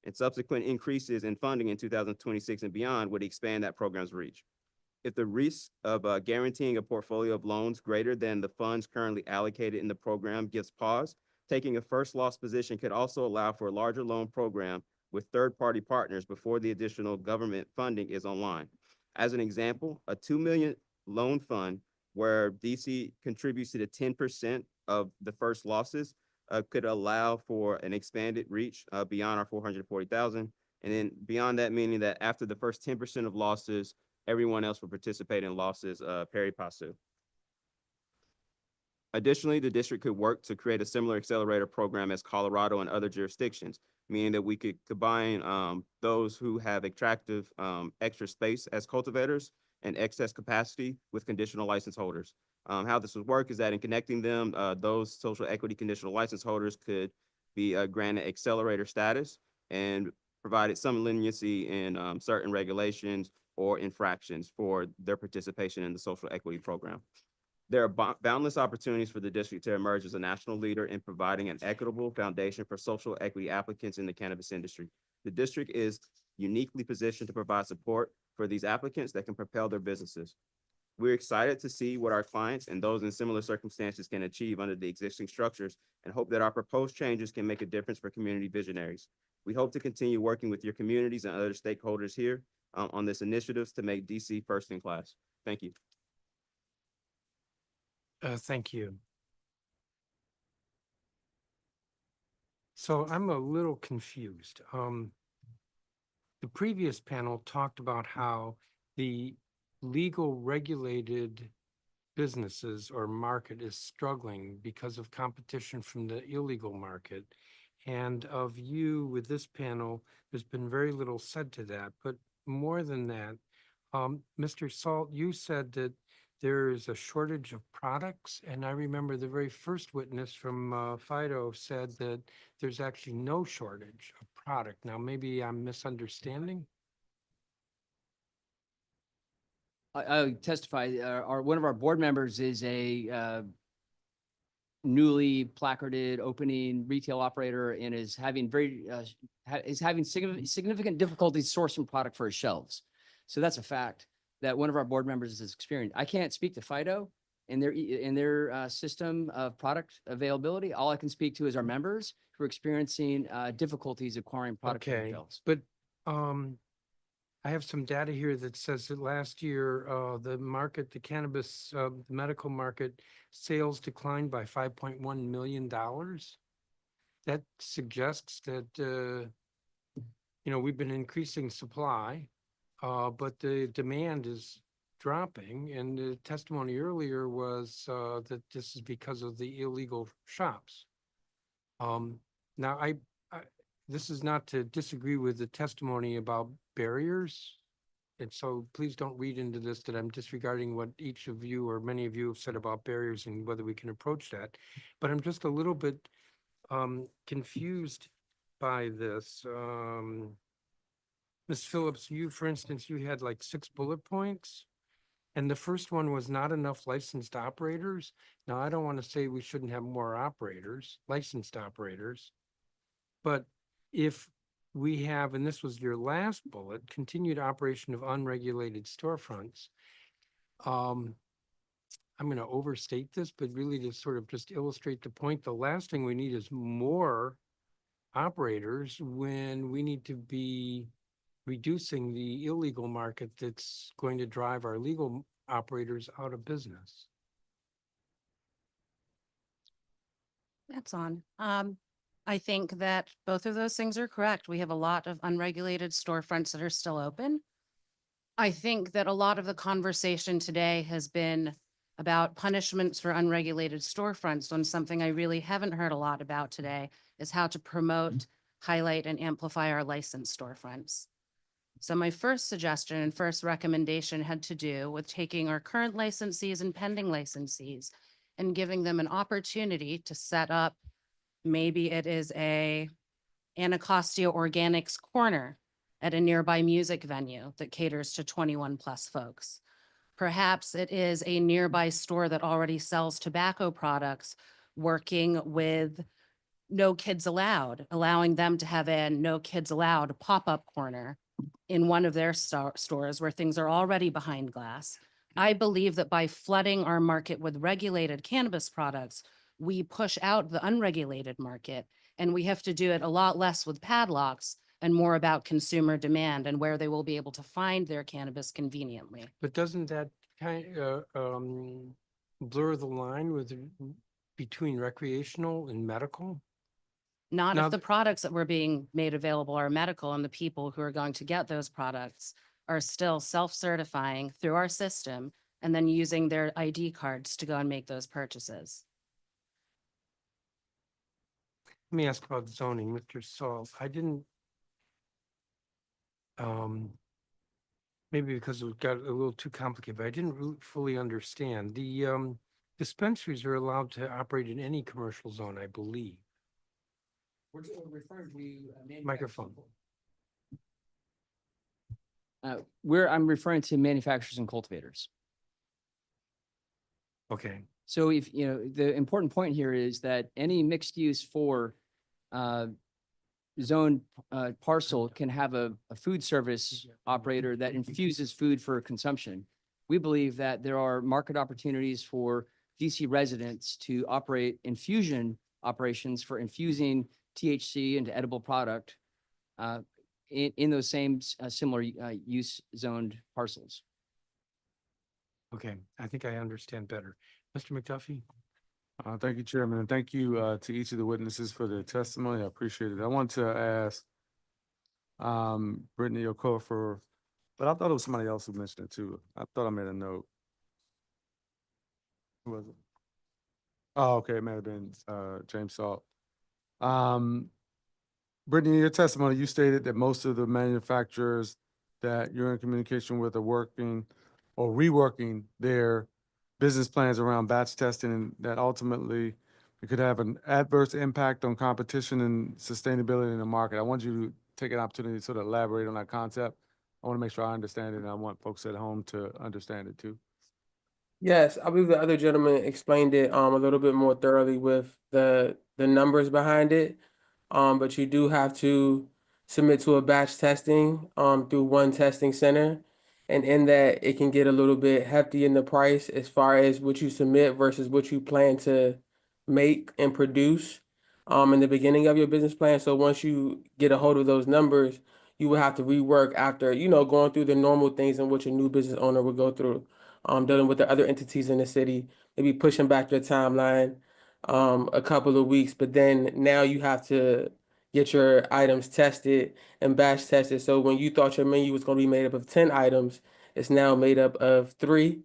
And subsequent increases in funding in 2026 and beyond would expand that program's reach. If the risk of guaranteeing a portfolio of loans greater than the funds currently allocated in the program gives pause, taking a first loss position could also allow for a larger loan program with third-party partners before the additional government funding is online. As an example, a $2 million loan fund where DC contributes to the 10% of the first losses could allow for an expanded reach beyond our 440,000. And then beyond that, meaning that after the first 10% of losses, everyone else will participate in losses pari passu. Additionally, the district could work to create a similar accelerator program as Colorado and other jurisdictions, meaning that we could combine those who have attractive extra space as cultivators and excess capacity with conditional license holders. How this would work is that in connecting them, those social equity conditional license holders could be granted accelerator status and provided some leniency in certain regulations or infractions for their participation in the social equity program. There are boundless opportunities for the district to emerge as a national leader in providing an equitable foundation for social equity applicants in the cannabis industry. The district is uniquely positioned to provide support for these applicants that can propel their businesses. We're excited to see what our clients and those in similar circumstances can achieve under the existing structures and hope that our proposed changes can make a difference for community visionaries. We hope to continue working with your communities and other stakeholders here on this initiatives to make DC first in class. Thank you. Thank you. So I'm a little confused. The previous panel talked about how the legal regulated businesses or market is struggling because of competition from the illegal market. And of you with this panel, there's been very little said to that, but more than that, Mr. Salt, you said that there is a shortage of products, and I remember the very first witness from Fido said that there's actually no shortage of product. Now, maybe I'm misunderstanding. I testify, one of our board members is a newly placarded opening retail operator and is having significant difficulties sourcing product for his shelves. So that's a fact that one of our board members has experienced. I can't speak to Fido and their system of product availability. All I can speak to is our members who are experiencing difficulties acquiring product for their Okay, shelves. but I have some data here that says that last year, the cannabis, the medical market sales declined by $5.1 million. That suggests that, we've been increasing supply, but the demand is dropping. And the testimony earlier was that this is because of the illegal shops. Now, this is not to disagree with the testimony about barriers. And so please don't read into this that I'm disregarding what each of you or many of you have said about barriers and whether we can approach that. But I'm just a little bit confused by this. Ms. Phillips, for instance, you had like 6 bullet points. And the first one was not enough licensed operators. Now, I don't want to say we shouldn't have more licensed operators. But if we have, and this was your last bullet, continued operation of unregulated storefronts. I'm going to overstate this, but really to sort of just illustrate the point, the last thing we need is more operators when we need to be reducing the illegal market that's going to drive our legal operators out of business. That's on. I think that both of those things are correct. We have a lot of unregulated storefronts that are still open. I think that a lot of the conversation today has been about punishments for unregulated storefronts, when something I really haven't heard a lot about today is how to promote, highlight, and amplify our licensed storefronts. So my first suggestion and first recommendation had to do with taking our current licensees and pending licensees and giving them an opportunity to set up, maybe it is a Anacostia Organics Corner at a nearby music venue that caters to 21+ folks. Perhaps it is a nearby store that already sells tobacco products, working with No Kids Allowed, allowing them to have a No Kids Allowed pop-up corner in one of their stores where things are already behind glass. I believe that by flooding our market with regulated cannabis products, we push out the unregulated market, and we have to do it a lot less with padlocks and more about consumer demand and where they will be able to find their cannabis conveniently. But doesn't that blur the line between recreational and medical? Not Now if the products that were being made available are medical, and the people who are going to get those products are still self-certifying through our system and then using their ID cards to go and make those purchases. Let me ask about zoning, Mr. Saul. I didn't, maybe because it got a little too complicated, but I didn't really fully understand. The dispensaries are allowed to operate in any commercial zone, I believe. We're referring to. Microphone. I'm referring to manufacturers and cultivators. Okay, So if, the important point here is that any mixed use for zone parcel can have a food service operator that infuses food for consumption. We believe that there are market opportunities for DC residents to operate infusion operations for infusing THC into edible product in those same similar use zoned parcels. okay, I think I understand better. Mr. McDuffie? Thank you, Chairman, and thank you to each of the witnesses for their testimony. I appreciate it. I want to ask Brittany Okofor, but I thought it was somebody else who mentioned it too. I thought I made a note. Who was it? Oh, okay, it might have been James Salt. Brittany, in your testimony, you stated that most of the manufacturers that you're in communication with are working or reworking their business plans around batch testing, and that ultimately it could have an adverse impact on competition and sustainability in the market. I want you to take an opportunity to sort of elaborate on that concept. I want to make sure I understand it, and I want folks at home to understand it too. Yes, I believe the other gentleman explained it a little bit more thoroughly with the numbers behind it. But you do have to submit to a batch testing through one testing center. And in that, it can get a little bit hefty in the price as far as what you submit versus what you plan to make and produce in the beginning of your business plan. So once you get a hold of those numbers, you will have to rework after, going through the normal things in which a new business owner would go through, dealing with the other entities in the city, maybe pushing back your timeline a couple of weeks, but then now you have to get your items tested and batch tested. So when you thought your menu was going to be made up of 10 items, it's now made up of 3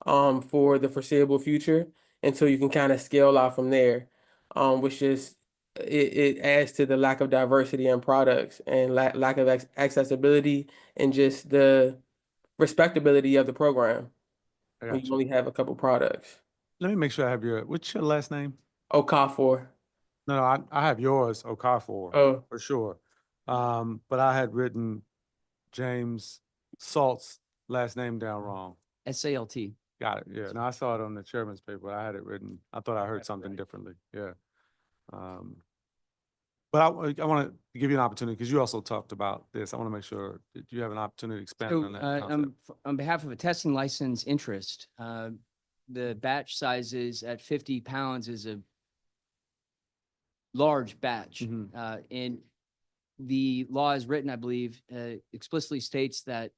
for the foreseeable future until you can kind of scale out from there, which is it adds to the lack of diversity in products and lack of accessibility and just the respectability of the program I when got you you. only have a couple products. Let me make sure I have what's your last name? Okafor. No, I have yours, Okafor, Oh, for sure. But I had written James Salt's last name down wrong. SALT. Got it, yeah. No, I saw it on the chairman's paper. I had it written. I thought I heard That's something right. differently, yeah. But I want to give you an opportunity because you also talked about this. I want to make sure that you have an opportunity to expand So on that concept. on behalf of a testing license interest, the batch sizes at 50 pounds is a large batch. Mhm. And the law is written, I believe, explicitly states that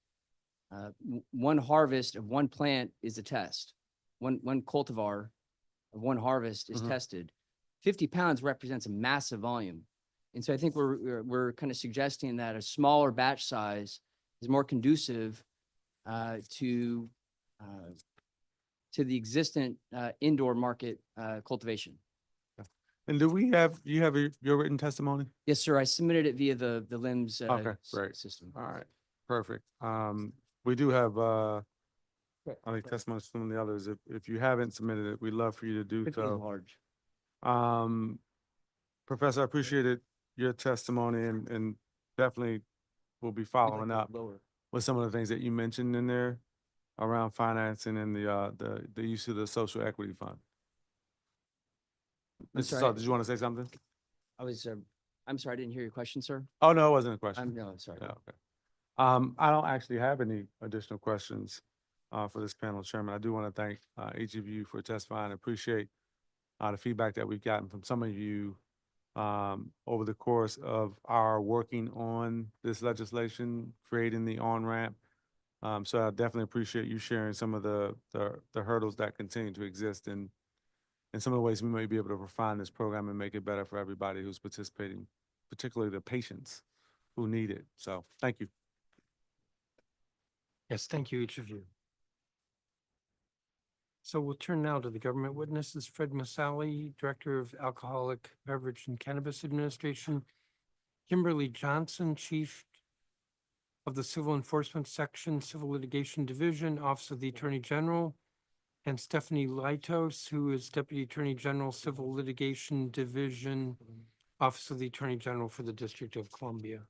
one harvest of one plant is a test. One cultivar of one harvest is Mhm. tested. 50 pounds represents a massive volume. And so I think we're kind of suggesting that a smaller batch size is more conducive to the existing indoor market cultivation. And you have your written testimony? Yes, sir. I submitted it via the LIMS Okay, great. system. All right, perfect. We do have, I think testimonies from the others. If you haven't submitted it, we'd love for you to do 15 so. large. Professor, I appreciated your testimony and definitely will be following up with some of the things that you mentioned in there around financing and the use of the social equity fund. I'm Mr. sorry. Salt, did you want to say something? I'm sorry, I didn't hear your question, sir. Oh, no, it wasn't a question. No, sorry. Yeah, okay. I don't actually have any additional questions for this panel, Chairman. I do want to thank each of you for testifying. I appreciate the feedback that we've gotten from some of you over the course of our working on this legislation, creating the on-ramp. So I definitely appreciate you sharing some of the hurdles that continue to exist and some of the ways we may be able to refine this program and make it better for everybody who's participating, particularly the patients who need it. So thank you. Yes, thank you, each of you. So we'll turn now to the government witnesses. Fred Masali, Director of Alcoholic Beverage and Cannabis Administration. Kimberly Johnson, Chief of the Civil Enforcement Section, Civil Litigation Division, Office of the Attorney General. And Stephanie Litos, who is Deputy Attorney General, Civil Litigation Division, Office of the Attorney General for the District of Columbia.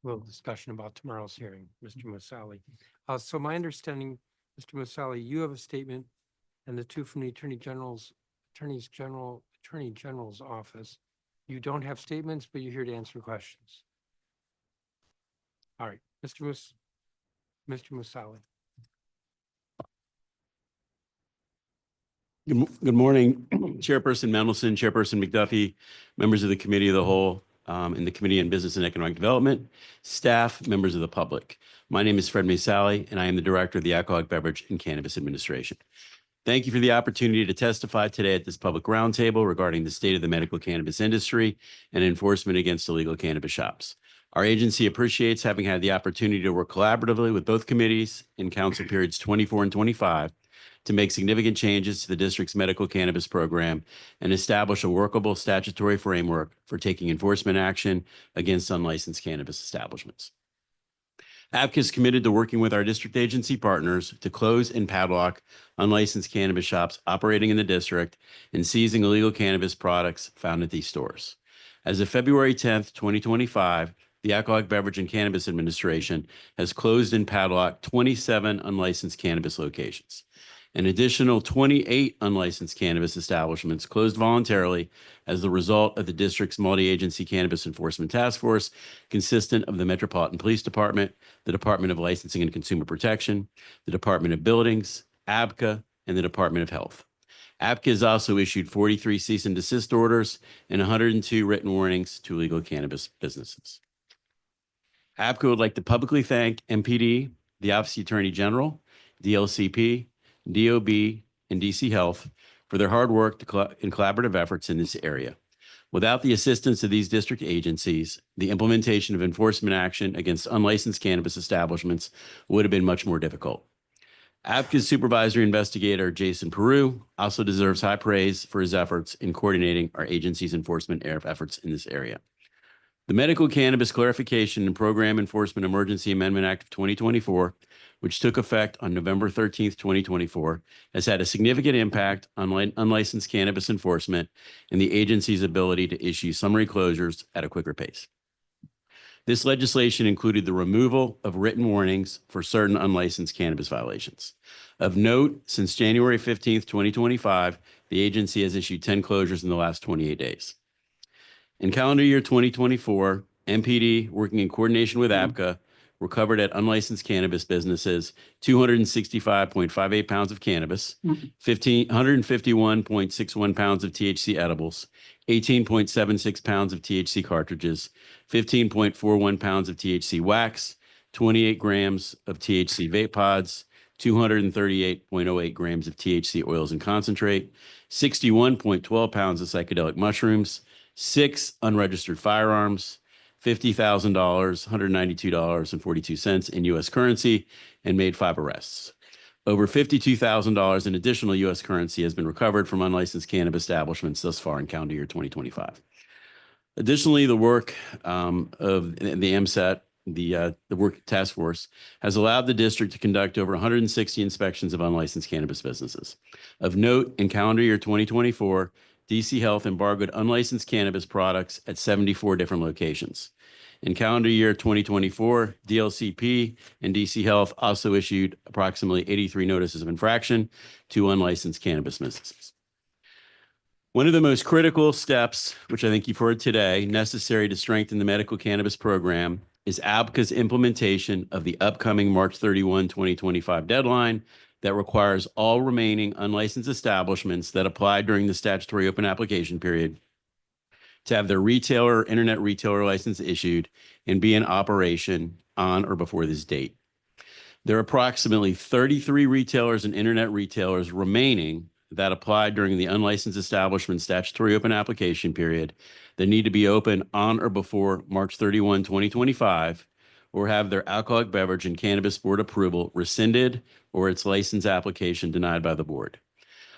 Little discussion about tomorrow's hearing, Mr. Masali. So my understanding, Mr. Masali, you have a statement and the two from the Attorney General's office. You don't have statements, but you're here to answer questions. All right, Mr. Masali. Good morning, Chairperson Mendelson, Chairperson McDuffie, members of the Committee of the Whole, and the Committee on Business and Economic Development, staff, members of the public. My name is Fred Masali, and I am the Director of the Alcoholic Beverage and Cannabis Administration. Thank you for the opportunity to testify today at this public roundtable regarding the state of the medical cannabis industry and enforcement against illegal cannabis shops. Our agency appreciates having had the opportunity to work collaboratively with both committees in council periods 24 and 25 to make significant changes to the district's medical cannabis program and establish a workable statutory framework for taking enforcement action against unlicensed cannabis establishments. APCA is committed to working with our district agency partners to close and padlock unlicensed cannabis shops operating in the district and seizing illegal cannabis products found at these stores. As of February 10th, 2025, the Alcoholic Beverage and Cannabis Administration has closed and padlocked 27 unlicensed cannabis locations. An additional 28 unlicensed cannabis establishments closed voluntarily as the result of the district's multi-agency cannabis enforcement task force, consistent of the Metropolitan Police Department, the Department of Licensing and Consumer Protection, the Department of Buildings, ABCA, and the Department of Health. ABCA has also issued 43 cease and desist orders and 102 written warnings to illegal cannabis businesses. ABCA would like to publicly thank MPD, the Office of the Attorney General, DLCP, DOB, and DC Health for their hard work and collaborative efforts in this area. Without the assistance of these district agencies, the implementation of enforcement action against unlicensed cannabis establishments would have been much more difficult. ABCA's supervisory investigator, Jason Peru, also deserves high praise for his efforts in coordinating our agency's enforcement efforts in this area. The Medical Cannabis Clarification and Program Enforcement Emergency Amendment Act of 2024, which took effect on November 13th, 2024, has had a significant impact on unlicensed cannabis enforcement and the agency's ability to issue summary closures at a quicker pace. This legislation included the removal of written warnings for certain unlicensed cannabis violations. Of note, since January 15th, 2025, the agency has issued 10 closures in the last 28 days. In calendar year 2024, MPD, working in coordination with APCA, recovered at unlicensed cannabis businesses 265.58 pounds of cannabis, 151.61 pounds of THC edibles, 18.76 pounds of THC cartridges, 15.41 pounds of THC wax, 28 grams of THC vape pods, 238.08 grams of THC oils and concentrate, 61.12 pounds of psychedelic mushrooms, 6 unregistered firearms, $50,000, $192.42 in U.S. currency, and made 5 arrests. Over $52,000 in additional U.S. currency has been recovered from unlicensed cannabis establishments thus far in calendar year 2025. Additionally, the work of the MSET, the work task force, has allowed the district to conduct over 160 inspections of unlicensed cannabis businesses. Of note, in calendar year 2024, DC Health embargoed unlicensed cannabis products at 74 different locations. In calendar year 2024, DLCP and DC Health also issued approximately 83 notices of infraction to unlicensed cannabis businesses. One of the most critical steps, which I think you've heard today, necessary to strengthen the medical cannabis program is APCA's implementation of the upcoming March 31, 2025 deadline that requires all remaining unlicensed establishments that applied during the statutory open application period to have their retailer or internet retailer license issued and be in operation on or before this date. There are approximately 33 retailers and internet retailers remaining that applied during the unlicensed establishment statutory open application period that need to be open on or before March 31, 2025, or have their alcoholic beverage and cannabis board approval rescinded or its license application denied by the board.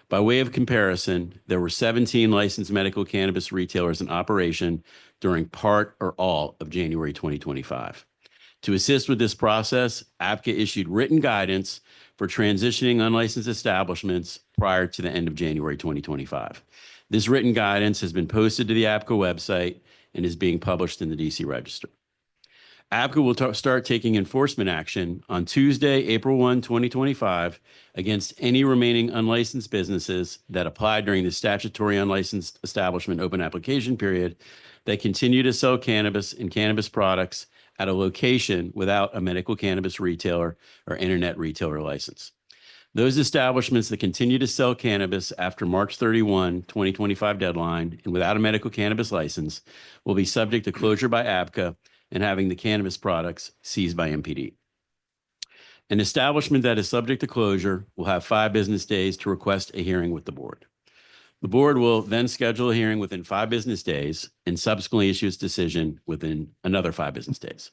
By way of comparison, there were 17 licensed medical cannabis retailers in operation during part or all of January 2025. To assist with this process, APCA issued written guidance for transitioning unlicensed establishments prior to the end of January 2025. This written guidance has been posted to the APCA website and is being published in the DC Register. APCA will start taking enforcement action on Tuesday, April 1, 2025, against any remaining unlicensed businesses that applied during the statutory unlicensed establishment open application period that continue to sell cannabis and cannabis products at a location without a medical cannabis retailer or internet retailer license. Those establishments that continue to sell cannabis after March 31, 2025 deadline and without a medical cannabis license will be subject to closure by APCA and having the cannabis products seized by MPD. An establishment that is subject to closure will have 5 business days to request a hearing with the board. The board will then schedule a hearing within 5 business days and subsequently issue its decision within another 5 business days.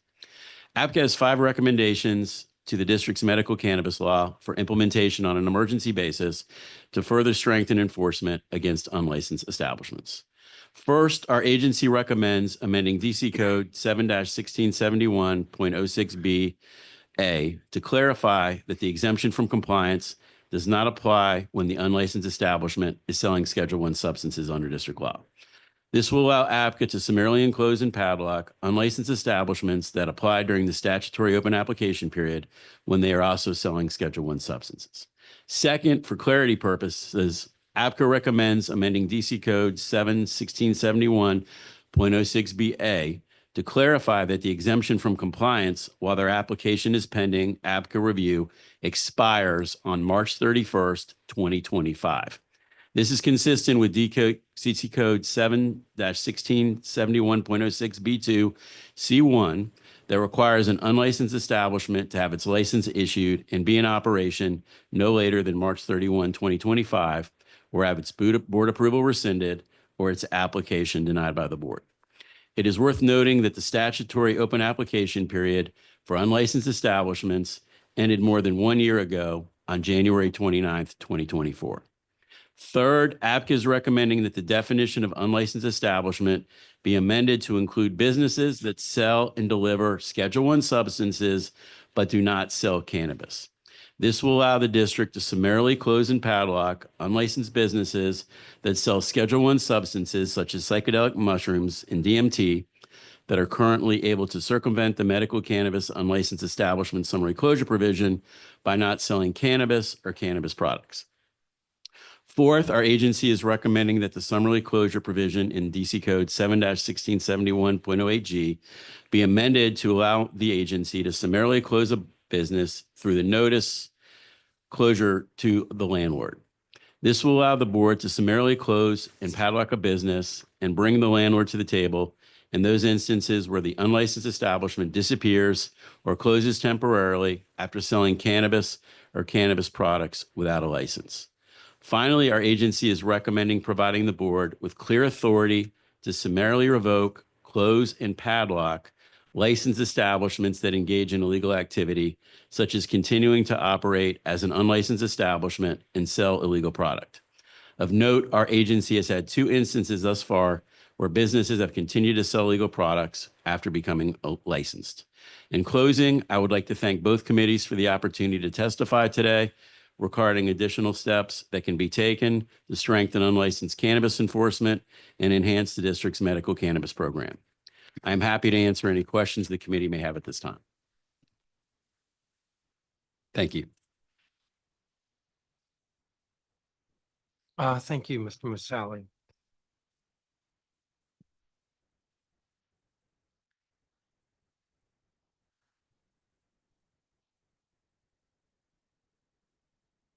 APCA has 5 recommendations to the district's medical cannabis law for implementation on an emergency basis to further strengthen enforcement against unlicensed establishments. First, our agency recommends amending DC Code 7-1671.06B(a) to clarify that the exemption from compliance does not apply when the unlicensed establishment is selling Schedule I substances under district law. This will allow APCA to summarily enclose and padlock unlicensed establishments that apply during the statutory open application period when they are also selling Schedule I substances. Second, for clarity purposes, APCA recommends amending DC Code 7-1671.06B(a) to clarify that the exemption from compliance while their application is pending APCA review expires on March 31st, 2025. This is consistent with DC Code 7-1671.06B2 C1 that requires an unlicensed establishment to have its license issued and be in operation no later than March 31, 2025, or have its board approval rescinded or its application denied by the board. It is worth noting that the statutory open application period for unlicensed establishments ended more than 1 year ago on January 29th, 2024. Third, APCA is recommending that the definition of unlicensed establishment be amended to include businesses that sell and deliver Schedule I substances but do not sell cannabis. This will allow the district to summarily close and padlock unlicensed businesses that sell Schedule I substances such as psychedelic mushrooms and DMT that are currently able to circumvent the medical cannabis unlicensed establishment summary closure provision by not selling cannabis or cannabis products. Fourth, our agency is recommending that the summary closure provision in DC Code 7-1671.08G be amended to allow the agency to summarily close a business through the notice closure to the landlord. This will allow the board to summarily close and padlock a business and bring the landlord to the table in those instances where the unlicensed establishment disappears or closes temporarily after selling cannabis or cannabis products without a license. Finally, our agency is recommending providing the board with clear authority to summarily revoke, close, and padlock licensed establishments that engage in illegal activity, such as continuing to operate as an unlicensed establishment and sell illegal product. Of note, our agency has had 2 instances thus far where businesses have continued to sell legal products after becoming licensed. In closing, I would like to thank both committees for the opportunity to testify today regarding additional steps that can be taken to strengthen unlicensed cannabis enforcement and enhance the district's medical cannabis program. I am happy to answer any questions the committee may have at this time. Thank you. Thank you, Mr. Masali.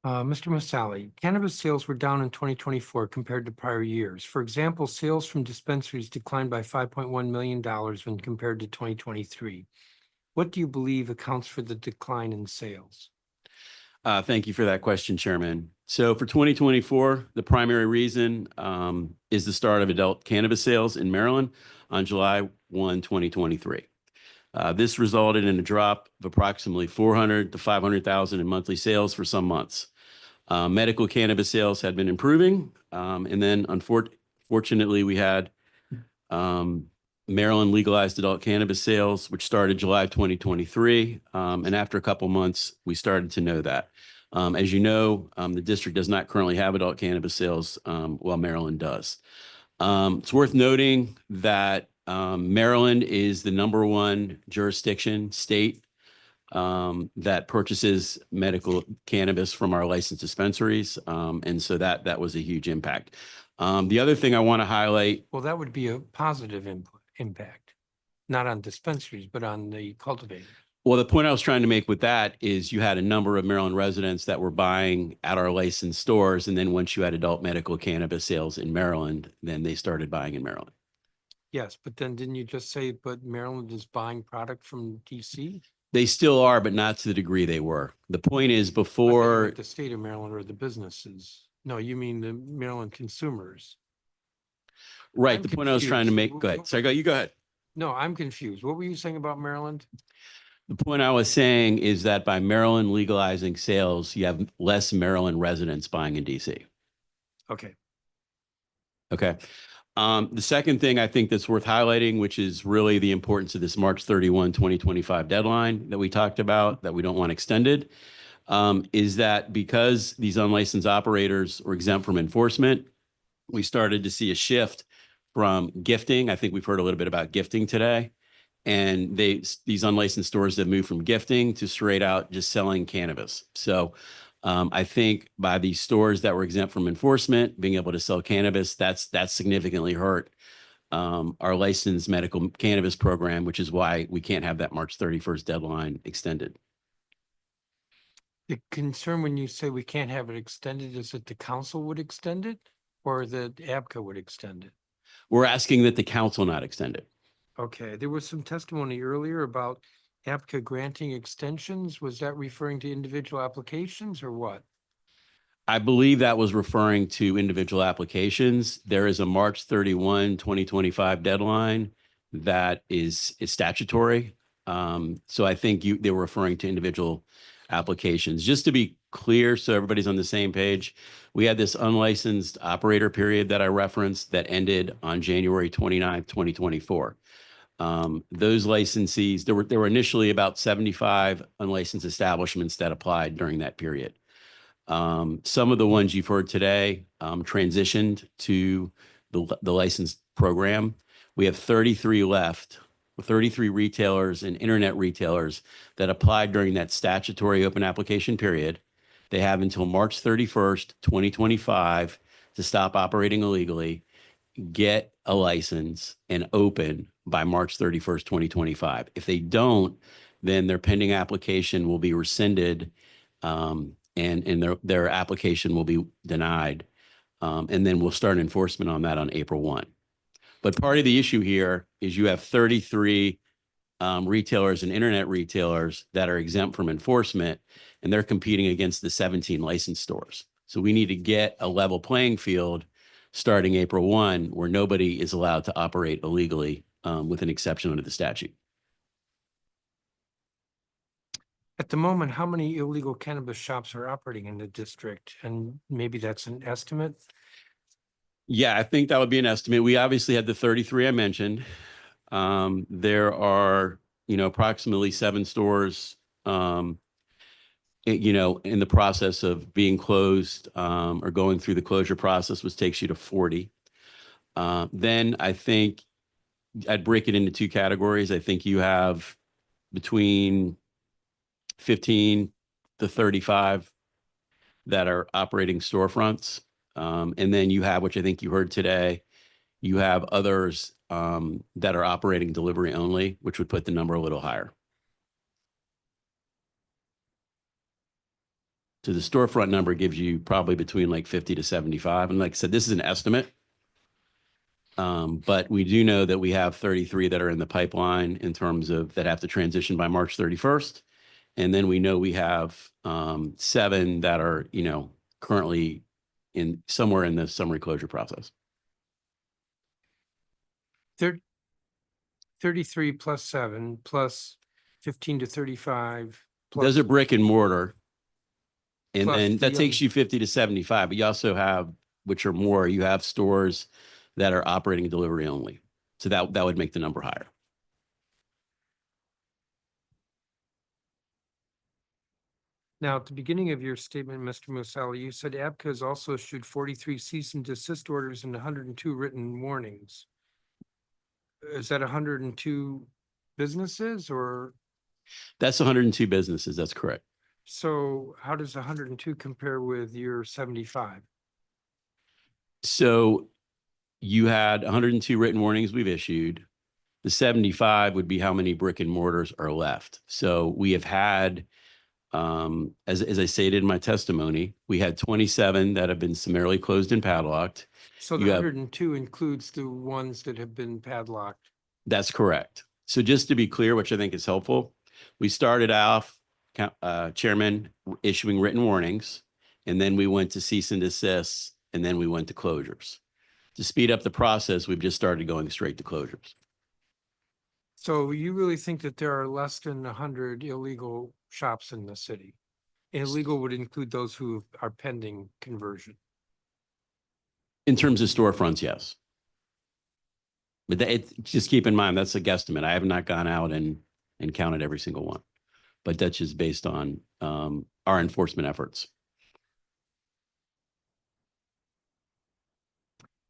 Mr. Masali, cannabis sales were down in 2024 compared to prior years. For example, sales from dispensaries declined by $5.1 million when compared to 2023. What do you believe accounts for the decline in sales? Thank you for that question, Chairman. So for 2024, the primary reason is the start of adult cannabis sales in Maryland on July 1, 2023. This resulted in a drop of approximately 400 to 500,000 in monthly sales for some months. Medical cannabis sales had been improving, and then unfortunately, we had Maryland legalized adult cannabis sales, which started July 2023. And after a couple months, we started to know that. As you know, the district does not currently have adult cannabis sales, while Maryland does. It's worth noting that Maryland is the #1 jurisdiction state that purchases medical cannabis from our licensed dispensaries. And so that was a huge impact. The other thing I want to highlight. Well, that would be a positive impact, not on dispensaries, but on the cultivators. Well, the point I was trying to make with that is you had a number of Maryland residents that were buying at our licensed stores. And then once you had adult medical cannabis sales in Maryland, then they started buying in Maryland. Yes, but then didn't you just say, but Maryland is buying product from DC? They still are, but not to the degree they were. The point is I thought you before. meant the state of Maryland or the businesses. No, you mean the Maryland consumers. Right. I'm The point I was trying to confused. make. Go ahead. Sorry, you go ahead. No, I'm confused. What were you saying about Maryland? The point I was saying is that by Maryland legalizing sales, you have less Maryland residents buying in DC. Okay. Okay. The second thing I think that's worth highlighting, which is really the importance of this March 31, 2025 deadline that we talked about, that we don't want extended, is that because these unlicensed operators were exempt from enforcement, we started to see a shift from gifting. I think we've heard a little bit about gifting today. And these unlicensed stores have moved from gifting to straight out just selling cannabis. So I think by these stores that were exempt from enforcement, being able to sell cannabis, that's significantly hurt our licensed medical cannabis program, which is why we can't have that March 31st deadline extended. The concern when you say we can't have it extended is that the council would extend it or that ABCA would extend it? We're asking that the council not extend it. Okay, there was some testimony earlier about ABCA granting extensions. Was that referring to individual applications or what? I believe that was referring to individual applications. There is a March 31, 2025 deadline that is statutory. So I think they were referring to individual applications. Just to be clear so everybody's on the same page, we had this unlicensed operator period that I referenced that ended on January 29th, 2024. Those licensees, there were initially about 75 unlicensed establishments that applied during that period. Some of the ones you've heard today transitioned to the licensed program. We have 33 left, 33 retailers and internet retailers that applied during that statutory open application period. They have until March 31st, 2025 to stop operating illegally, get a license, and open by March 31st, 2025. If they don't, then their pending application will be rescinded, and their application will be denied. And then we'll start enforcement on that on April 1. But part of the issue here is you have 33 retailers and internet retailers that are exempt from enforcement, and they're competing against the 17 licensed stores. So we need to get a level playing field starting April 1, where nobody is allowed to operate illegally, with an exception under the statute. At the moment, how many illegal cannabis shops are operating in the district? And maybe that's an estimate? Yeah, I think that would be an estimate. We obviously had the 33 I mentioned. There are, approximately 7 stores, in the process of being closed, or going through the closure process, which takes you to 40. Then I think I'd break it into 2 categories. I think you have between 15 to 35 that are operating storefronts. And then you have, which I think you heard today, you have others that are operating delivery only, which would put the number a little higher. So the storefront number gives you probably between like 50 to 75. And like I said, this is an estimate. But we do know that we have 33 that are in the pipeline in terms of that have to transition by March 31st. And then we know we have 7 that are, currently in somewhere in the summary closure process. 33 plus 7 plus 15 to 35. Those are brick and mortar. And Plus then that the takes you 50 to 75, but you also have, which are more, you have stores that are operating delivery only. So that would make the number higher. Now, at the beginning of your statement, Mr. Musali, you said ABCA has also issued 43 cease and desist orders and 102 written warnings. Is that 102 businesses or? That's 102 businesses. That's correct. So how does 102 compare with your 75? So you had 102 written warnings we've issued. The 75 would be how many brick and mortars are left. So we have had, as I stated in my testimony, we had 27 that have been summarily closed and padlocked. So the You have- 102 includes the ones that have been padlocked. That's correct. So just to be clear, which I think is helpful, we started off, Chairman, issuing written warnings, and then we went to cease and desist, and then we went to closures. To speed up the process, we've just started going straight to closures. So you really think that there are less than 100 illegal shops in the city? Illegal would include those who are pending conversion. In terms of storefronts, yes. But just keep in mind, that's a guesstimate. I have not gone out and counted every single one. But that's just based on our enforcement efforts.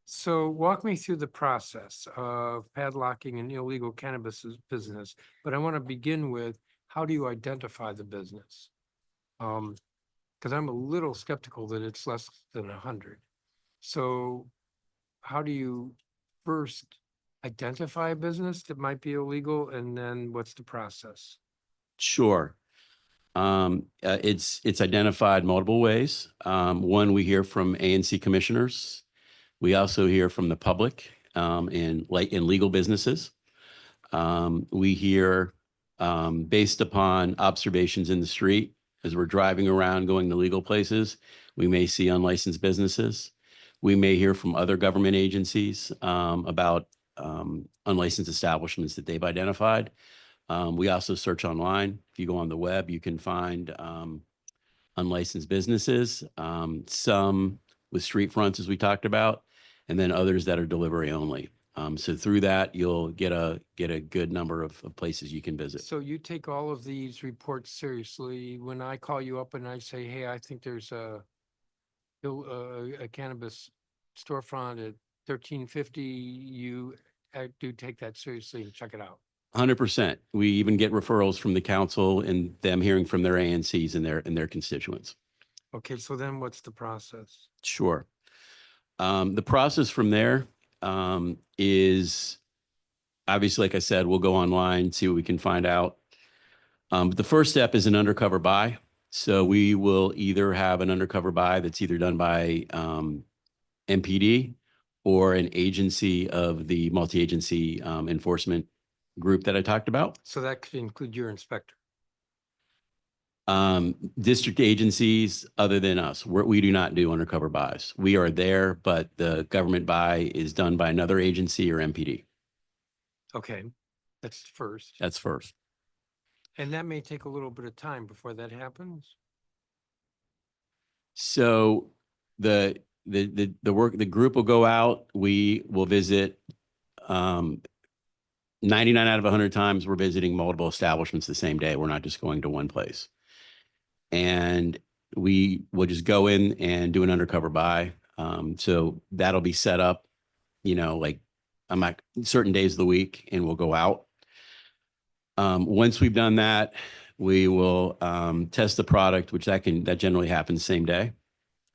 So walk me through the process of padlocking an illegal cannabis business, but I want to begin with, how do you identify the business? Because I'm a little skeptical that it's less than 100. So how do you first identify a business that might be illegal, and then what's the process? Sure. It's identified multiple ways. One, we hear from ANC commissioners. We also hear from the public, in legal businesses. We hear, based upon observations in the street, as we're driving around going to legal places, we may see unlicensed businesses. We may hear from other government agencies about unlicensed establishments that they've identified. We also search online. If you go on the web, you can find unlicensed businesses, some with street fronts, as we talked about, and then others that are delivery only. So through that, you'll get a good number of places you can visit. So you take all of these reports seriously. When I call you up and I say, hey, I think there's a cannabis storefront at 1350, you do take that seriously and check it out. 100%. We even get referrals from the council and them hearing from their ANCs and their constituents. Okay, so then what's the process? Sure. The process from there is obviously, like I said, we'll go online, see what we can find out. But the first step is an undercover buy. So we will either have an undercover buy that's either done by MPD or an agency of the multi-agency enforcement group that I talked about. So that could include your inspector. District agencies other than us, we do not do undercover buys. We are there, but the government buy is done by another agency or MPD. Okay, that's first. That's first. And that may take a little bit of time before that happens. So the group will go out, we will visit 99 out of 100 times we're visiting multiple establishments the same day. We're not just going to one place. And we will just go in and do an undercover buy. So that'll be set up, like I'm at certain days of the week, and we'll go out. Once we've done that, we will test the product, which that generally happens same day.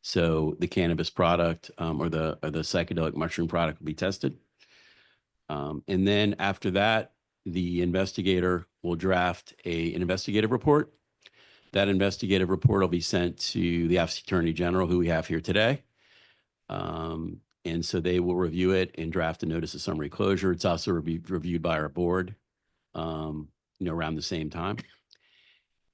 So the cannabis product or the psychedelic mushroom product will be tested. And then after that, the investigator will draft an investigative report. That investigative report will be sent to the Office of Attorney General, who we have here today. And so they will review it and draft a notice of summary closure. It's also reviewed by our board, around the same time.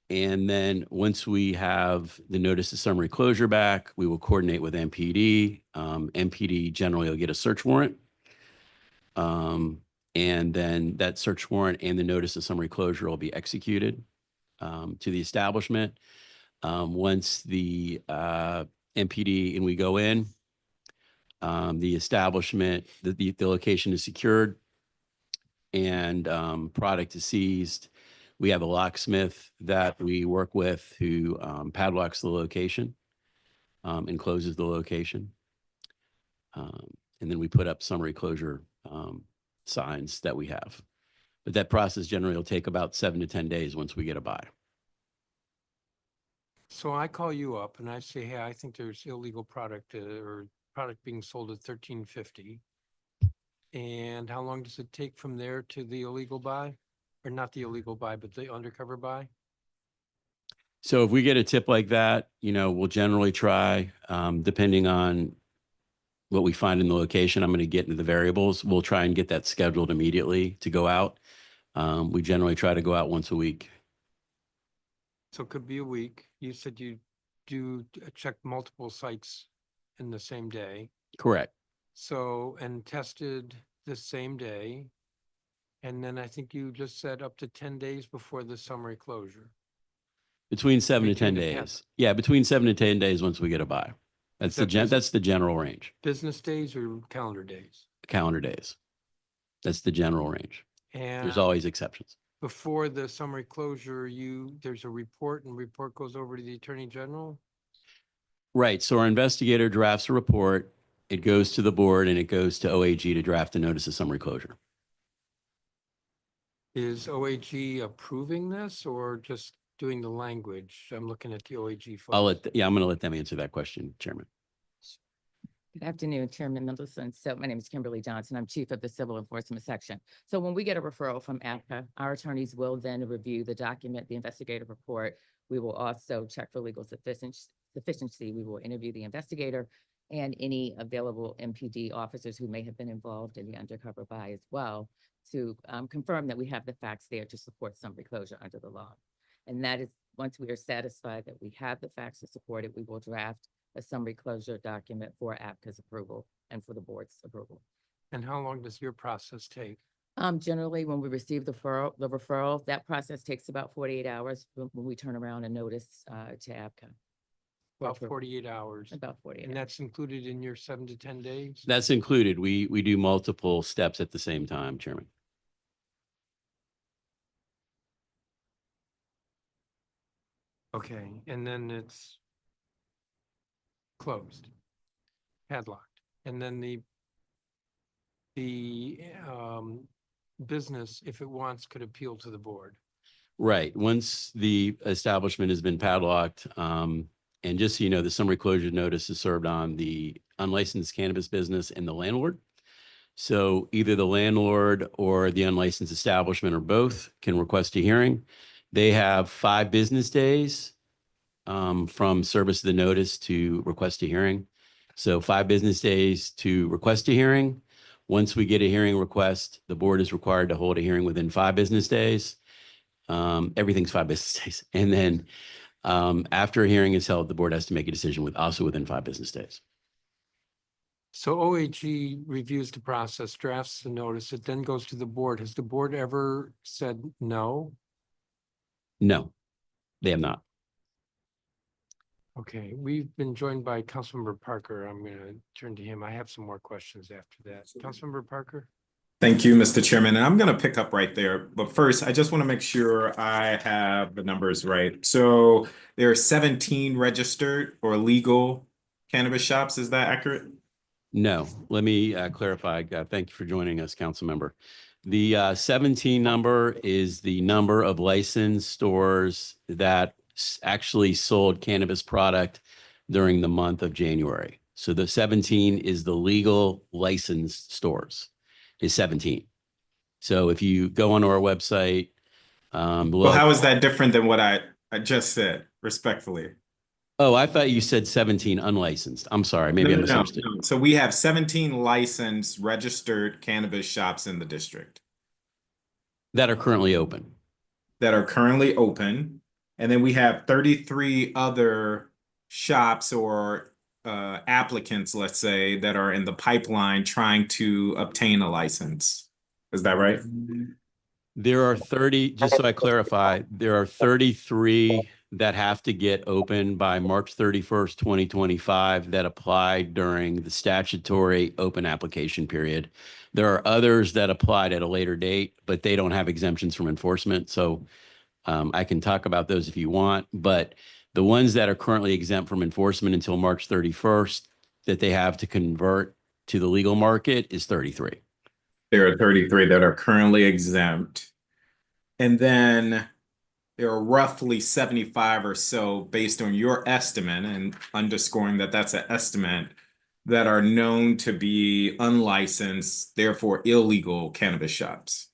And then once we have the notice of summary closure back, we will coordinate with MPD. MPD generally will get a search warrant. And then that search warrant and the notice of summary closure will be executed to the establishment. Once the MPD and we go in, the establishment, the location is secured and product is seized. We have a locksmith that we work with who padlocks the location and closes the location. And then we put up summary closure signs that we have. But that process generally will take about 7 to 10 days once we get a buy. So I call you up and I say, hey, I think there's illegal product or product being sold at 1350. And how long does it take from there to the illegal buy? Or not the illegal buy, but the undercover buy? So if we get a tip like that, we'll generally try, depending on what we find in the location, I'm going to get into the variables. We'll try and get that scheduled immediately to go out. We generally try to go out once a week. So it could be a week. You said you do check multiple sites in the same day. Correct. So, and tested the same day. And then I think you just said up to 10 days before the summary closure. Between 7 to 10 Maintain it days. happen. Yeah, between 7 to 10 days once we get a buy. That's that that's the general range. Business days or calendar days? Calendar days. That's the general range. And There's always exceptions. before the summary closure, there's a report and report goes over to the Attorney General? Right. So our investigator drafts a report. It goes to the board and it goes to OAG to draft a notice of summary closure. Is OAG approving this or just doing the language? I'm looking at the OAG folks. I'm going to let them answer that question, Chairman. Good afternoon, Chairman Mendelson. So my name is Kimberly Johnson. I'm Chief of the Civil Enforcement Section. So when we get a referral from APCA, our attorneys will then review the document, the investigative report. We will also check for legal sufficiency. We will interview the investigator and any available MPD officers who may have been involved in the undercover buy as well to confirm that we have the facts there to support summary closure under the law. And that is, once we are satisfied that we have the facts to support it, we will draft a summary closure document for APCA's approval and for the board's approval. And how long does your process take? Generally, when we receive the referral, that process takes about 48 hours when we turn around and notice to APCA. About 48 hours. About 48 And that's included in your 7 to 10 days? That's included. We do multiple steps at the same time, Chairman. Okay, and then it's closed, padlocked, and then the business, if it wants, could appeal to the board. Right. Once the establishment has been padlocked, and just so you know, the summary closure notice is served on the unlicensed cannabis business and the landlord. So either the landlord or the unlicensed establishment or both can request a hearing. They have 5 business days from service of the notice to request a hearing. So 5 business days to request a hearing. Once we get a hearing request, the board is required to hold a hearing within 5 business days. Everything's 5 business days. And then after a hearing is held, the board has to make a decision also within 5 business days. So OAG reviews the process, drafts the notice, it then goes to the board. Has the board ever said no? No, they have not. Okay, we've been joined by Councilmember Parker. I'm going to turn to him. I have some more questions after that. Councilmember Parker? Thank you, Mr. Chairman. And I'm going to pick up right there. But first, I just want to make sure I have the numbers right. So there are 17 registered or legal cannabis shops. Is that accurate? No, let me clarify. Thank you for joining us, council member. The 17 number is the number of licensed stores that actually sold cannabis product during the month of January. So the 17 is the legal licensed stores, is 17. So if you go onto our website, Well, how is that different than what I just said, respectfully? Oh, I thought you said 17 unlicensed. I'm sorry, maybe I misunderstood. No. So we have 17 licensed registered cannabis shops in the district That are currently open. that are currently open. And then we have 33 other shops or applicants, let's say, that are in the pipeline trying to obtain a license. Is that right? There are 30, just so I clarify, there are 33 that have to get open by March 31st, 2025 that applied during the statutory open application period. There are others that applied at a later date, but they don't have exemptions from enforcement. So I can talk about those if you want, but the ones that are currently exempt from enforcement until March 31st that they have to convert to the legal market is 33. There are 33 that are currently exempt. And then there are roughly 75 or so, based on your estimate, and underscoring that that's an estimate, that are known to be unlicensed, therefore illegal cannabis shops.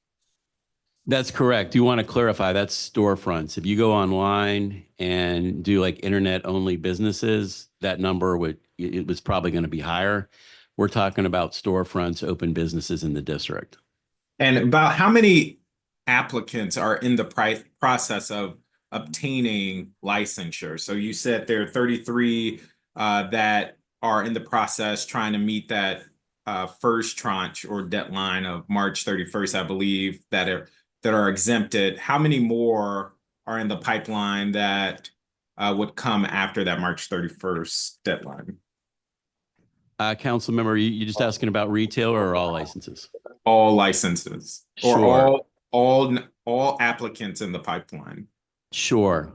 That's correct. You want to clarify that's storefronts. If you go online and do like internet only businesses, that number it was probably going to be higher. We're talking about storefronts, open businesses in the district. And about how many applicants are in the process of obtaining licensure? So you said there are 33 that are in the process trying to meet that first tranche or deadline of March 31st, I believe, that are exempted. How many more are in the pipeline that would come after that March 31st deadline? Council member, you just asking about retail or all licenses? All licenses, or Sure. all applicants in the pipeline. Sure.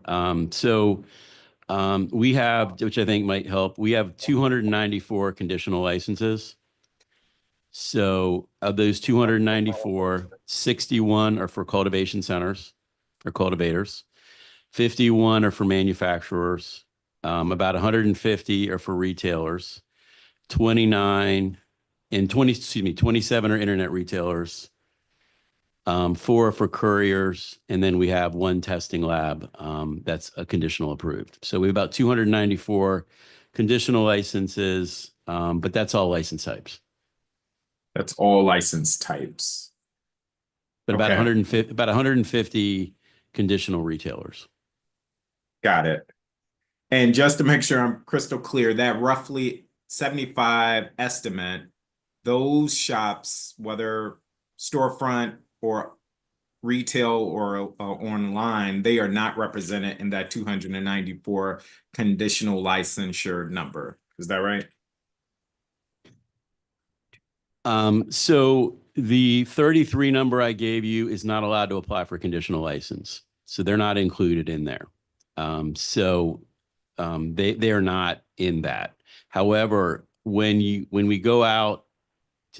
We have, which I think might help, we have 294 conditional licenses. So of those 294, 61 are for cultivation centers or cultivators. 51 are for manufacturers. About 150 are for retailers. 27 are internet retailers. 4 are for couriers. And then we have 1 testing lab that's a conditional approved. So we have about 294 conditional licenses, but that's all license types. That's all license types. But about Okay. 150 conditional retailers. Got it. And just to make sure I'm crystal clear, that roughly 75 estimate, those shops, whether storefront or retail or online, they are not represented in that 294 conditional licensure number. Is that right? So the 33 number I gave you is not allowed to apply for conditional license. So they're not included in there. They are not in that. However, when we go out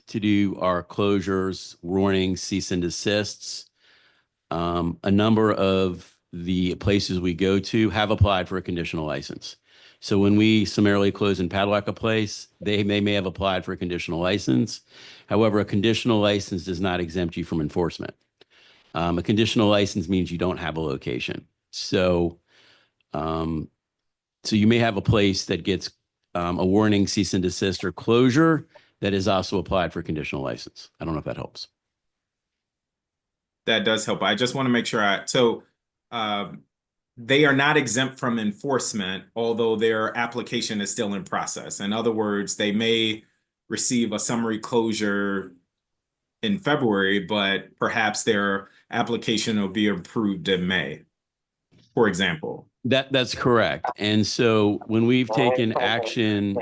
to do our closures, warnings, cease and desists, a number of the places we go to have applied for a conditional license. So when we summarily close and padlock a place, they may have applied for a conditional license. However, a conditional license does not exempt you from enforcement. A conditional license means you don't have a location. So you may have a place that gets a warning, cease and desist, or closure that is also applied for conditional license. I don't know if that helps. That does help. I just want to make sure they are not exempt from enforcement, although their application is still in process. In other words, they may receive a summary closure in February, but perhaps their application will be approved in May, for example. That's correct. And so when we've taken action,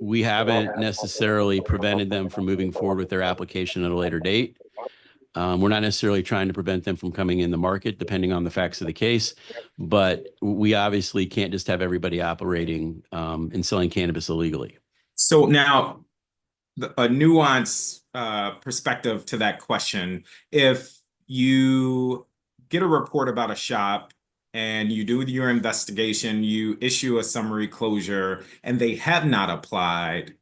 we haven't necessarily prevented them from moving forward with their application at a later date. We're not necessarily trying to prevent them from coming in the market, depending on the facts of the case. But we obviously can't just have everybody operating and selling cannabis illegally. So now, a nuanced perspective to that question. If you get a report about a shop and you do your investigation, you issue a summary closure, and they have not applied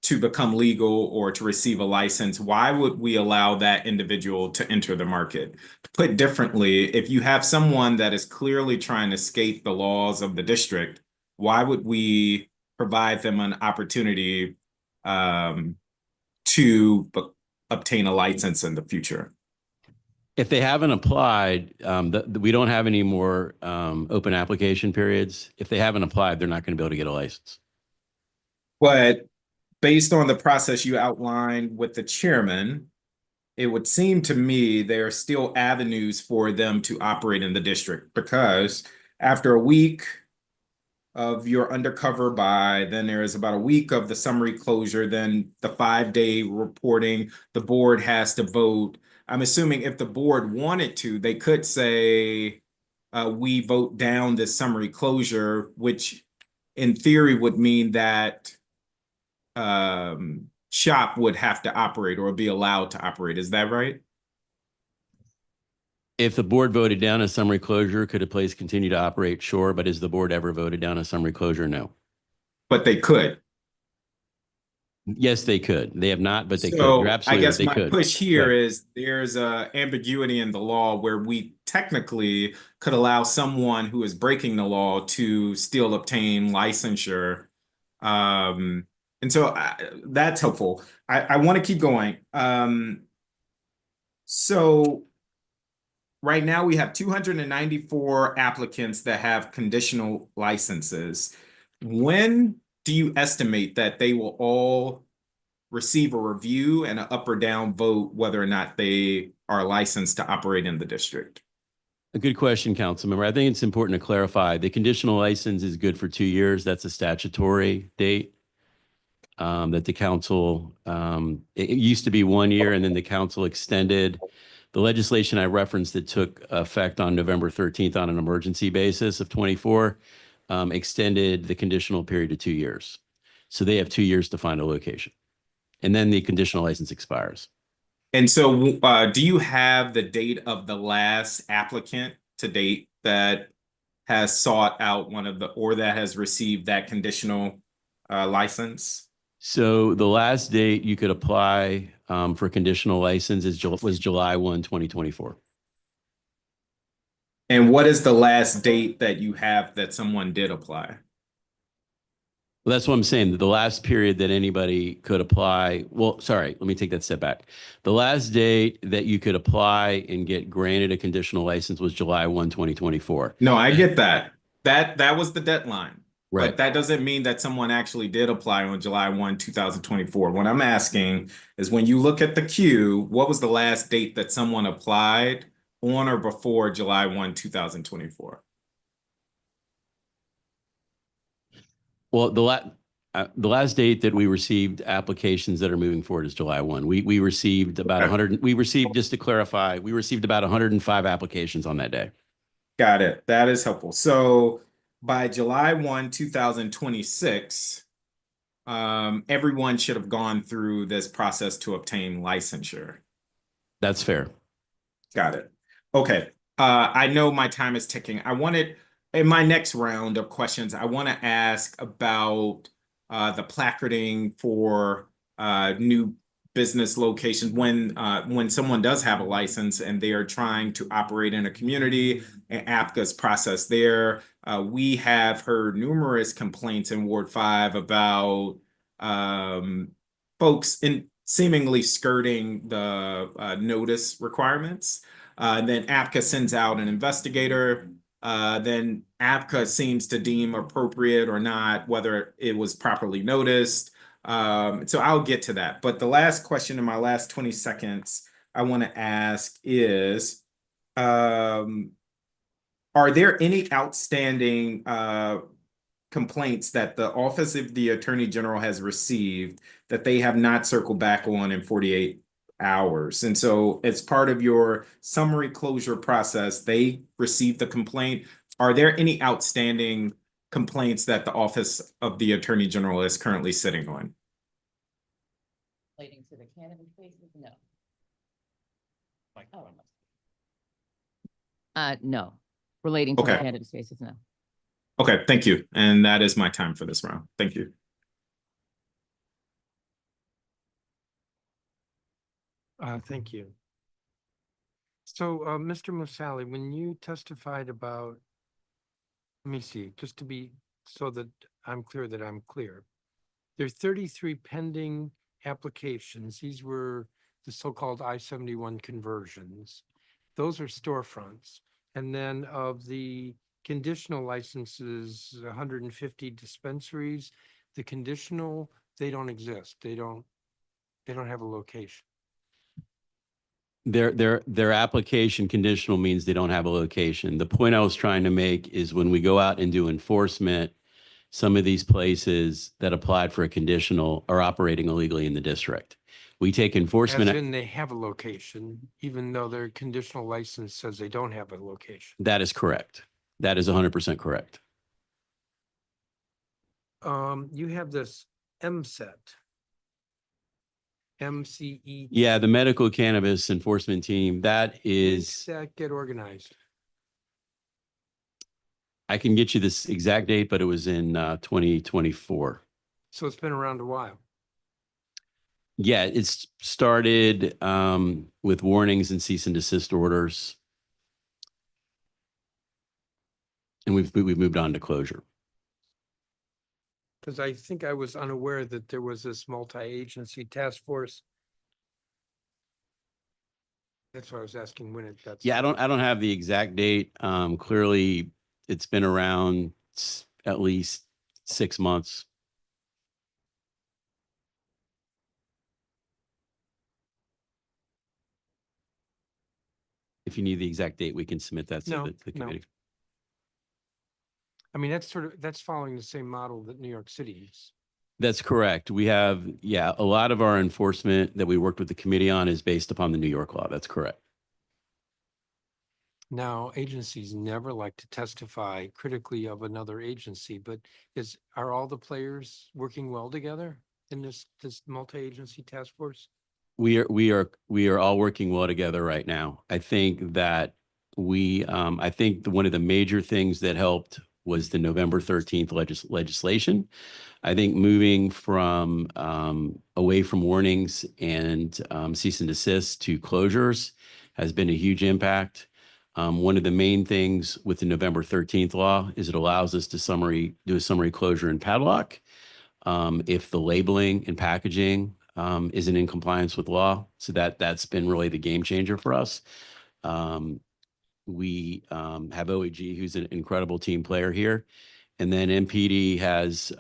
to become legal or to receive a license, why would we allow that individual to enter the market? Put differently, if you have someone that is clearly trying to escape the laws of the district, why would we provide them an opportunity to obtain a license in the future? If they haven't applied, we don't have any more open application periods. If they haven't applied, they're not going to be able to get a license. But based on the process you outlined with the chairman, it would seem to me there are still avenues for them to operate in the district, because after a week of your undercover buy, then there is about a week of the summary closure, then the 5-day reporting, the board has to vote. I'm assuming if the board wanted to, they could say, we vote down this summary closure, which in theory would mean that shop would have to operate or be allowed to operate. Is that right? If the board voted down a summary closure, could a place continue to operate? Sure. But has the board ever voted down a summary closure? No. But they could. Yes, they could. They have not, but they could. So You're absolutely I guess right, my they could. push here Right. is there's a ambiguity in the law where we technically could allow someone who is breaking the law to still obtain licensure. And so that's helpful. I want to keep going. So right now we have 294 applicants that have conditional licenses. When do you estimate that they will all receive a review and an up or down vote whether or not they are licensed to operate in the district? A good question, council member. I think it's important to clarify the conditional license is good for 2 years. That's a statutory date that the council, it used to be 1 year and then the council extended. The legislation I referenced that took effect on November 13th on an emergency basis of 24 extended the conditional period to 2 years. So they have 2 years to find a location. And then the conditional license expires. And so do you have the date of the last applicant to date that has sought out or that has received that conditional license? So the last date you could apply for conditional license was July 1, 2024. And what is the last date that you have that someone did apply? Well, that's what I'm saying. The last period that anybody could apply. Well, sorry, let me take that step back. The last date that you could apply and get granted a conditional license was July 1, 2024. No, I get that. That was the deadline. But Right. that doesn't mean that someone actually did apply on July 1, 2024. What I'm asking is when you look at the queue, what was the last date that someone applied on or before July 1, 2024? Well, the last date that we received applications that are moving forward is July 1. We received about Okay. 100, we received, just to clarify, we received about 105 applications on that day. Got it. That is helpful. So by July 1, 2026, everyone should have gone through this process to obtain licensure. That's fair. Got it. Okay. I know my time is ticking. In my next round of questions, I want to ask about the placarding for new business locations when someone does have a license and they are trying to operate in a community and APCA's process there. We have heard numerous complaints in Ward 5 about folks seemingly skirting the notice requirements. Then APCA sends out an investigator. Then APCA seems to deem appropriate or not whether it was properly noticed. So I'll get to that. But the last question in my last 20 seconds I want to ask is, are there any outstanding complaints that the Office of the Attorney General has received that they have not circled back on in 48 hours? And so as part of your summary closure process, they received the complaint. Are there any outstanding complaints that the Office of the Attorney General is currently sitting on? Relating to the cannabis cases, no. No. Relating to the Okay. cannabis cases, no. Okay, thank you. And that is my time for this round. Thank you. Thank you. So, Mr. Musali, when you testified about, let me see, just to be, so that I'm clear that I'm clear. There are 33 pending applications. These were the so-called I-71 conversions. Those are storefronts. And then of the conditional licenses, 150 dispensaries, the conditional, they don't exist. They don't have a location. Their application conditional means they don't have a location. The point I was trying to make is when we go out and do enforcement, some of these places that applied for a conditional are operating illegally in the district. We take As enforcement. in they have a location, even though their conditional license says they don't have a location. That is correct. That is 100% correct. You have this MCET. MCE. Yeah, the medical cannabis enforcement team, that When is, does that get organized? I can get you this exact date, but it was in 2024. So it's been around a while. Yeah, it's started with warnings and cease and desist orders. And we've moved on to closure. Because I think I was unaware that there was this multi-agency task force. That's why I was asking when it got. Yeah, I don't have the exact date. Clearly, it's been around at least 6 months. If you need the exact date, we can submit that to No, the no. committee. I mean, that's following the same model that New York City is. That's correct. We have, yeah, a lot of our enforcement that we worked with the committee on is based upon the New York law. That's correct. Now, agencies never like to testify critically of another agency, but are all we working well together in this multi-agency task force? We are all working well together right now. I think that I think one of the major things that helped was the November 13th legislation. I think moving from away from warnings and cease and desist to closures has been a huge impact. One of the main things with the November 13th law is it allows us to do a summary closure and padlock if the labeling and packaging isn't in compliance with law. So that's been really the game changer for us. We have OAG, who's an incredible team player here. And then MPD has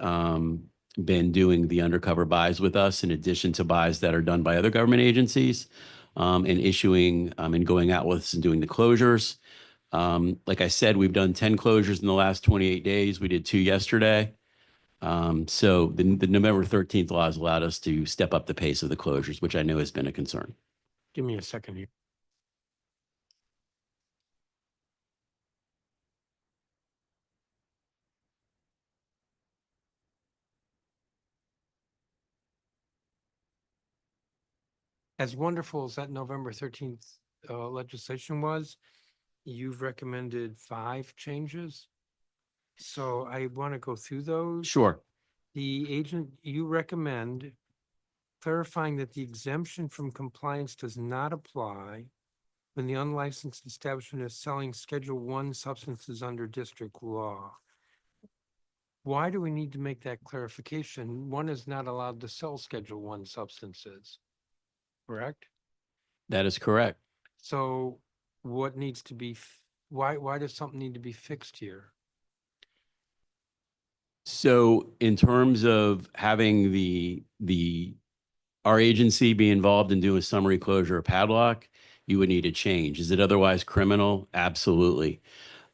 been doing the undercover buys with us in addition to buys that are done by other government agencies, and issuing and going out with us and doing the closures. Like I said, we've done 10 closures in the last 28 days. We did 2 yesterday. So the November 13th law has allowed us to step up the pace of the closures, which I know has been a concern. Give me a second here. As wonderful as that November 13th legislation was, you've recommended 5 changes. So I want to go through those. Sure. The agent, you recommend clarifying that the exemption from compliance does not apply when the unlicensed establishment is selling Schedule I substances under district law. Why do we need to make that clarification? One is not allowed to sell Schedule I substances, correct? That is correct. So what needs to be, why does something need to be fixed here? So in terms of having our agency be involved in doing a summary closure or padlock, you would need a change. Is it otherwise criminal? Absolutely.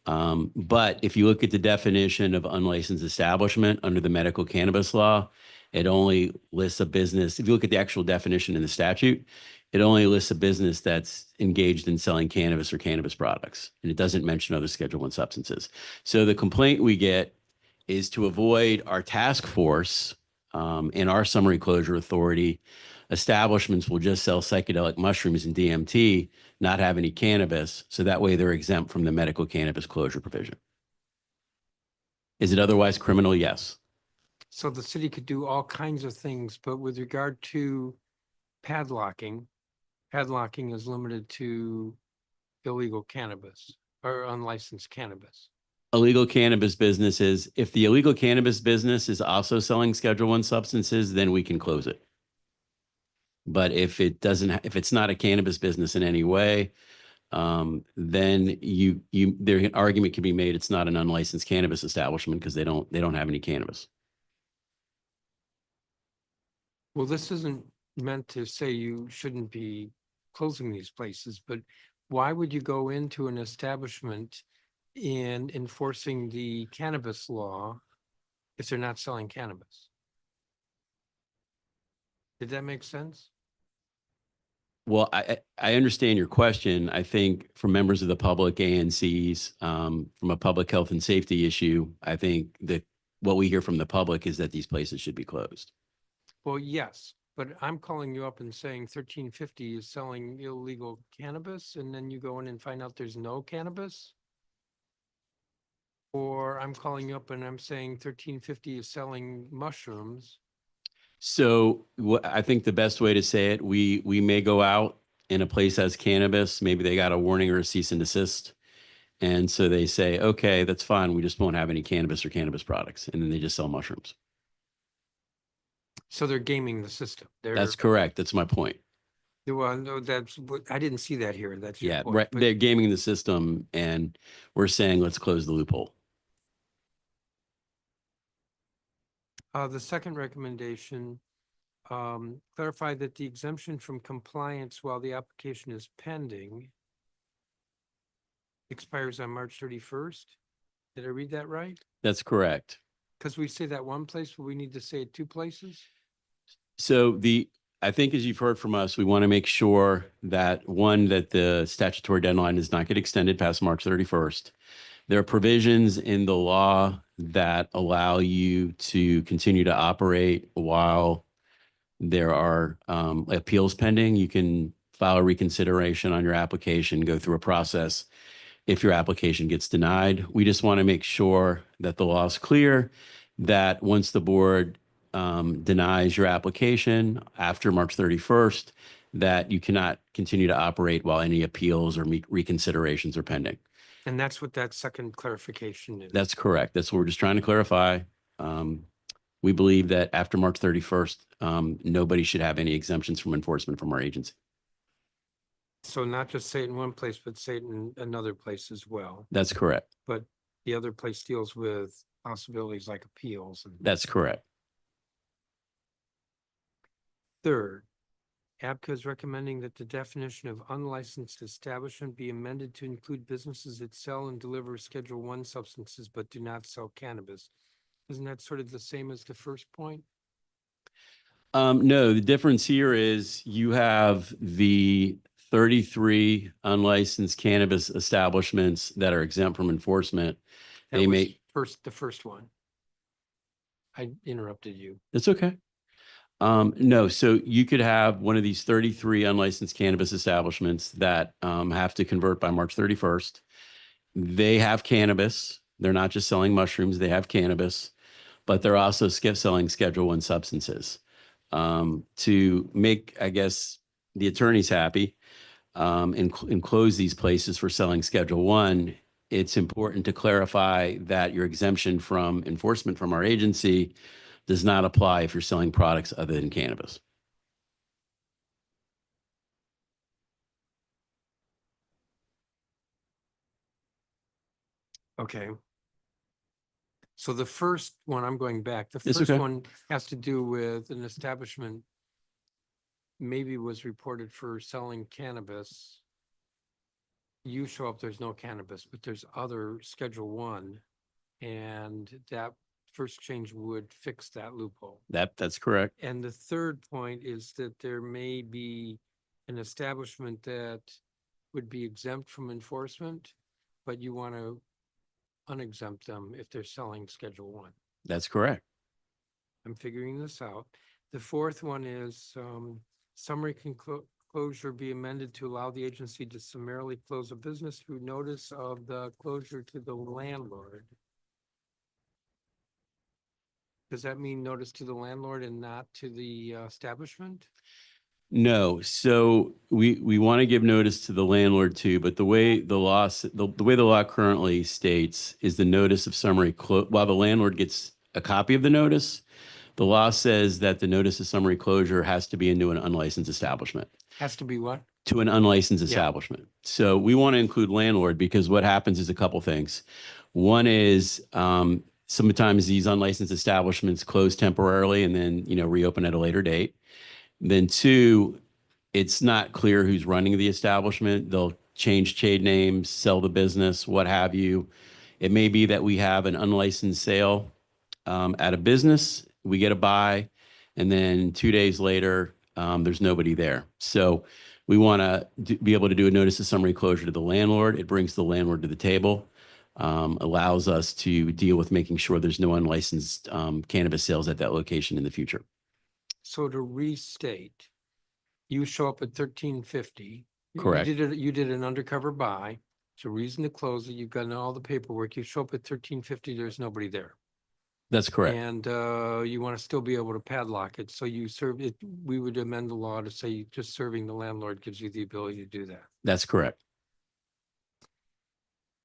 But if you look at the definition of unlicensed establishment under the medical cannabis law, it only lists a business. If you look at the actual definition in the statute, it only lists a business that's engaged in selling cannabis or cannabis products, and it doesn't mention other Schedule I substances. So the complaint we get is to avoid our task force and our summary closure authority. Establishments will just sell psychedelic mushrooms and DMT, not have any cannabis, so that way they're exempt from the medical cannabis closure provision. Is it otherwise criminal? Yes. So the city could do all kinds of things, but with regard to padlocking is limited to illegal cannabis or unlicensed cannabis. Illegal cannabis businesses, if the illegal cannabis business is also selling Schedule I substances, then we can close it. But if it doesn't, if it's not a cannabis business in any way, then their argument can be made it's not an unlicensed cannabis establishment because they don't have any cannabis. Well, this isn't meant to say you shouldn't be closing these places, but why would you go into an establishment in enforcing the cannabis law if they're not selling cannabis? Did that make sense? Well, I understand your question. I think for members of the public, ANCs, from a public health and safety issue, I think that what we hear from the public is that these places should be closed. Well, yes, but I'm calling you up and saying 1350 is selling illegal cannabis, and then you go in and find out there's no cannabis? Or I'm calling you up and I'm saying 1350 is selling mushrooms. So I think the best way to say it, we may go out in a place that has cannabis, maybe they got a warning or a cease and desist. And so they say, okay, that's fine. We just won't have any cannabis or cannabis products. And then they just sell mushrooms. So they're gaming the system. That's correct. That's my point. Well, no, I didn't see that here. That's your Yeah, point. right. But They're gaming the system and we're saying, let's close the loophole. the second recommendation, clarify that the exemption from compliance while the application is pending expires on March 31st. Did I read that right? That's correct. Because we say that one place, but we need to say it 2 places? So I think as you've heard from us, we want to make sure that that the statutory deadline does not get extended past March 31st. There are provisions in the law that allow you to continue to operate while there are appeals pending. You can file a reconsideration on your application, go through a process. If your application gets denied, we just want to make sure that the law is clear that once the board denies your application after March 31st, that you cannot continue to operate while any appeals or reconsiderations are pending. And that's what that second clarification is. That's correct. That's what we're just trying to clarify. We believe that after March 31st, nobody should have any exemptions from enforcement from our agency. So not just say it in one place, but say it in another place as well. That's correct. But The other place deals with possibilities like appeals. And That's correct. third, ABCA is recommending that the definition of unlicensed establishment be amended to include businesses that sell and deliver Schedule I substances but do not sell cannabis. Isn't that sort of the same as the first point? No, the difference here is you have the 33 unlicensed cannabis establishments that are exempt from enforcement. That They was may, the first one. I interrupted you. it's okay. No, so you could have one of these 33 unlicensed cannabis establishments that have to convert by March 31st. They have cannabis. They're not just selling mushrooms, they have cannabis, but they're also selling Schedule I substances. To make, I guess, the attorneys happy and close these places for selling Schedule I, it's important to clarify that your exemption from enforcement from our agency does not apply if you're selling products other than cannabis. Okay. So the first one, I'm going back. The It's first okay. one has to do with an establishment maybe was reported for selling cannabis. You show up, there's no cannabis, but there's other Schedule I, and that first change would fix that loophole. That's correct. And the third point is that there may be an establishment that would be exempt from enforcement, but you want to unexempt them if they're selling Schedule I. That's correct. I'm figuring this out. The fourth one is summary closure be amended to allow the agency to summarily close a business through notice of the closure to the landlord. Does that mean notice to the landlord and not to the establishment? No, so we want to give notice to the landlord too, but the way the law the way the law currently states is the notice of summary while the landlord gets a copy of the notice, the law says that the notice of summary closure has to be into an unlicensed establishment. Has to be what? To an unlicensed Yeah. establishment. So we want to include landlord because what happens is a couple things. One is sometimes these unlicensed establishments close temporarily and then reopen at a later date. Then two, it's not clear who's running the establishment. They'll change trade names, sell the business, what have you. It may be that we have an unlicensed sale at a business, we get a buy, and then 2 days later, there's nobody there. So we want to be able to do a notice of summary closure to the landlord. It brings the landlord to the table, allows us to deal with making sure there's no unlicensed cannabis sales at that location in the future. So to restate, you show up at 1350. Correct. You did an undercover buy. It's a reason to close it. You've gotten all the paperwork. You show up at 1350, there's nobody there. That's correct. And you want to still be able to padlock it. So you serve it, we would amend the law to say just serving the landlord gives you the ability to do that. That's correct.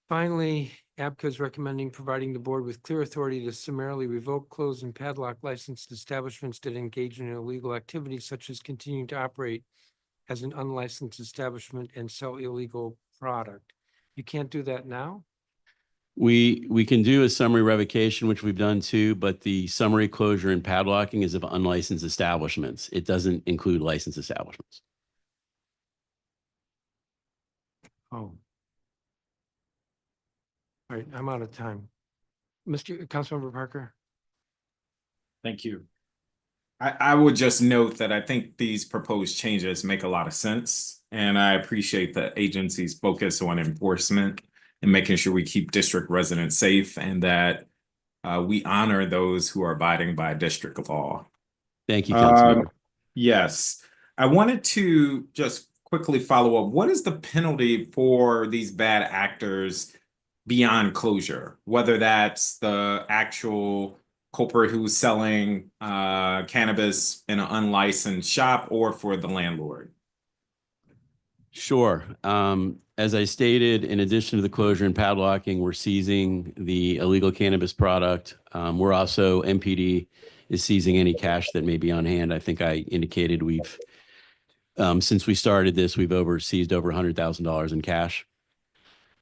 Finally, ABCA is recommending providing the board with clear authority to summarily revoke, close, and padlock licensed establishments that engage in illegal activities such as continuing to operate as an unlicensed establishment and sell illegal product. You can't do that now? We can do a summary revocation, which we've done too, but the summary closure and padlocking is of unlicensed establishments. It doesn't include licensed establishments. Oh. All right, I'm out of time. Councilmember Parker? Thank you. I would just note that I think these proposed changes make a lot of sense, and I appreciate the agency's focus on enforcement and making sure we keep district residents safe and that we honor those who are abiding by district law. Thank you, Councilmember. Yes, I wanted to just quickly follow up. What is the penalty for these bad actors beyond closure, whether that's the actual culprit who's selling cannabis in an unlicensed shop or for the landlord? Sure. As I stated, in addition to the closure and padlocking, we're seizing the illegal cannabis product. We're also, MPD is seizing any cash that may be on hand. I think I indicated we've, since we started this, we've seized over $100,000 in cash.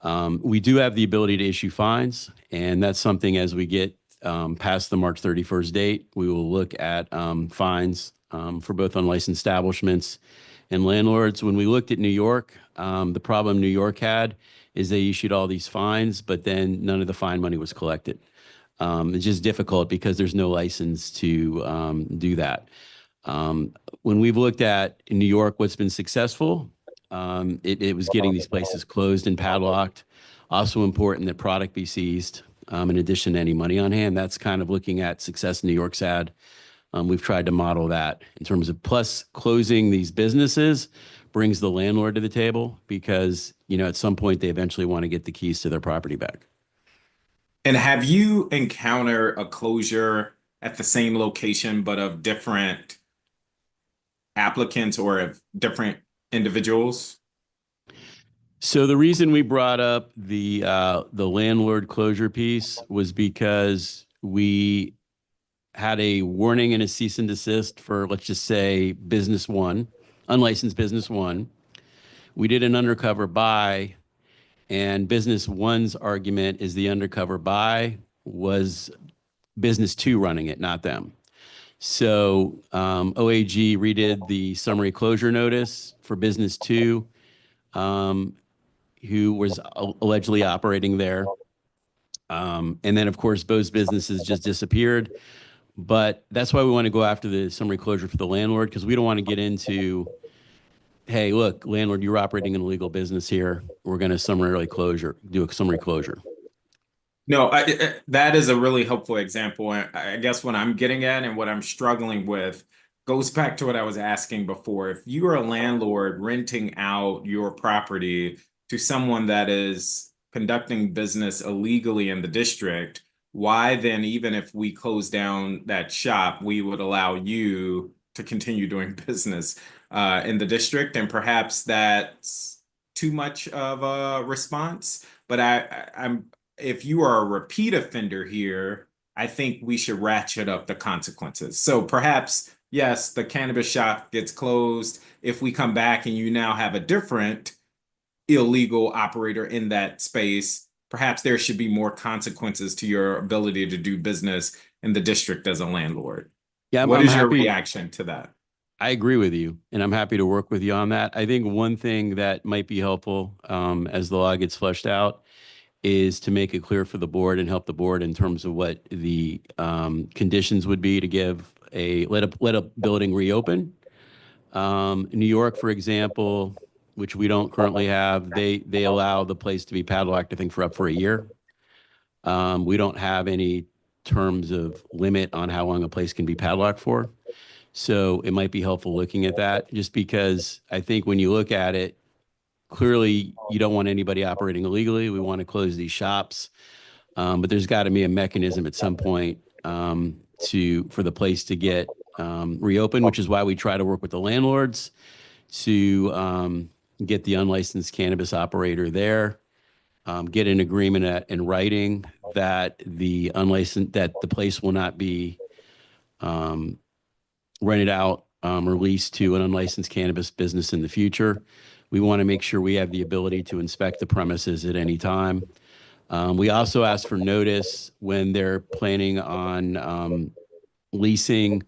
We do have the ability to issue fines, and that's something as we get past the March 31st date, we will look at fines for both unlicensed establishments and landlords. When we looked at New York, the problem New York had is they issued all these fines, but then none of the fine money was collected. It's just difficult because there's no license to do that. When we've looked at in New York, what's been successful, it was getting these places closed and padlocked. Also important that product be seized in addition to any money on hand. That's kind of looking at success New York's had. We've tried to model that in terms of plus closing these businesses brings the landlord to the table because, you know, at some point they eventually want to get the keys to their property back. And have you encountered a closure at the same location, but of different applicants or of different individuals? So the reason we brought up the landlord closure piece was because we had a warning and a cease and desist for, let's just say, business one, unlicensed business one. We did an undercover buy, and business one's argument is the undercover buy was business two running it, not them. So OAG redid the summary closure notice for business two, who was allegedly operating there. And then, of course, both businesses just disappeared. But that's why we want to go after the summary closure for the landlord, because we don't want to get into, hey, look, landlord, you're operating an illegal business here. We're going to do a summary closure. No, that is a really helpful example. And I guess what I'm getting at and what I'm struggling with goes back to what I was asking before. If you are a landlord renting out your property to someone that is conducting business illegally in the district, why then, even if we close down that shop, we would allow you to continue doing business in the district? And perhaps that's too much of a response. But I'm if you are a repeat offender here, I think we should ratchet up the consequences. So perhaps, yes, the cannabis shop gets closed. If we come back and you now have a different illegal operator in that space, perhaps there should be more consequences to your ability to do business in the district as a landlord. Yeah, What I'm is your happy. reaction to that? I agree with you, and I'm happy to work with you on that. I think one thing that might be helpful as the law gets fleshed out is to make it clear for the board and help the board in terms of what the conditions would be to give let a building reopen. New York, for example, which we don't currently have, they allow the place to be padlocked, I think, for a year. We don't have any terms of limit on how long a place can be padlocked for. So it might be helpful looking at that, just because I think when you look at it, clearly you don't want anybody operating illegally. We want to close these shops. But there's got to be a mechanism at some point for the place to get reopened, which is why we try to work with the landlords to get the unlicensed cannabis operator there, get an agreement in writing that the place will not be rented out or leased to an unlicensed cannabis business in the future. We want to make sure we have the ability to inspect the premises at any time. We also ask for notice when they're planning on leasing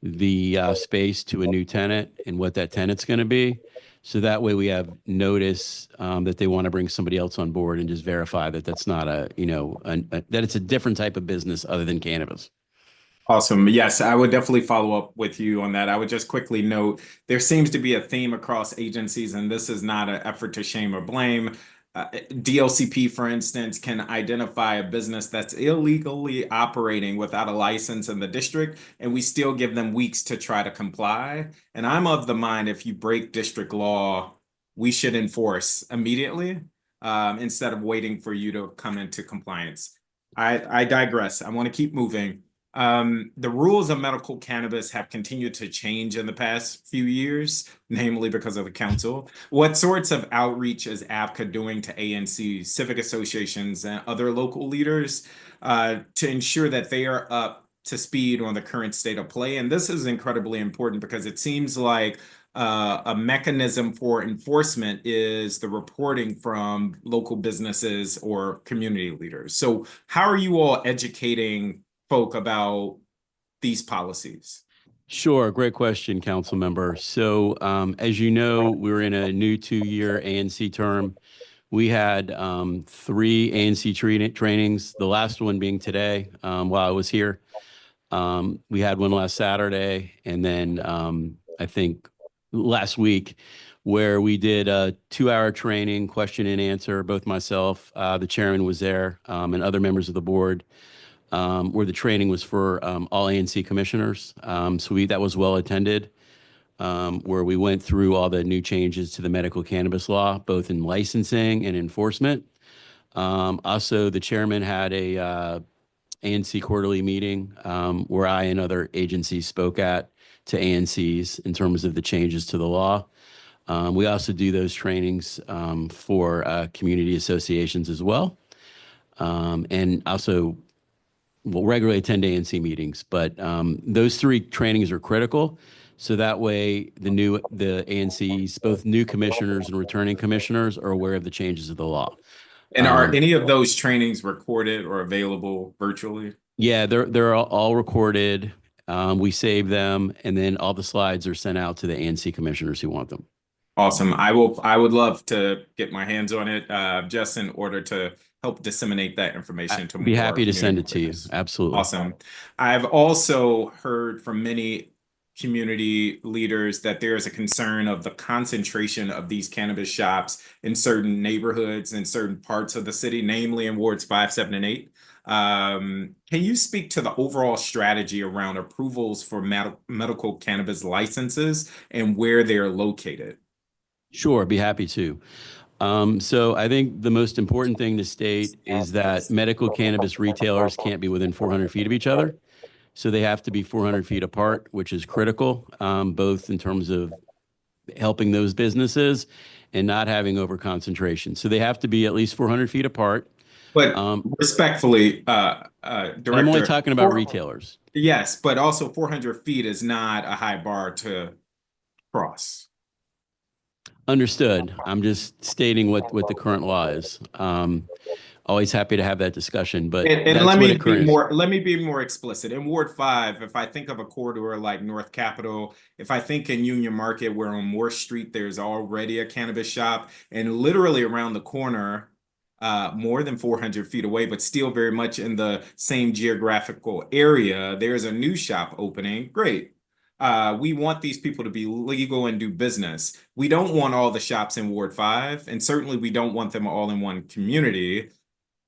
the space to a new tenant and what that tenant's going to be. So that way we have notice that they want to bring somebody else on board and just verify that that's not that it's a different type of business other than cannabis. Awesome. Yes, I would definitely follow up with you on that. I would just quickly note there seems to be a theme across agencies, and this is not an effort to shame or blame. DLCP, for instance, can identify a business that's illegally operating without a license in the district, and we still give them weeks to try to comply. And I'm of the mind if you break district law, we should enforce immediately instead of waiting for you to come into compliance. I digress. I want to keep moving. The rules of medical cannabis have continued to change in the past few years, namely because of the council. What sorts of outreach is APCA doing to ANC, civic associations, and other local leaders to ensure that they are up to speed on the current state of play? And this is incredibly important because it seems like a mechanism for enforcement is the reporting from local businesses or community leaders. So how are you all educating folk about these policies? Sure, great question, council member. So as you know, we're in a new 2-year ANC term. We had 3 ANC trainings, the last one being today while I was here. We had one last Saturday, and then I think last week where we did a 2-hour training, question and answer. Both myself, the chairman was there, and other members of the board, where the training was for all ANC commissioners. So that was well attended, where we went through all the new changes to the medical cannabis law, both in licensing and enforcement. Also, the chairman had a ANC quarterly meeting where I and other agencies spoke at to ANCs in terms of the changes to the law. We also do those trainings for community associations as well. And also will regularly attend ANC meetings, but those 3 trainings are critical. So that way the ANCs, both new commissioners and returning commissioners, are aware of the changes of the law. And are any of those trainings recorded or available virtually? Yeah, they're all recorded. We save them, and then all the slides are sent out to the ANC commissioners who want them. Awesome. I would love to get my hands on it, just in order to help disseminate that information to I'd be more happy to send it to you. community members. Absolutely. Awesome. I've also heard from many community leaders that there is a concern of the concentration of these cannabis shops in certain neighborhoods and certain parts of the city, namely in wards 5, 7, and 8. Can you speak to the overall strategy around approvals for medical cannabis licenses and where they're located? Sure, be happy to. So I think the most important thing to state is that medical cannabis retailers can't be within 400 feet of each other. So they have to be 400 feet apart, which is critical, both in terms of helping those businesses and not having over concentration. So they have to be at least 400 feet apart. But respectfully, Director, I'm only talking about retailers. Yes, but also 400 feet is not a high bar to cross. Understood. I'm just stating what the current law is. Always happy to have that discussion, but And that's let what me it currently be is. let me be more explicit. In Ward 5, if I think of a corridor like North Capitol, if I think in Union Market, where on Moore Street there's already a cannabis shop, and literally around the corner, more than 400 feet away, but still very much in the same geographical area, there's a new shop opening. Great. We want these people to be legal and do business. We don't want all the shops in Ward 5, and certainly we don't want them all in one community.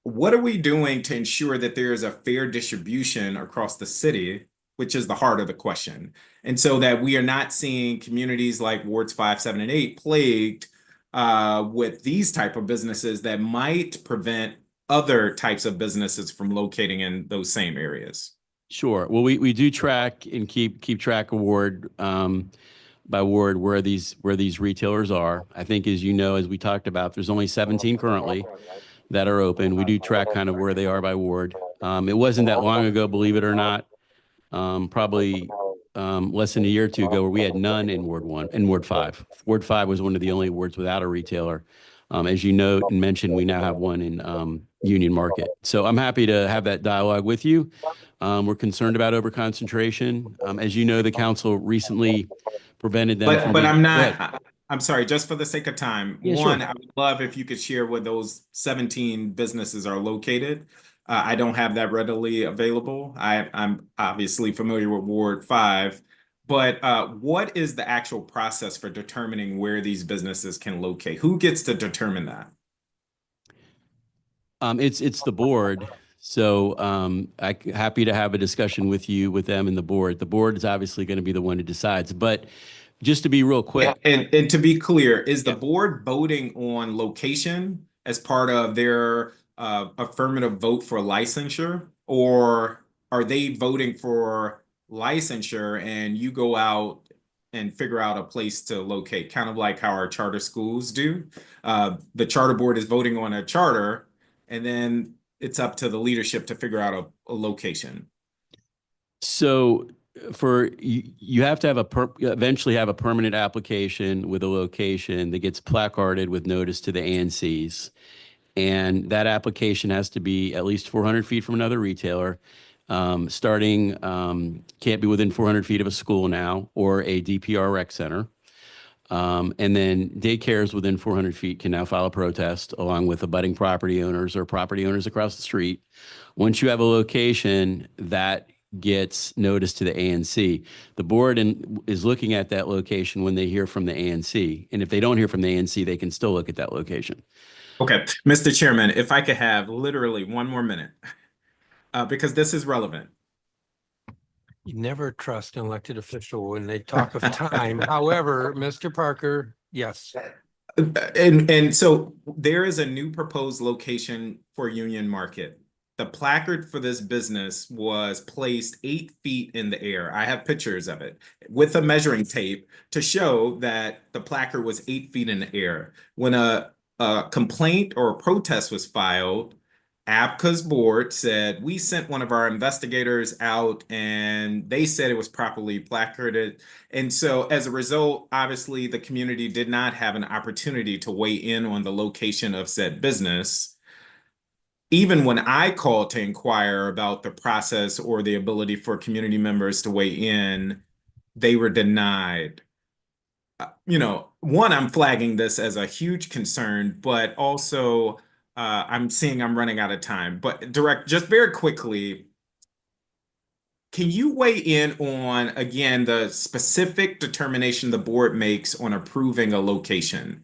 What are we doing to ensure that there is a fair distribution across the city, which is the heart of the question? And so that we are not seeing communities like wards 5, 7, and 8 plagued with these type of businesses that might prevent other types of businesses from locating in those same areas. Sure. Well, we do track and keep track of ward by ward where these retailers are. I think, as you know, as we talked about, there's only 17 currently that are open. We do track kind of where they are by ward. It wasn't that long ago, believe it or not, probably less than a year or 2 ago, where we had none in Ward 1 and Ward 5. Ward 5 was one of the only wards without a retailer. As you know and mentioned, we now have one in Union Market. So I'm happy to have that dialogue with you. We're concerned about overconcentration. As you know, the council recently prevented them from But being. I'm Go ahead. not, I'm sorry, just for the sake of time. Yeah, One, sure. I would love if you could share where those 17 businesses are located. I don't have that readily available. I'm obviously familiar with Ward 5, but what is the actual process for determining where these businesses can locate? Who gets to determine that? It's the board. So I'm happy to have a discussion with you, with them and the board. The board is obviously going to be the one who decides, but just to be real quick. And to be clear, is the board voting on location as part of their affirmative vote for licensure? Or are they voting for licensure and you go out and figure out a place to locate, kind of like how our charter schools do? The charter board is voting on a charter, and then it's up to the leadership to figure out a location. So you have to have eventually have a permanent application with a location that gets placarded with notice to the ANCs. And that application has to be at least 400 feet from another retailer. Can't be within 400 feet of a school now or a DPR rec center. And then daycares within 400 feet can now file a protest along with abutting property owners or property owners across the street. Once you have a location, that gets notice to the ANC. The board is looking at that location when they hear from the ANC. And if they don't hear from the ANC, they can still look at that location. Okay, Mr. Chairman, if I could have literally one more minute, because this is relevant. You never trust an elected official when they talk of time. However, Mr. Parker, yes. And so there is a new proposed location for Union Market. The placard for this business was placed 8 feet in the air. I have pictures of it with a measuring tape to show that the placard was 8 feet in the air. When a complaint or a protest was filed, APCA's board said, we sent one of our investigators out and they said it was properly placarded. And so as a result, obviously the community did not have an opportunity to weigh in on the location of said business. Even when I called to inquire about the process or the ability for community members to weigh in, they were denied. One, I'm flagging this as a huge concern, but also I'm seeing I'm running out of time. But just very quickly, can you weigh in on, again, the specific determination the board makes on approving a location?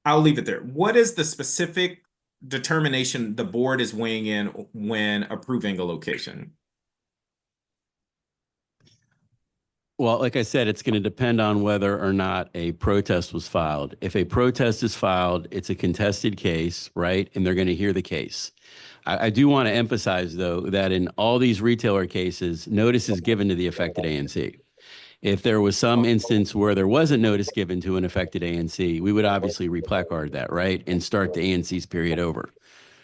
I'll leave it there. What is the specific determination the board is weighing in when approving a location? Well, like I said, it's going to depend on whether or not a protest was filed. If a protest is filed, it's a contested case, right? And they're going to hear the case. I do want to emphasize, though, that in all these retailer cases, notice is given to the affected ANC. If there was some instance where there wasn't notice given to an affected ANC, we would obviously replacard that, right? And start the ANC's period over.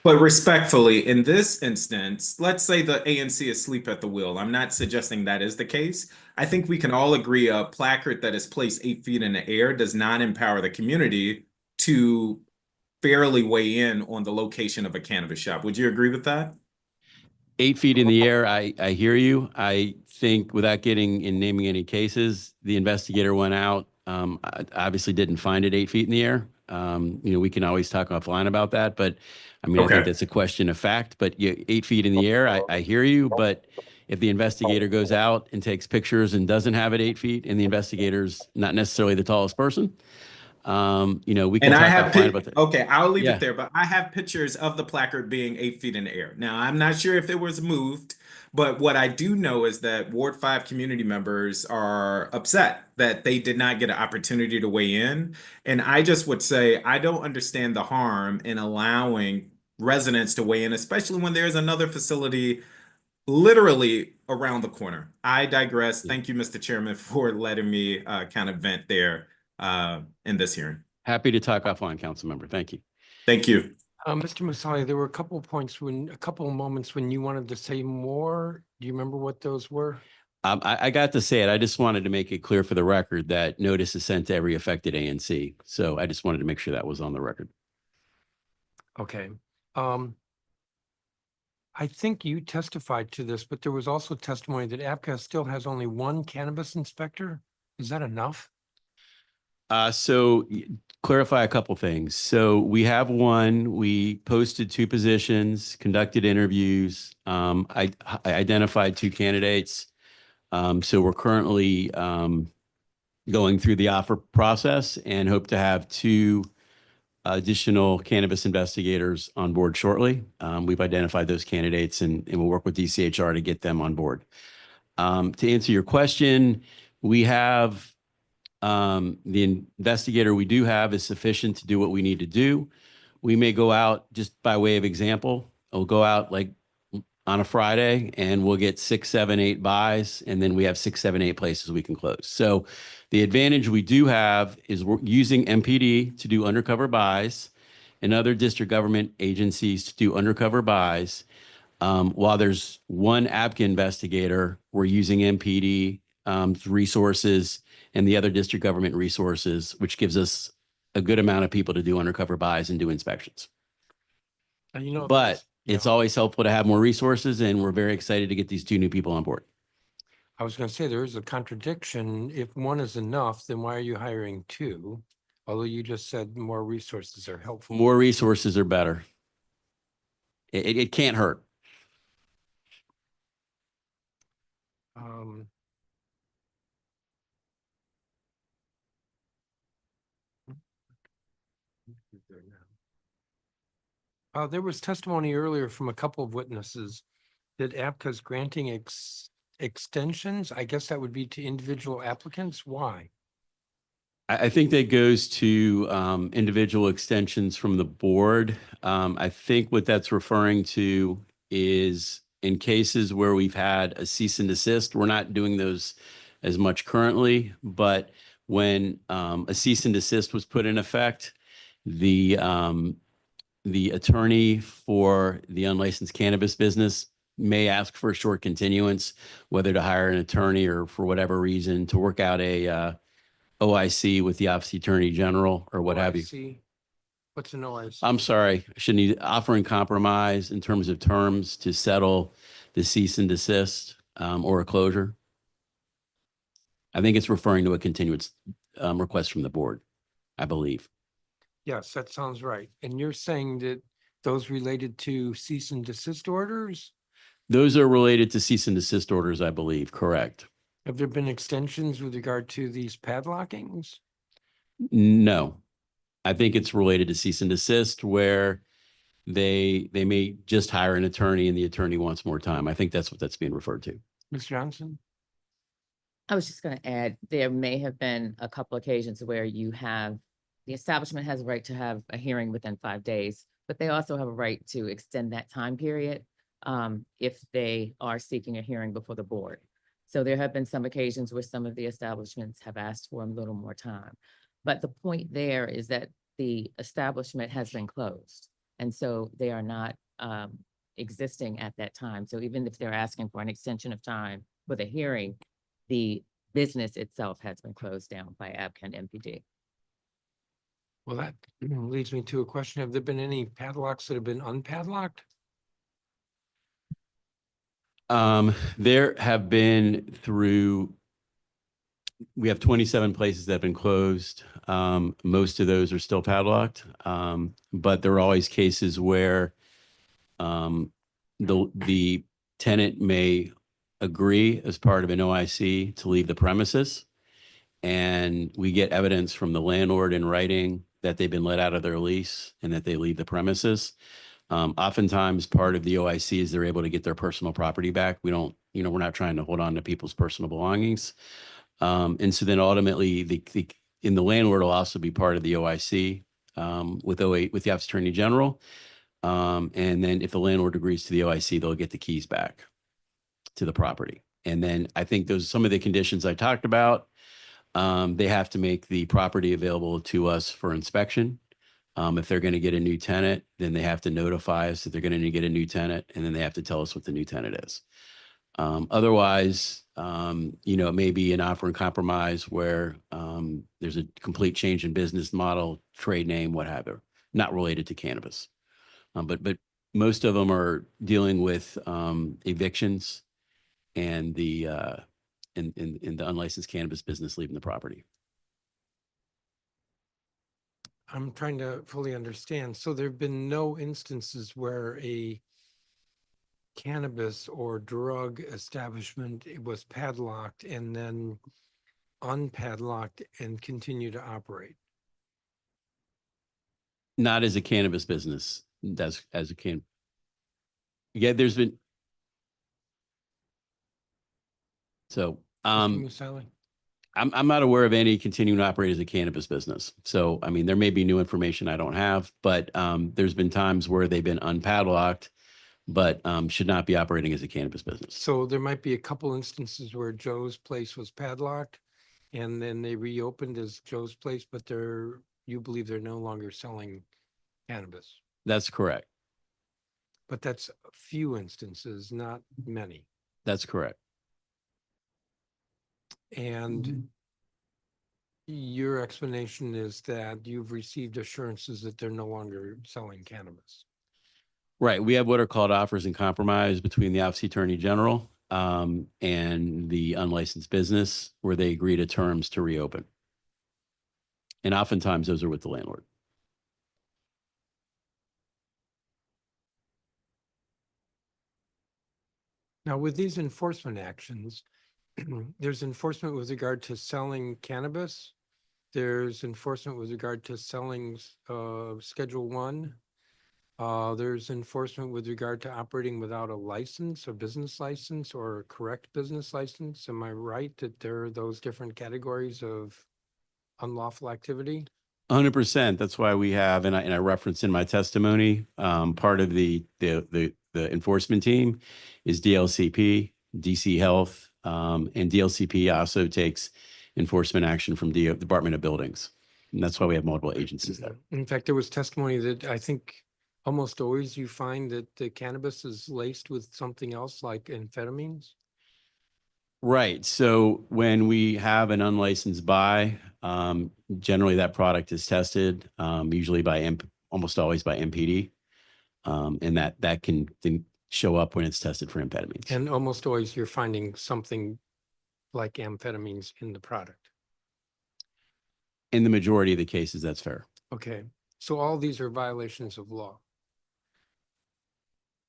But respectfully, in this instance, let's say the ANC is asleep at the wheel. I'm not suggesting that is the case. I think we can all agree a placard that is placed 8 feet in the air does not empower the community to fairly weigh in on the location of a cannabis shop. Would you agree with that? 8 feet in the air, I hear you. I think without getting in naming any cases, the investigator went out, obviously didn't find it 8 feet in the air. We can always talk offline about that, but I mean, I think that's a question of fact, but 8 feet in the air, I hear you. But if the investigator goes out and takes pictures and doesn't have it 8 feet and the investigator's not necessarily the tallest person, we can talk offline about that. Okay, I'll leave it there, but I have pictures of the placard being 8 feet in the air. Now, I'm not sure if it was moved, but what I do know is that Ward 5 community members are upset that they did not get an opportunity to weigh in. And I just would say, I don't understand the harm in allowing residents to weigh in, especially when there's another facility literally around the corner. I digress. Thank you, Mr. Chairman, for letting me kind of vent there in this hearing. Happy to talk offline, council member. Thank you. Thank you. Mr. Masali, there were a couple of moments when you wanted to say more. Do you remember what those were? I got to say it. I just wanted to make it clear for the record that notice is sent to every affected ANC. So I just wanted to make sure that was on the record. Okay. I think you testified to this, but there was also testimony that APCA still has only one cannabis inspector. Is that enough? So clarify a couple things. So we have one, we posted 2 positions, conducted interviews. I identified 2 candidates. So we're currently going through the offer process and hope to have 2 additional cannabis investigators on board shortly. We've identified those candidates and we'll work with DCHR to get them on board. To answer your question, we have the investigator we do have is sufficient to do what we need to do. We may go out, just by way of example, we'll go out like on a Friday and we'll get 6, 7, 8 buys, and then we have 6, 7, 8 places we can close. So the advantage we do have is we're using MPD to do undercover buys and other district government agencies to do undercover buys. While there's one applicant investigator, we're using MPD resources and the other district government resources, which gives us a good amount of people to do undercover buys and do inspections. And you know, But that's- it's yeah. always helpful to have more resources, and we're very excited to get these 2 new people on board. I was gonna say there is a contradiction. If one is enough, then why are you hiring 2? Although you just said more resources are helpful. More resources are better. It can't hurt. Um, there was testimony earlier from a couple of witnesses that APCA's granting extensions. I guess that would be to individual applicants. Why? I think that goes to individual extensions from the board. I think what that's referring to is in cases where we've had a cease and desist, we're not doing those as much currently, but when a cease and desist was put in effect, the attorney for the unlicensed cannabis business may ask for a short continuance, whether to hire an attorney or for whatever reason to work out a OIC with the Office of the Attorney General or what have you. OIC? What's an OIC? I'm sorry, I shouldn't need offering compromise in terms of terms to settle the cease and desist or a closure. I think it's referring to a continuance request from the board, I believe. Yes, that sounds right. And you're saying that those related to cease and desist orders? Those are related to cease and desist orders, I believe, correct? Have there been extensions with regard to these padlockings? No, I think it's related to cease and desist where they may just hire an attorney and the attorney wants more time. I think that's what that's being referred to. Ms. Johnson? I was just going to add, there may have been a couple occasions where the establishment has a right to have a hearing within 5 days, but they also have a right to extend that time period if they are seeking a hearing before the board. So there have been some occasions where some of the establishments have asked for a little more time. But the point there is that the establishment has been closed. And so they are not existing at that time. So even if they're asking for an extension of time for the hearing, the business itself has been closed down by ABCA and MPD. Well, that leads me to a question. Have there been any padlocks that have been unpadlocked? There have been we have 27 places that have been closed. Most of those are still padlocked. But there are always cases where the tenant may agree as part of an OIC to leave the premises. And we get evidence from the landlord in writing that they've been let out of their lease and that they leave the premises. Oftentimes part of the OIC is they're able to get their personal property back. We don't, we're not trying to hold on to people's personal belongings. And so then ultimately the landlord will also be part of the OIC with the Office of Attorney General. And then if the landlord agrees to the OIC, they'll get the keys back to the property. And then I think those some of the conditions I talked about. They have to make the property available to us for inspection. If they're going to get a new tenant, then they have to notify us that they're going to get a new tenant, and then they have to tell us what the new tenant is. Otherwise, it may be an offer and compromise where there's a complete change in business model, trade name, what have you, not related to cannabis. But most of them are dealing with evictions and the in the unlicensed cannabis business leaving the property. I'm trying to fully understand. So there have been no instances where a cannabis or drug establishment was padlocked and then unpadlocked and continue to operate? Not as a cannabis business, as a can. Yeah, there's been. So, Mr. Musali? I'm not aware of any continuing to operate as a cannabis business. So, I mean, there may be new information I don't have, but there's been times where they've been unpadlocked, but should not be operating as a cannabis business. So there might be a couple instances where Joe's Place was padlocked and then they reopened as Joe's Place, but you believe they're no longer selling cannabis. That's correct. But that's a few instances, not many. That's correct. And your explanation is that you've received assurances that they're no longer selling cannabis. Right. We have what are called offers in compromise between the Office of Attorney General and the unlicensed business, where they agree to terms to reopen. And oftentimes those are with the landlord. Now, with these enforcement actions, there's enforcement with regard to selling cannabis. There's enforcement with regard to selling Schedule 1. There's enforcement with regard to operating without a license, a business license, or a correct business license. Am I right that there are those different categories of unlawful activity? 100%. That's why we have, and I referenced in my testimony, part of the enforcement team is DLCP, DC Health, and DLCP also takes enforcement action from the Department of Buildings. And that's why we have multiple agencies there. In fact, there was testimony that I think almost always you find that the cannabis is laced with something else like amphetamines. Right. So when we have an unlicensed buy, generally that product is tested, usually by almost always by MPD. And that can then show up when it's tested for amphetamines. And almost always you're finding something like amphetamines in the product. In the majority of the cases, that's fair. Okay, so all these are violations of law.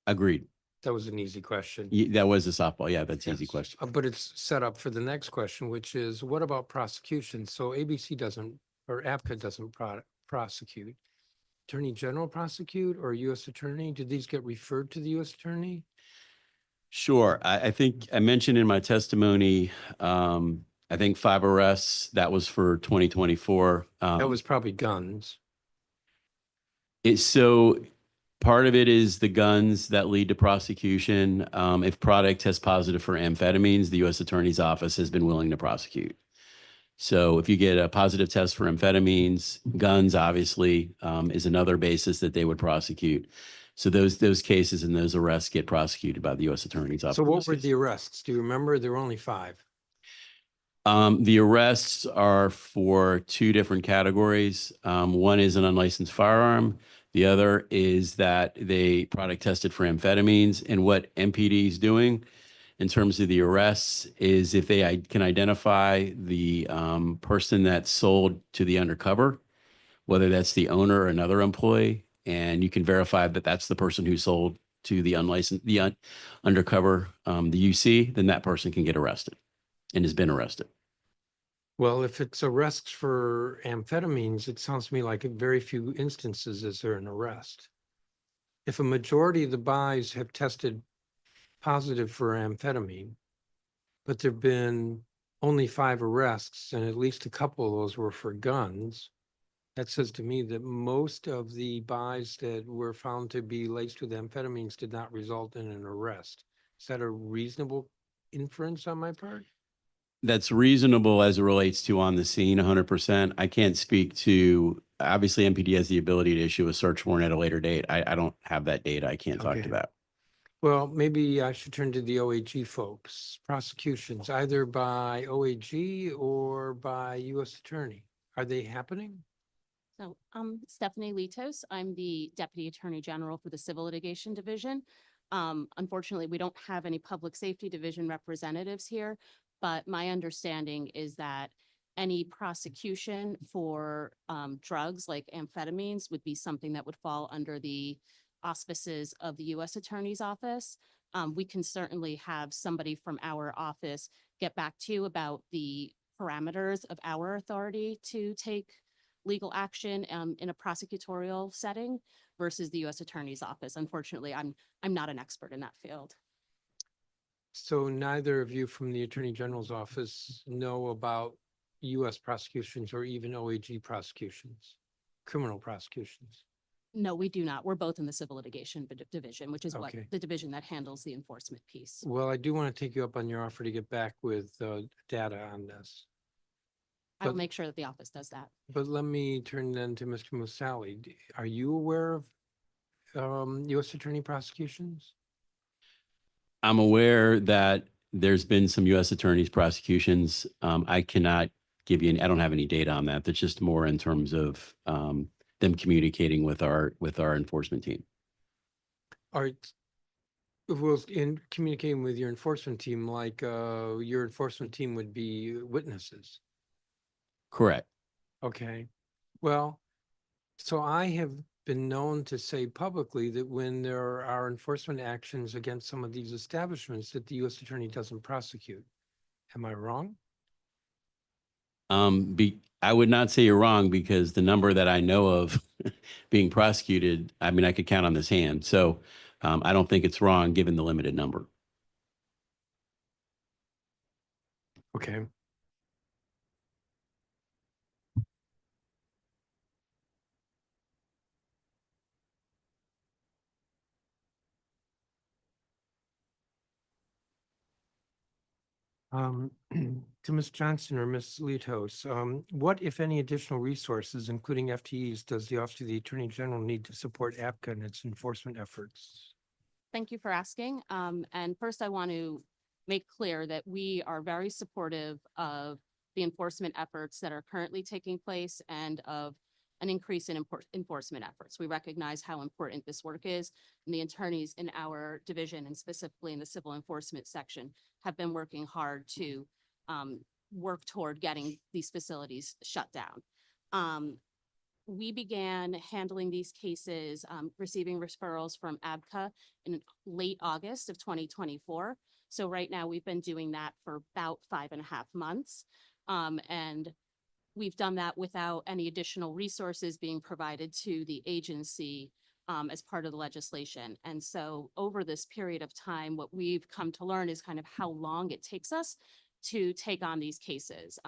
Agreed. That was an easy question. That was a softball. Yeah, that's an easy Yes. question. But it's set up for the next question, which is what about prosecution? So ABC doesn't, or APCA doesn't prosecute. Attorney General prosecute or U.S. Attorney? Do these get referred to the U.S. Attorney? Sure. I think I mentioned in my testimony, I think 5 arrests. That was for 2024. That was probably guns. So part of it is the guns that lead to prosecution. If product tests positive for amphetamines, the U.S. Attorney's Office has been willing to prosecute. So if you get a positive test for amphetamines, guns obviously is another basis that they would prosecute. So those cases and those arrests get prosecuted by the U.S. Attorney's Office. So what were the arrests? Do you remember? There were only 5. The arrests are for 2 different categories. One is an unlicensed firearm. The other is that they product tested for amphetamines. And what MPD is doing in terms of the arrests is if they can identify the person that sold to the undercover, whether that's the owner or another employee, and you can verify that that's the person who sold to the unlicensed, undercover, the UC, then that person can get arrested and has been arrested. Well, if it's arrests for amphetamines, it sounds to me like in very few instances is there an arrest. If a majority of the buys have tested positive for amphetamine, but there've been only 5 arrests and at least a couple of those were for guns, that says to me that most of the buys that were found to be laced with amphetamines did not result in an arrest. Is that a reasonable inference on my part? That's reasonable as it relates to on the scene, 100%. I can't speak to, obviously MPD has the ability to issue a search warrant at a later date. I don't have that data. I can't talk to Okay. that. Well, maybe I should turn to the OAG folks. Prosecutions, either by OAG or by U.S. Attorney. Are they happening? So I'm Stephanie Litos. I'm the Deputy Attorney General for the Civil Litigation Division. Unfortunately, we don't have any Public Safety Division representatives here, but my understanding is that any prosecution for drugs like amphetamines would be something that would fall under the auspices of the U.S. Attorney's Office. We can certainly have somebody from our office get back to you about the parameters of our authority to take legal action in a prosecutorial setting versus the U.S. Attorney's Office. Unfortunately, I'm not an expert in that field. So neither of you from the Attorney General's office know about U.S. prosecutions or even OAG prosecutions, criminal prosecutions? No, we do not. We're both in the Civil Litigation Division, which is what Okay. the division that handles the enforcement piece. Well, I do want to take you up on your offer to get back with data on this. I will But- make sure that the office does that. But let me turn then to Mr. Musali. Are you aware of U.S. Attorney prosecutions? I'm aware that there's been some U.S. attorneys prosecutions. I cannot give you, I don't have any data on that. That's just more in terms of them communicating with our enforcement team. Are, well, in communicating with your enforcement team, like your enforcement team would be witnesses? Correct. Okay, well, so I have been known to say publicly that when there are enforcement actions against some of these establishments, that the U.S. Attorney doesn't prosecute. Am I wrong? I would not say you're wrong because the number that I know of being prosecuted, I mean, I could count on this hand. So I don't think it's wrong given the limited number. Okay. To Ms. Johnson or Ms. Litos, what, if any, additional resources, including FTEs, does the Office of the Attorney General need to support APCA in its enforcement efforts? Thank you for asking. And first I want to make clear that we are very supportive of the enforcement efforts that are currently taking place and of an increase in enforcement efforts. We recognize how important this work is, and the attorneys in our division and specifically in the civil enforcement section have been working hard to work toward getting these facilities shut down. We began handling these cases, receiving referrals from ABCA in late August of 2024. So right now we've been doing that for about 5.5 months. And we've done that without any additional resources being provided to the agency as part of the legislation. And so over this period of time, what we've come to learn is kind of how long it takes us to take on these cases.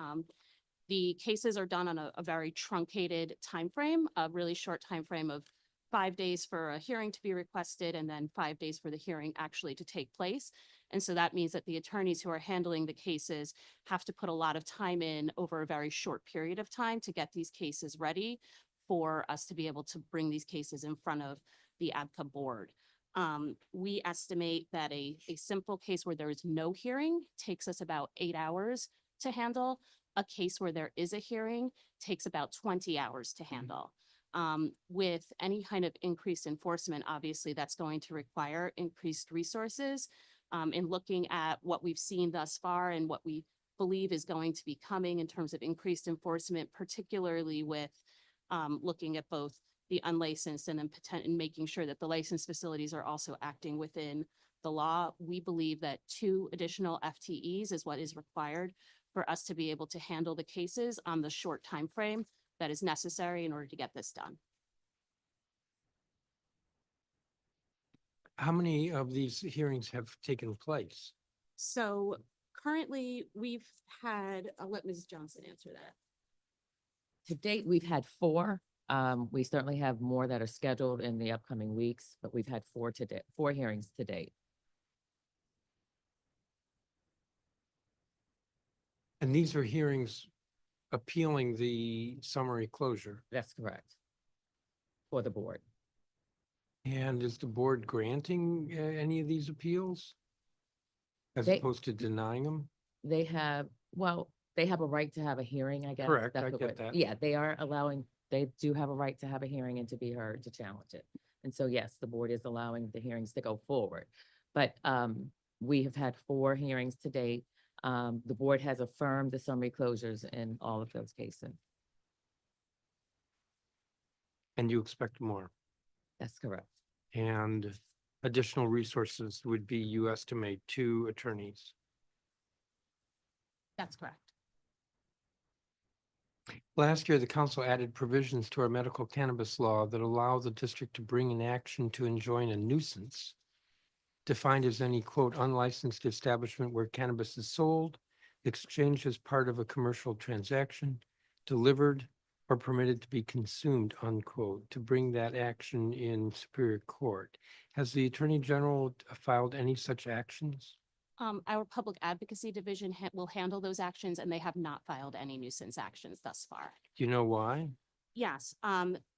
The cases are done on a very truncated timeframe, a really short timeframe of 5 days for a hearing to be requested and then 5 days for the hearing actually to take place. And so that means that the attorneys who are handling the cases have to put a lot of time in over a very short period of time to get these cases ready for us to be able to bring these cases in front of the ABCA board. We estimate that a simple case where there is no hearing takes us about 8 hours to handle. A case where there is a hearing takes about 20 hours to handle. With any kind of increased enforcement, obviously that's going to require increased resources. In looking at what we've seen thus far and what we believe is going to be coming in terms of increased enforcement, particularly with looking at both the unlicensed and then and making sure that the licensed facilities are also acting within the law, we believe that 2 additional FTEs is what is required for us to be able to handle the cases on the short time frame that is necessary in order to get this done. How many of these hearings have taken place? So currently we've had, I'll let Ms. Johnson answer that. To date, we've had 4. We certainly have more that are scheduled in the upcoming weeks, but we've had 4 hearings to date. And these are hearings appealing the summary closure. That's correct. For the board. And is the board granting any of these appeals? As They- opposed to denying them? They have a right to have a hearing, I guess. Correct, That's I what get we're- that. Yeah, they do have a right to have a hearing and to be heard to challenge it. And so, yes, the board is allowing the hearings to go forward. But we have had 4 hearings to date. The board has affirmed the summary closures in all of those cases. And you expect more? That's correct. And additional resources would be, you estimate, 2 attorneys. That's correct. Last year, the council added provisions to our medical cannabis law that allow the district to bring an action to enjoin a nuisance defined as any, quote, unlicensed establishment where cannabis is sold, exchanged as part of a commercial transaction, delivered, or permitted to be consumed, unquote, to bring that action in Superior Court. Has the Attorney General filed any such actions? Our public advocacy division will handle those actions, and they have not filed any nuisance actions thus far. Do you know why? Yes,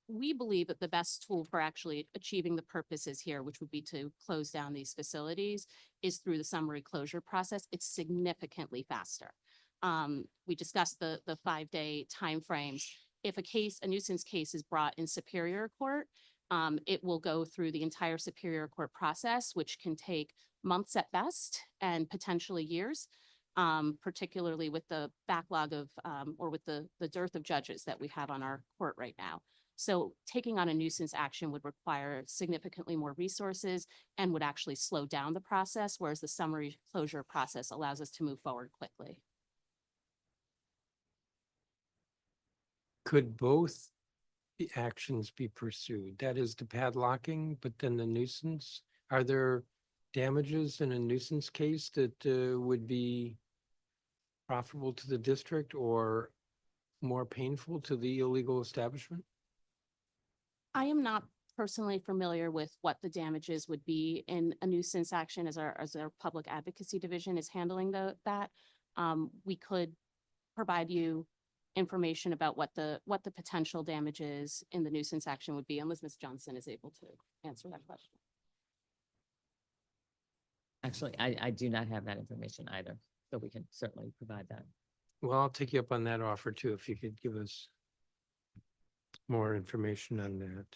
we believe that the best tool for actually achieving the purposes here, which would be to close down these facilities, is through the summary closure process. It's significantly faster. We discussed the 5-day timeframes. If a nuisance case is brought in Superior Court, it will go through the entire Superior Court process, which can take months at best and potentially years, particularly with the backlog of, or with the dearth of judges that we have on our court right now. So taking on a nuisance action would require significantly more resources and would actually slow down the process, whereas the summary closure process allows us to move forward quickly. Could both the actions be pursued? That is the padlocking, but then the nuisance? Are there damages in a nuisance case that would be profitable to the district or more painful to the illegal establishment? I am not personally familiar with what the damages would be in a nuisance action as our public advocacy division is handling that. We could provide you information about what the potential damages in the nuisance action would be, unless Ms. Johnson is able to answer that question. Actually, I do not have that information either, so we can certainly provide that. Well, I'll take you up on that offer too, if you could give us more information on that.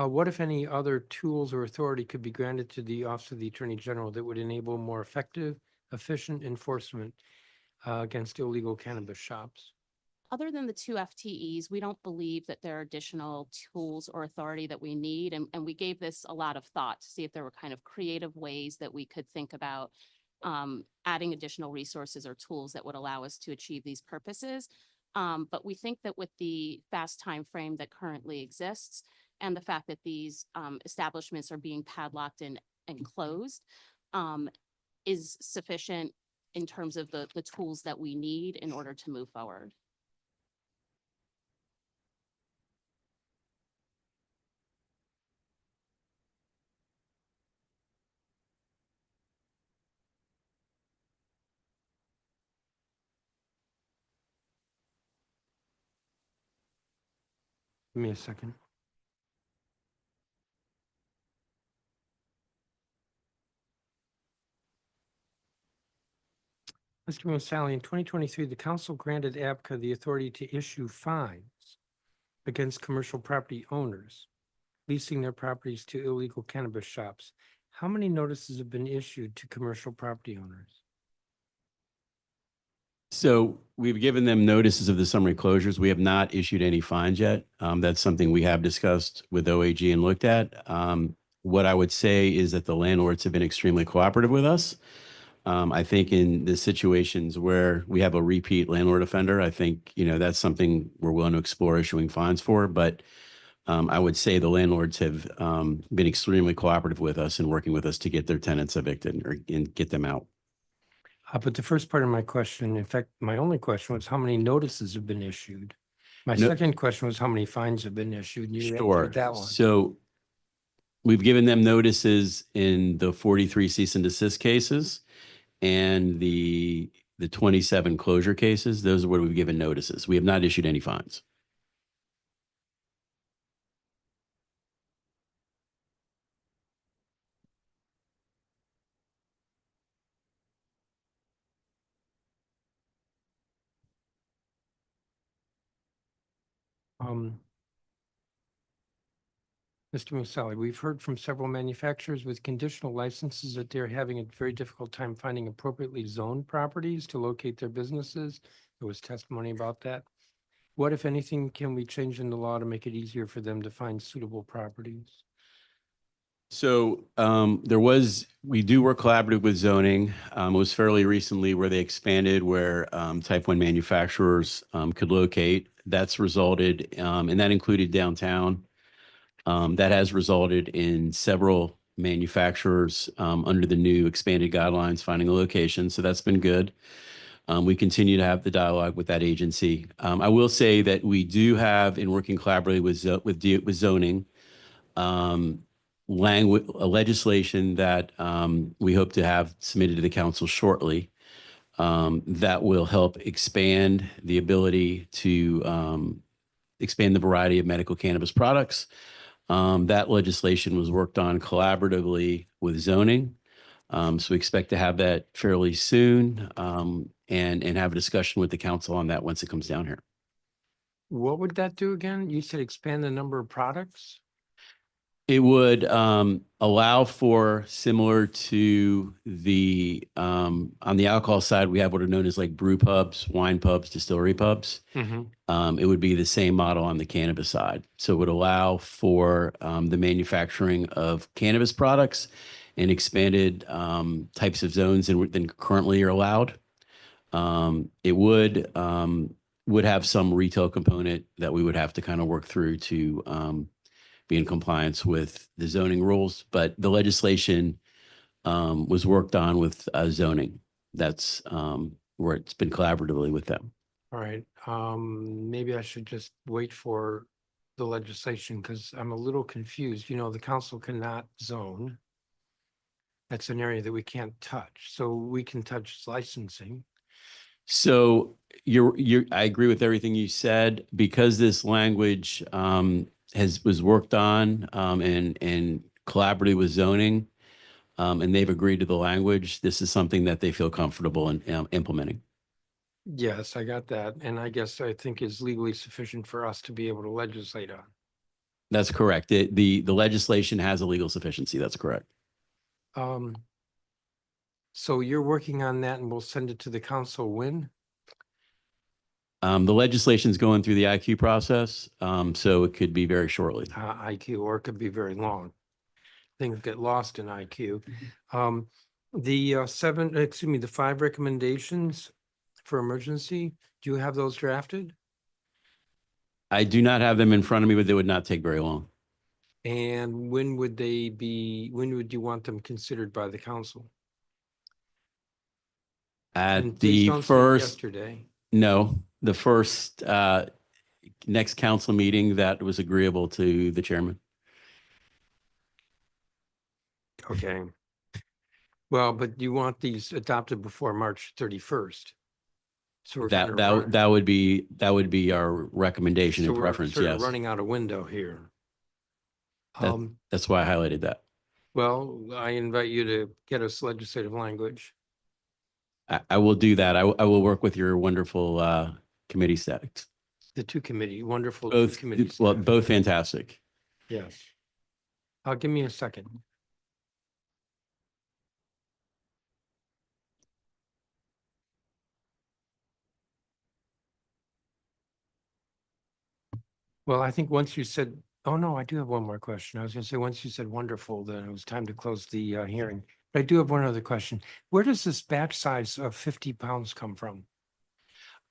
What, if any, other tools or authority could be granted to the Office of the Attorney General that would enable more effective, efficient enforcement against illegal cannabis shops? Other than the 2 FTEs, we don't believe that there are additional tools or authority that we need. And we gave this a lot of thought to see if there were kind of creative ways that we could think about adding additional resources or tools that would allow us to achieve these purposes. But we think that with the fast time frame that currently exists and the fact that these establishments are being padlocked and closed is sufficient in terms of the tools that we need in order to move forward. Give me a second. Mr. Massali, in 2023, the council granted APCA the authority to issue fines against commercial property owners leasing their properties to illegal cannabis shops. How many notices have been issued to commercial property owners? So we've given them notices of the summary closures. We have not issued any fines yet. That's something we have discussed with OAG and looked at. What I would say is that the landlords have been extremely cooperative with us. I think in the situations where we have a repeat landlord offender, I think, that's something we're willing to explore issuing fines for. But I would say the landlords have been extremely cooperative with us and working with us to get their tenants evicted and get them out. But the first part of my question, in fact, my only question was how many notices have been issued? My No- second question was how many fines have been issued? And you Sure. answered that one. So we've given them notices in the 43 cease and desist cases and the 27 closure cases. Those are where we've given notices. We have not issued any fines. Mr. Musali, we've heard from several manufacturers with conditional licenses that they're having a very difficult time finding appropriately zoned properties to locate their businesses. There was testimony about that. What, if anything, can we change in the law to make it easier for them to find suitable properties? So we do work collaboratively with zoning. It was fairly recently where they expanded where type 1 manufacturers could locate. That's resulted, and that included downtown. That has resulted in several manufacturers under the new expanded guidelines finding a location. So that's been good. We continue to have the dialogue with that agency. I will say that we do have, in working collaboratively with zoning, legislation that we hope to have submitted to the council shortly that will help expand the ability to expand the variety of medical cannabis products. That legislation was worked on collaboratively with zoning. So we expect to have that fairly soon, and have a discussion with the council on that once it comes down here. What would that do again? You said expand the number of products? It would allow for, similar to the on the alcohol side, we have what are known as like brew pubs, wine pubs, distillery pubs. It would be the same model on the cannabis side. So it would allow for the manufacturing of cannabis products and expanded types of zones than currently are allowed. It would have some retail component that we would have to kind of work through to be in compliance with the zoning rules, but the legislation was worked on with zoning. That's where it's been collaboratively with them. All right, maybe I should just wait for the legislation because I'm a little confused. You know, the council cannot zone. That's an area that we can't touch, so we can touch licensing. So I agree with everything you said, because this language was worked on and collaboratively with zoning, and they've agreed to the language. This is something that they feel comfortable in implementing. Yes, I got that, and I guess I think is legally sufficient for us to be able to legislate on. That's correct. The legislation has a legal sufficiency. That's correct. So you're working on that and we'll send it to the council when? The legislation's going through the IQ process, so it could be very shortly. IQ, or it could be very long. Things get lost in IQ. The 5 recommendations for emergency, do you have those drafted? I do not have them in front of me, but they would not take very long. And when would you want them considered by the council? And At please the don't say first, yesterday. no, the first next council meeting that was agreeable to the chairman. Okay. Well, but you want these adopted before March 31st. So we're kind of That would be our recommendation and preference. sort of Yes, running out a window here. that's why I highlighted that. Well, I invite you to get us legislative language. I will do that. I will work with your wonderful committee staff. The two wonderful Both, two committees. well, both fantastic. Yes. Give me a second. Well, I think once you said, oh no, I do have one more question. I was gonna say, once you said wonderful, then it was time to close the hearing. But I do have one other question. Where does this batch size of 50 pounds come from?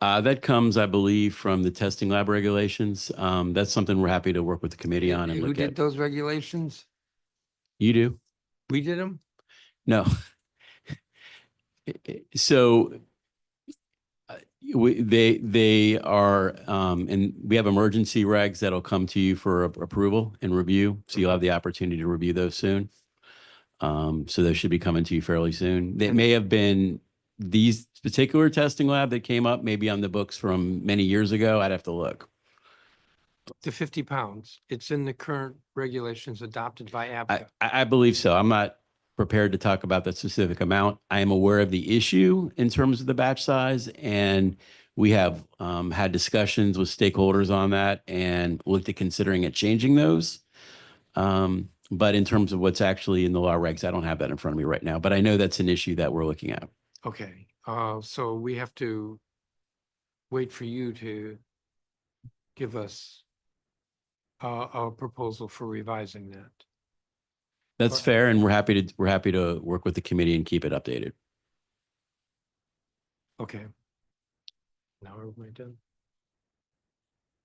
That comes, I believe, from the testing lab regulations. That's something we're happy to work with the committee on and Who look did at. those regulations? You do? We did them? No. So they are, and we have emergency regs that'll come to you for approval and review. So you'll have the opportunity to review those soon. So those should be coming to you fairly soon. They may have been these particular testing lab that came up maybe on the books from many years ago. I'd have to look. The 50 pounds, it's in the current regulations adopted by ABCA. I believe so. I'm not prepared to talk about that specific amount. I am aware of the issue in terms of the batch size, and we have had discussions with stakeholders on that and looked at considering it changing those. But in terms of what's actually in the law regs, I don't have that in front of me right now, but I know that's an issue that we're looking at. Okay, so we have to wait for you to give us a proposal for revising that. That's fair, and we're happy to work with the committee and keep it updated. Okay. Now are we done?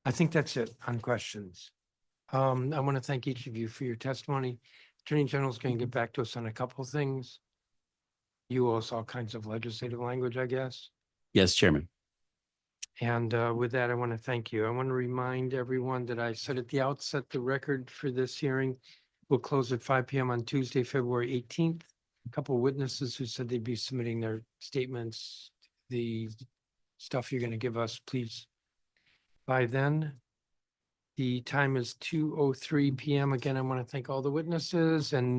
I think that's it on questions. I want to thank each of you for your testimony. Attorney General's going to get back to us on a couple of things. You also all kinds of legislative language, I guess. Yes, Chairman. And with that, I want to thank you. I want to remind everyone that I said at the outset, the record for this hearing will close at 5 p.m. on Tuesday, February 18th. A couple of witnesses who said they'd be submitting their statements, the stuff you're going to give us, please, by then. The time is 2:03 PM. Again, I want to thank all the witnesses and